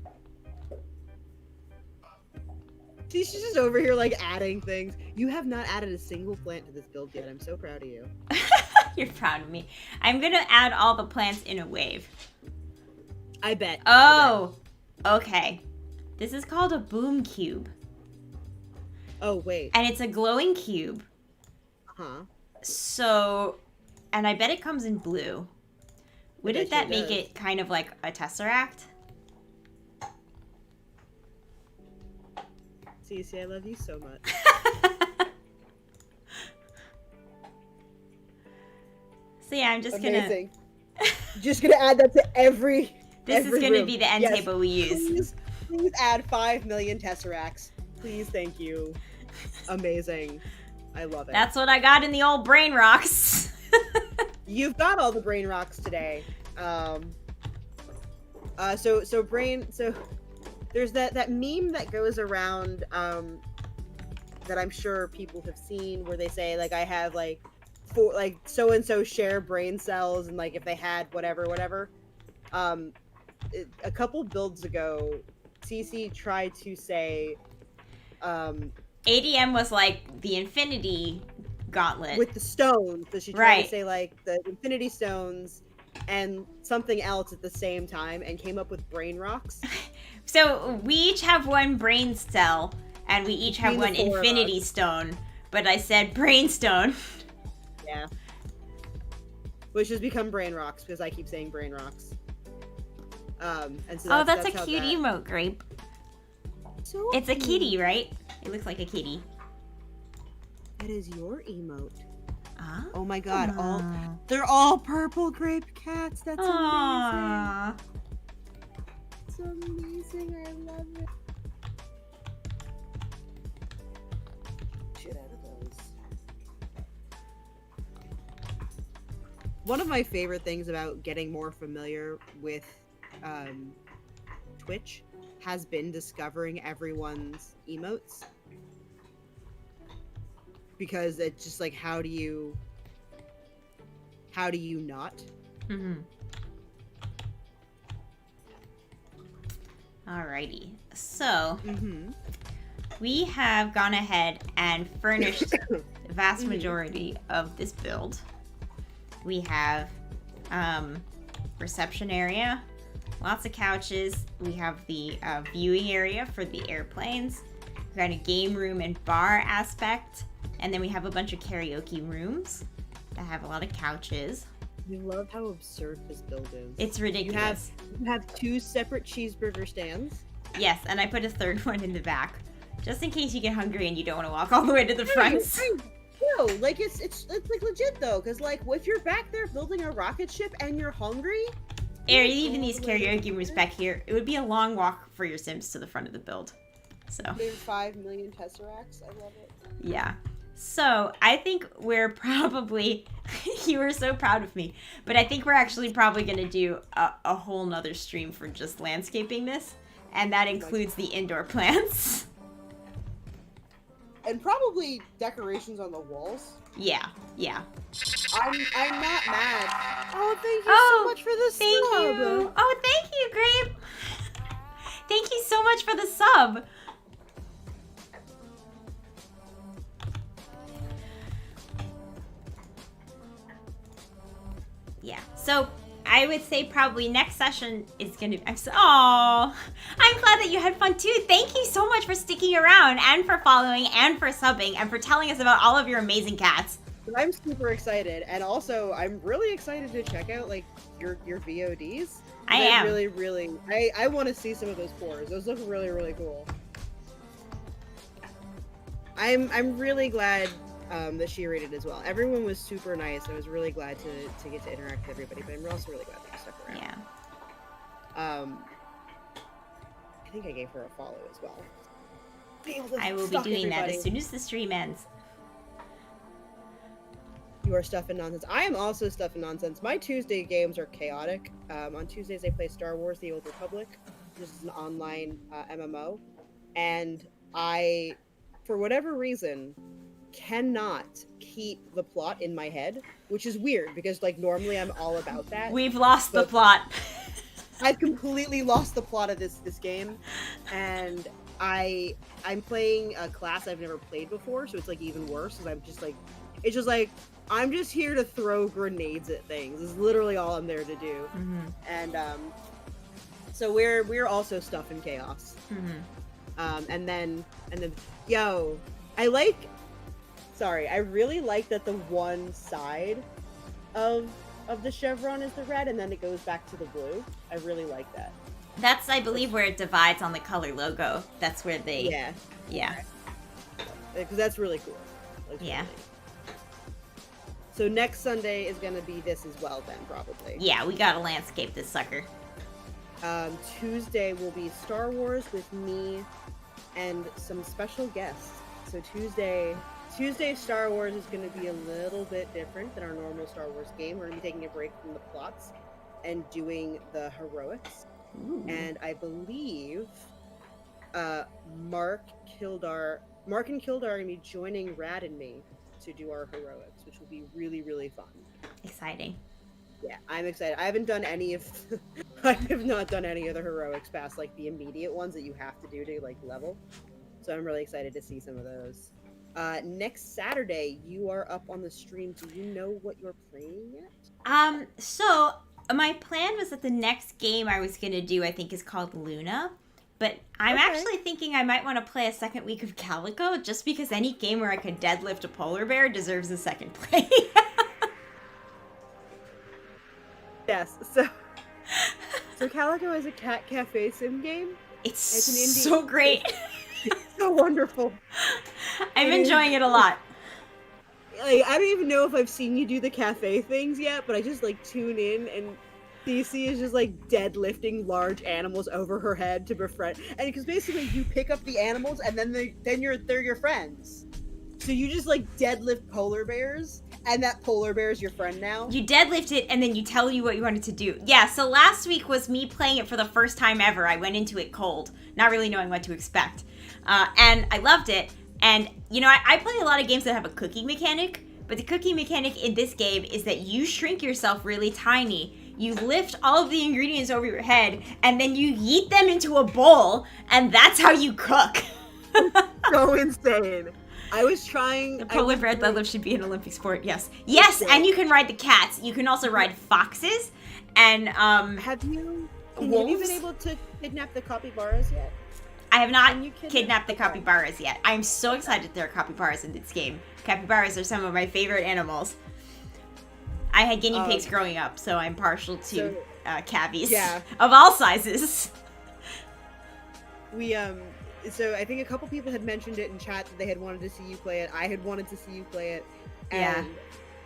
Speaker 2: She's just over here like adding things. You have not added a single plant to this build yet. I'm so proud of you.
Speaker 1: You're proud of me. I'm gonna add all the plants in a wave.
Speaker 2: I bet.
Speaker 1: Oh, okay. This is called a boom cube.
Speaker 2: Oh wait.
Speaker 1: And it's a glowing cube.
Speaker 2: Huh.
Speaker 1: So, and I bet it comes in blue. Wouldn't
Speaker 2: bet
Speaker 1: that
Speaker 2: you
Speaker 1: make
Speaker 2: does.
Speaker 1: it kind of like a tesseract?
Speaker 2: Cece, I love you so much.
Speaker 1: So yeah, I'm just
Speaker 2: Amazing. Just gonna add that to every.
Speaker 1: This
Speaker 2: every
Speaker 1: is gonna
Speaker 2: room.
Speaker 1: be the end
Speaker 2: Yes.
Speaker 1: table we use.
Speaker 2: Please add 5 million tesseracts. Please, thank you. Amazing. I love it.
Speaker 1: That's what I got in the old brain rocks.
Speaker 2: You've got all the brain rocks today. So there's that meme that goes around that I'm sure people have seen where they say like I have like four like so and so share brain cells and like if they had whatever. A couple builds ago, Cece tried to say
Speaker 1: ADM was like the Infinity Gauntlet.
Speaker 2: with the stones. So she tried
Speaker 1: Right.
Speaker 2: to say like the Infinity Stones and something else at the same time and came up with brain rocks.
Speaker 1: So we each have one brain cell, and we each have
Speaker 2: Between
Speaker 1: one
Speaker 2: the four of
Speaker 1: Infinity
Speaker 2: us.
Speaker 1: Stone. But I said brain stone.
Speaker 2: Yeah. Which has become brain rocks because I keep saying brain rocks. And so
Speaker 1: Oh, that's a
Speaker 2: how
Speaker 1: cute
Speaker 2: that-
Speaker 1: emote, Grape.
Speaker 2: So
Speaker 1: It's a
Speaker 2: cute.
Speaker 1: kitty, right? It looks like a kitty.
Speaker 2: It is your emote.
Speaker 1: Ah.
Speaker 2: Oh my god! They're all purple grape cats. That's amazing.
Speaker 1: Aww.
Speaker 2: It's amazing. I love it. Shit out of those. One of my favorite things about getting more familiar with Twitch has been discovering everyone's emotes. Because it's just like, how do you not?
Speaker 1: Mm-hmm. Alrighty. So,
Speaker 2: Mm-hmm.
Speaker 1: we have gone ahead and furnished the vast
Speaker 2: Mhm.
Speaker 1: majority of this build. We have reception area, lots of couches. We have the viewing area for the airplanes. We've got a game room and bar aspect. And then we have a bunch of karaoke rooms that have a lot of couches.
Speaker 2: I love how absurd this build is.
Speaker 1: It's ridiculous.
Speaker 2: You have 2 separate cheeseburger stands.
Speaker 1: Yes, and I put a third one in the back. Just in case you get hungry and you don't want to walk all the way to the front.
Speaker 2: No, like it's like legit though, because like if you're back there building a rocket ship and you're hungry,
Speaker 1: Or even these karaoke rooms back here, it would be a long walk for your Sims to the front of the build. So,
Speaker 2: there's 5 million tesseracts. I love it.
Speaker 1: yeah. So, I think we're probably, you were so proud of me, but I think we're actually probably going to do a whole nother stream for just landscaping this, and that includes the indoor plants.
Speaker 2: And probably decorations on the walls.
Speaker 1: Yeah.
Speaker 2: I'm not mad. Oh, thank you
Speaker 1: Oh,
Speaker 2: so much for the
Speaker 1: Thank
Speaker 2: sub.
Speaker 1: you. Oh, thank you, Grape. Thank you so much for the sub. Yeah. So I would say probably next session is gonna. I'm glad that you had fun too. Thank you so much for sticking around and for following and for subbing and for telling us about all of your amazing cats.
Speaker 2: I'm super excited, and also I'm really excited to check out like your VODs.
Speaker 1: I am.
Speaker 2: Really, I want to see some of those cores. Those look really cool. I'm really glad that she rated as well. Everyone was super nice. I was really glad to get to interact with everybody, but I'm also really glad that you stuck around.
Speaker 1: Yeah.
Speaker 2: I think I gave her a follow as well.
Speaker 1: I will be doing that as soon as the stream ends.
Speaker 2: You are Stuff and Nonsense. I am also Stuff and Nonsense. My Tuesday games are chaotic. On Tuesdays, I play Star Wars: The Old Republic. This is an online MMO. And I, for whatever reason, cannot keep the plot in my head, which is weird because, like, normally I'm all about that.
Speaker 1: We've lost the
Speaker 2: But-
Speaker 1: plot.
Speaker 2: I've completely lost the plot of this game, and I'm playing a class I've never played before, so it's like even worse. Because I'm just like, it's just like I'm just here to throw grenades at things. Is literally all I'm there to do.
Speaker 1: Mm-hmm.
Speaker 2: And so we're also stuffing chaos.
Speaker 1: Mm-hmm.
Speaker 2: And then yo, I really like that the one side of the chevron is the red, and then it goes back to the blue. I really like that.
Speaker 1: That's, I believe, where it divides on the color logo. That's where they...
Speaker 2: Yeah, because that's really cool. Like,
Speaker 1: Yeah.
Speaker 2: really. So next Sunday is gonna be this as well, then probably.
Speaker 1: Yeah, we gotta landscape this sucker.
Speaker 2: Tuesday will be Star Wars with me and some special guests. So Tuesday Star Wars is going to be a little bit different than our normal Star Wars game. We're going to be taking a break from the plots and doing the heroics.
Speaker 1: Ooh.
Speaker 2: And I believe Mark and Kildar are going to be joining Rad and me to do our heroics, which will be really, really fun.
Speaker 1: Exciting.
Speaker 2: Yeah, I'm excited. I haven't done any of I have not done any of the heroics past like the immediate ones that you have to do to like level. So I'm really excited to see some of those. Next Saturday you are up on the stream. Do you know what you're playing yet?
Speaker 1: So my plan was that the next game I was gonna do, I think, is called Luna. But I'm
Speaker 2: Okay.
Speaker 1: actually thinking I might want to play a second week of Calico, just because any game where I could deadlift a polar bear deserves a second play.
Speaker 2: Yes. So Calico is a cat cafe sim game.
Speaker 1: It's
Speaker 2: It's an indie-
Speaker 1: so great.
Speaker 2: It's so wonderful.
Speaker 1: I'm
Speaker 2: It is-
Speaker 1: enjoying it a lot.
Speaker 2: Like, I don't even know if I've seen you do the cafe things yet, but I just like tune in and Cece is just like deadlifting large animals over her head to befriend, and because basically you pick up the animals and then they're your friends. So you just like deadlift polar bears, and that polar bear is your friend now.
Speaker 1: You deadlift it, and then you tell you what you wanted to do. Yeah, so last week was me playing it for the first time ever. I went into it cold, not really knowing what to expect. And I loved it. And, you know, I play a lot of games that have a cooking mechanic, but the cooking mechanic in this game is that you shrink yourself really tiny. You lift all of the ingredients over your head, and then you yeet them into a bowl, and that's how you cook.
Speaker 2: So insane. I was trying.
Speaker 1: The polar bear deadlift should be an Olympic sport, yes. Yes, and you can ride the cats. You can also ride foxes, and
Speaker 2: Have you
Speaker 1: wolves?
Speaker 2: been able to kidnap the capybaras yet?
Speaker 1: I have not
Speaker 2: Can you kidnap-
Speaker 1: kidnapped the
Speaker 2: okay.
Speaker 1: capybaras yet. I'm so excited that there are capybaras in this game. Capybaras are some of my favorite animals. I had guinea pigs growing up, so I'm partial to
Speaker 2: so-
Speaker 1: cavies
Speaker 2: Yeah.
Speaker 1: of all sizes.
Speaker 2: We so I think a couple people had mentioned it in chat that they had wanted to see you play it. I had wanted to see you play it.
Speaker 1: Yeah.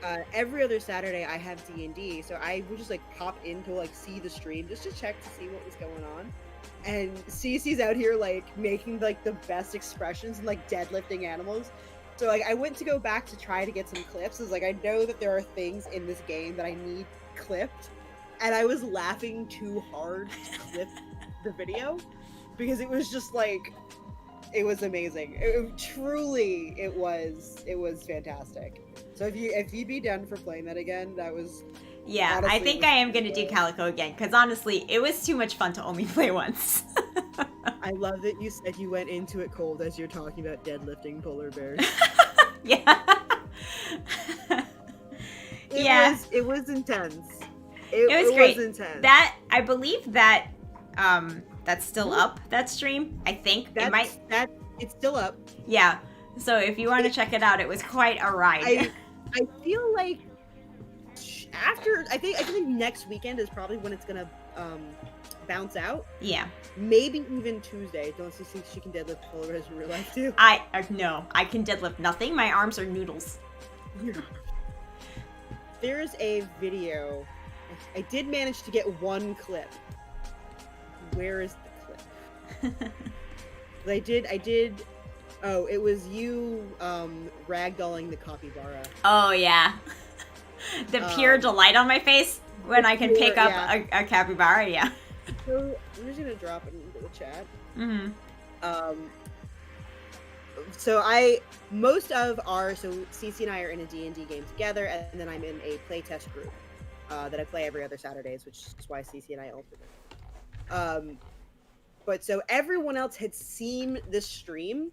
Speaker 2: And every other Saturday I have D&D, so I would just like pop in to like see the stream just to check to see what was going on. And Cece's out here like making like the best expressions and like deadlifting animals. So like I went to go back to try to get some clips. It's like I know that there are things in this game that I need clipped, and I was laughing too hard to clip the video because it was just like it was amazing. It was fantastic. So if you'd be down for playing that again, that was
Speaker 1: Yeah,
Speaker 2: honestly,
Speaker 1: I think
Speaker 2: it was
Speaker 1: I am going to do
Speaker 2: good.
Speaker 1: Calico again, because honestly, it was too much fun to only play once.
Speaker 2: I love that you said you went into it cold as you're talking about deadlifting polar bears.
Speaker 1: Yeah. Yeah.
Speaker 2: It was intense.
Speaker 1: It was great.
Speaker 2: intense.
Speaker 1: That, I believe that, that's still up, that stream, I think. It might,
Speaker 2: It's still up.
Speaker 1: yeah. So if you want to check it out, it was quite a ride.
Speaker 2: I feel like after I think next weekend is probably when it's gonna bounce out.
Speaker 1: Yeah.
Speaker 2: Maybe even Tuesday. Don't see she can deadlift polar bears in real life too.
Speaker 1: No, I can deadlift nothing. My arms are noodles.
Speaker 2: There's a video. I did manage to get one clip. Where is the clip? I did. Oh, it was you ragdolling the capybara.
Speaker 1: Oh, yeah. The pure delight on my face when I can
Speaker 2: pure-
Speaker 1: pick up
Speaker 2: yeah.
Speaker 1: a capybara, yeah.
Speaker 2: So I'm just gonna drop it into the chat.
Speaker 1: Mm-hmm.
Speaker 2: So Cece and I are in a D&D game together, and then I'm in a playtest group that I play every other Saturdays, which is why Cece and I alternate. But so everyone else had seen this stream,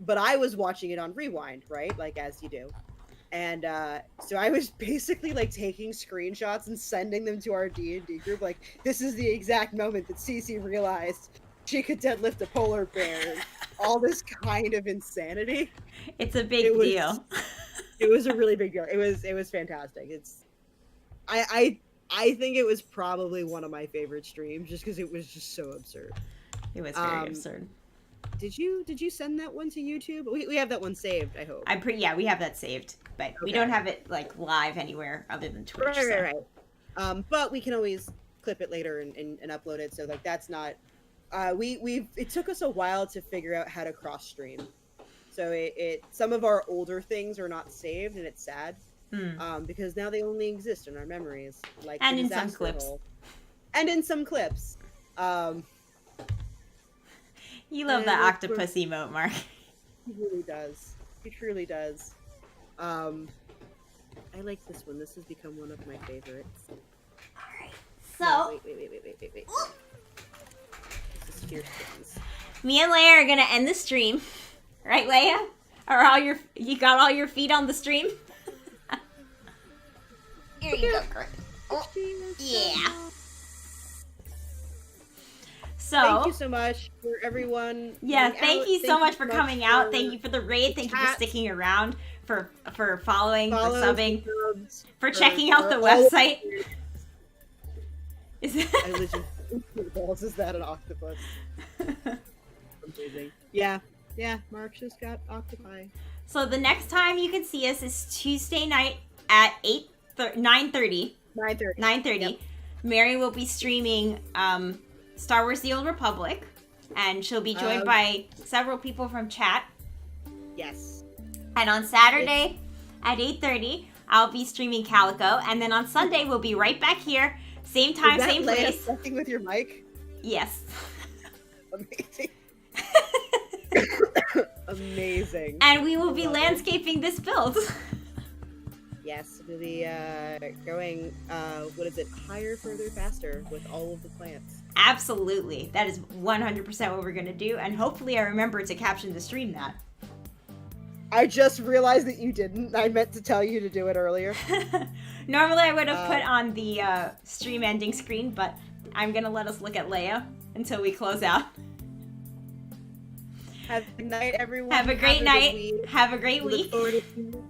Speaker 2: but I was watching it on rewind, right? Like as you do. And so I was basically like taking screenshots and sending them to our D&D group. Like, this is the exact moment that Cece realized she could deadlift a polar bear. All this kind of insanity.
Speaker 1: It's a big
Speaker 2: It was-
Speaker 1: deal.
Speaker 2: It was a really big deal. It was fantastic. I think it was probably one of my favorite streams just because it was just so absurd.
Speaker 1: It was very absurd.
Speaker 2: Did you send that one to YouTube? We have that one saved, I hope.
Speaker 1: Yeah, we have that saved, but we
Speaker 2: Okay.
Speaker 1: don't have it like live anywhere other than Twitch. so.
Speaker 2: Right. But we can always clip it later and upload it. So like that's not. It took us a while to figure out how to cross stream. So it some of our older things are not saved, and it's sad. Because now they only exist in our memories, like
Speaker 1: And
Speaker 2: the
Speaker 1: in some
Speaker 2: disaster
Speaker 1: clips.
Speaker 2: hole. And in some clips.
Speaker 1: You love
Speaker 2: Yeah,
Speaker 1: the
Speaker 2: that's
Speaker 1: octopus emote, Mark.
Speaker 2: He really does. He truly does. I like this one. This has become one of my favorites.
Speaker 1: So,
Speaker 2: No, wait. This is Fierce Kittens.
Speaker 1: me and Leia are gonna end the stream, right, Leia? Or you got all your feet on the stream? Here you go, Kurt. Yeah. So,
Speaker 2: Thank you so much for everyone.
Speaker 1: yeah,
Speaker 2: coming
Speaker 1: thank
Speaker 2: out.
Speaker 1: you so much for coming out. Thank you for the raid. Thank you for
Speaker 2: chat.
Speaker 1: sticking around, for following, for
Speaker 2: follows,
Speaker 1: subbing,
Speaker 2: subs,
Speaker 1: for checking out the
Speaker 2: for all of
Speaker 1: website.
Speaker 2: you.
Speaker 1: Is
Speaker 2: I legit. Balls, is that an octopus? Amazing. Yeah, Mark just got octopi.
Speaker 1: So the next time you can see us is Tuesday night at 9:30.
Speaker 2: 9:30.
Speaker 1: 9:30.
Speaker 2: Yep.
Speaker 1: Mary will be streaming Star Wars: The Old Republic, and she'll be joined by several people from chat.
Speaker 2: Yes.
Speaker 1: And on Saturday at 8:30, I'll be streaming Calico, and then on Sunday we'll be right back here, same time,
Speaker 2: Is that
Speaker 1: same
Speaker 2: Leia
Speaker 1: place.
Speaker 2: fucking with your mic?
Speaker 1: Yes.
Speaker 2: Amazing. Amazing.
Speaker 1: And we will be
Speaker 2: Love it.
Speaker 1: landscaping this build.
Speaker 2: Yes, we'll be going, higher, further, faster with all of the plants.
Speaker 1: Absolutely. That is 100% what we're going to do, and hopefully I remember to caption the stream that.
Speaker 2: I just realized that you didn't. I meant to tell you to do it earlier.
Speaker 1: Normally I would have put on the stream ending screen, but I'm going to let us look at Leia until we close out.
Speaker 2: Have a good night, everyone.
Speaker 1: Have a great
Speaker 2: good
Speaker 1: night.
Speaker 2: week.
Speaker 1: Have a great
Speaker 2: We look
Speaker 1: week.
Speaker 2: forward to seeing you.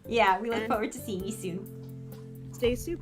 Speaker 1: Yeah, we look
Speaker 2: And-
Speaker 1: forward to seeing you soon.
Speaker 2: Stay super.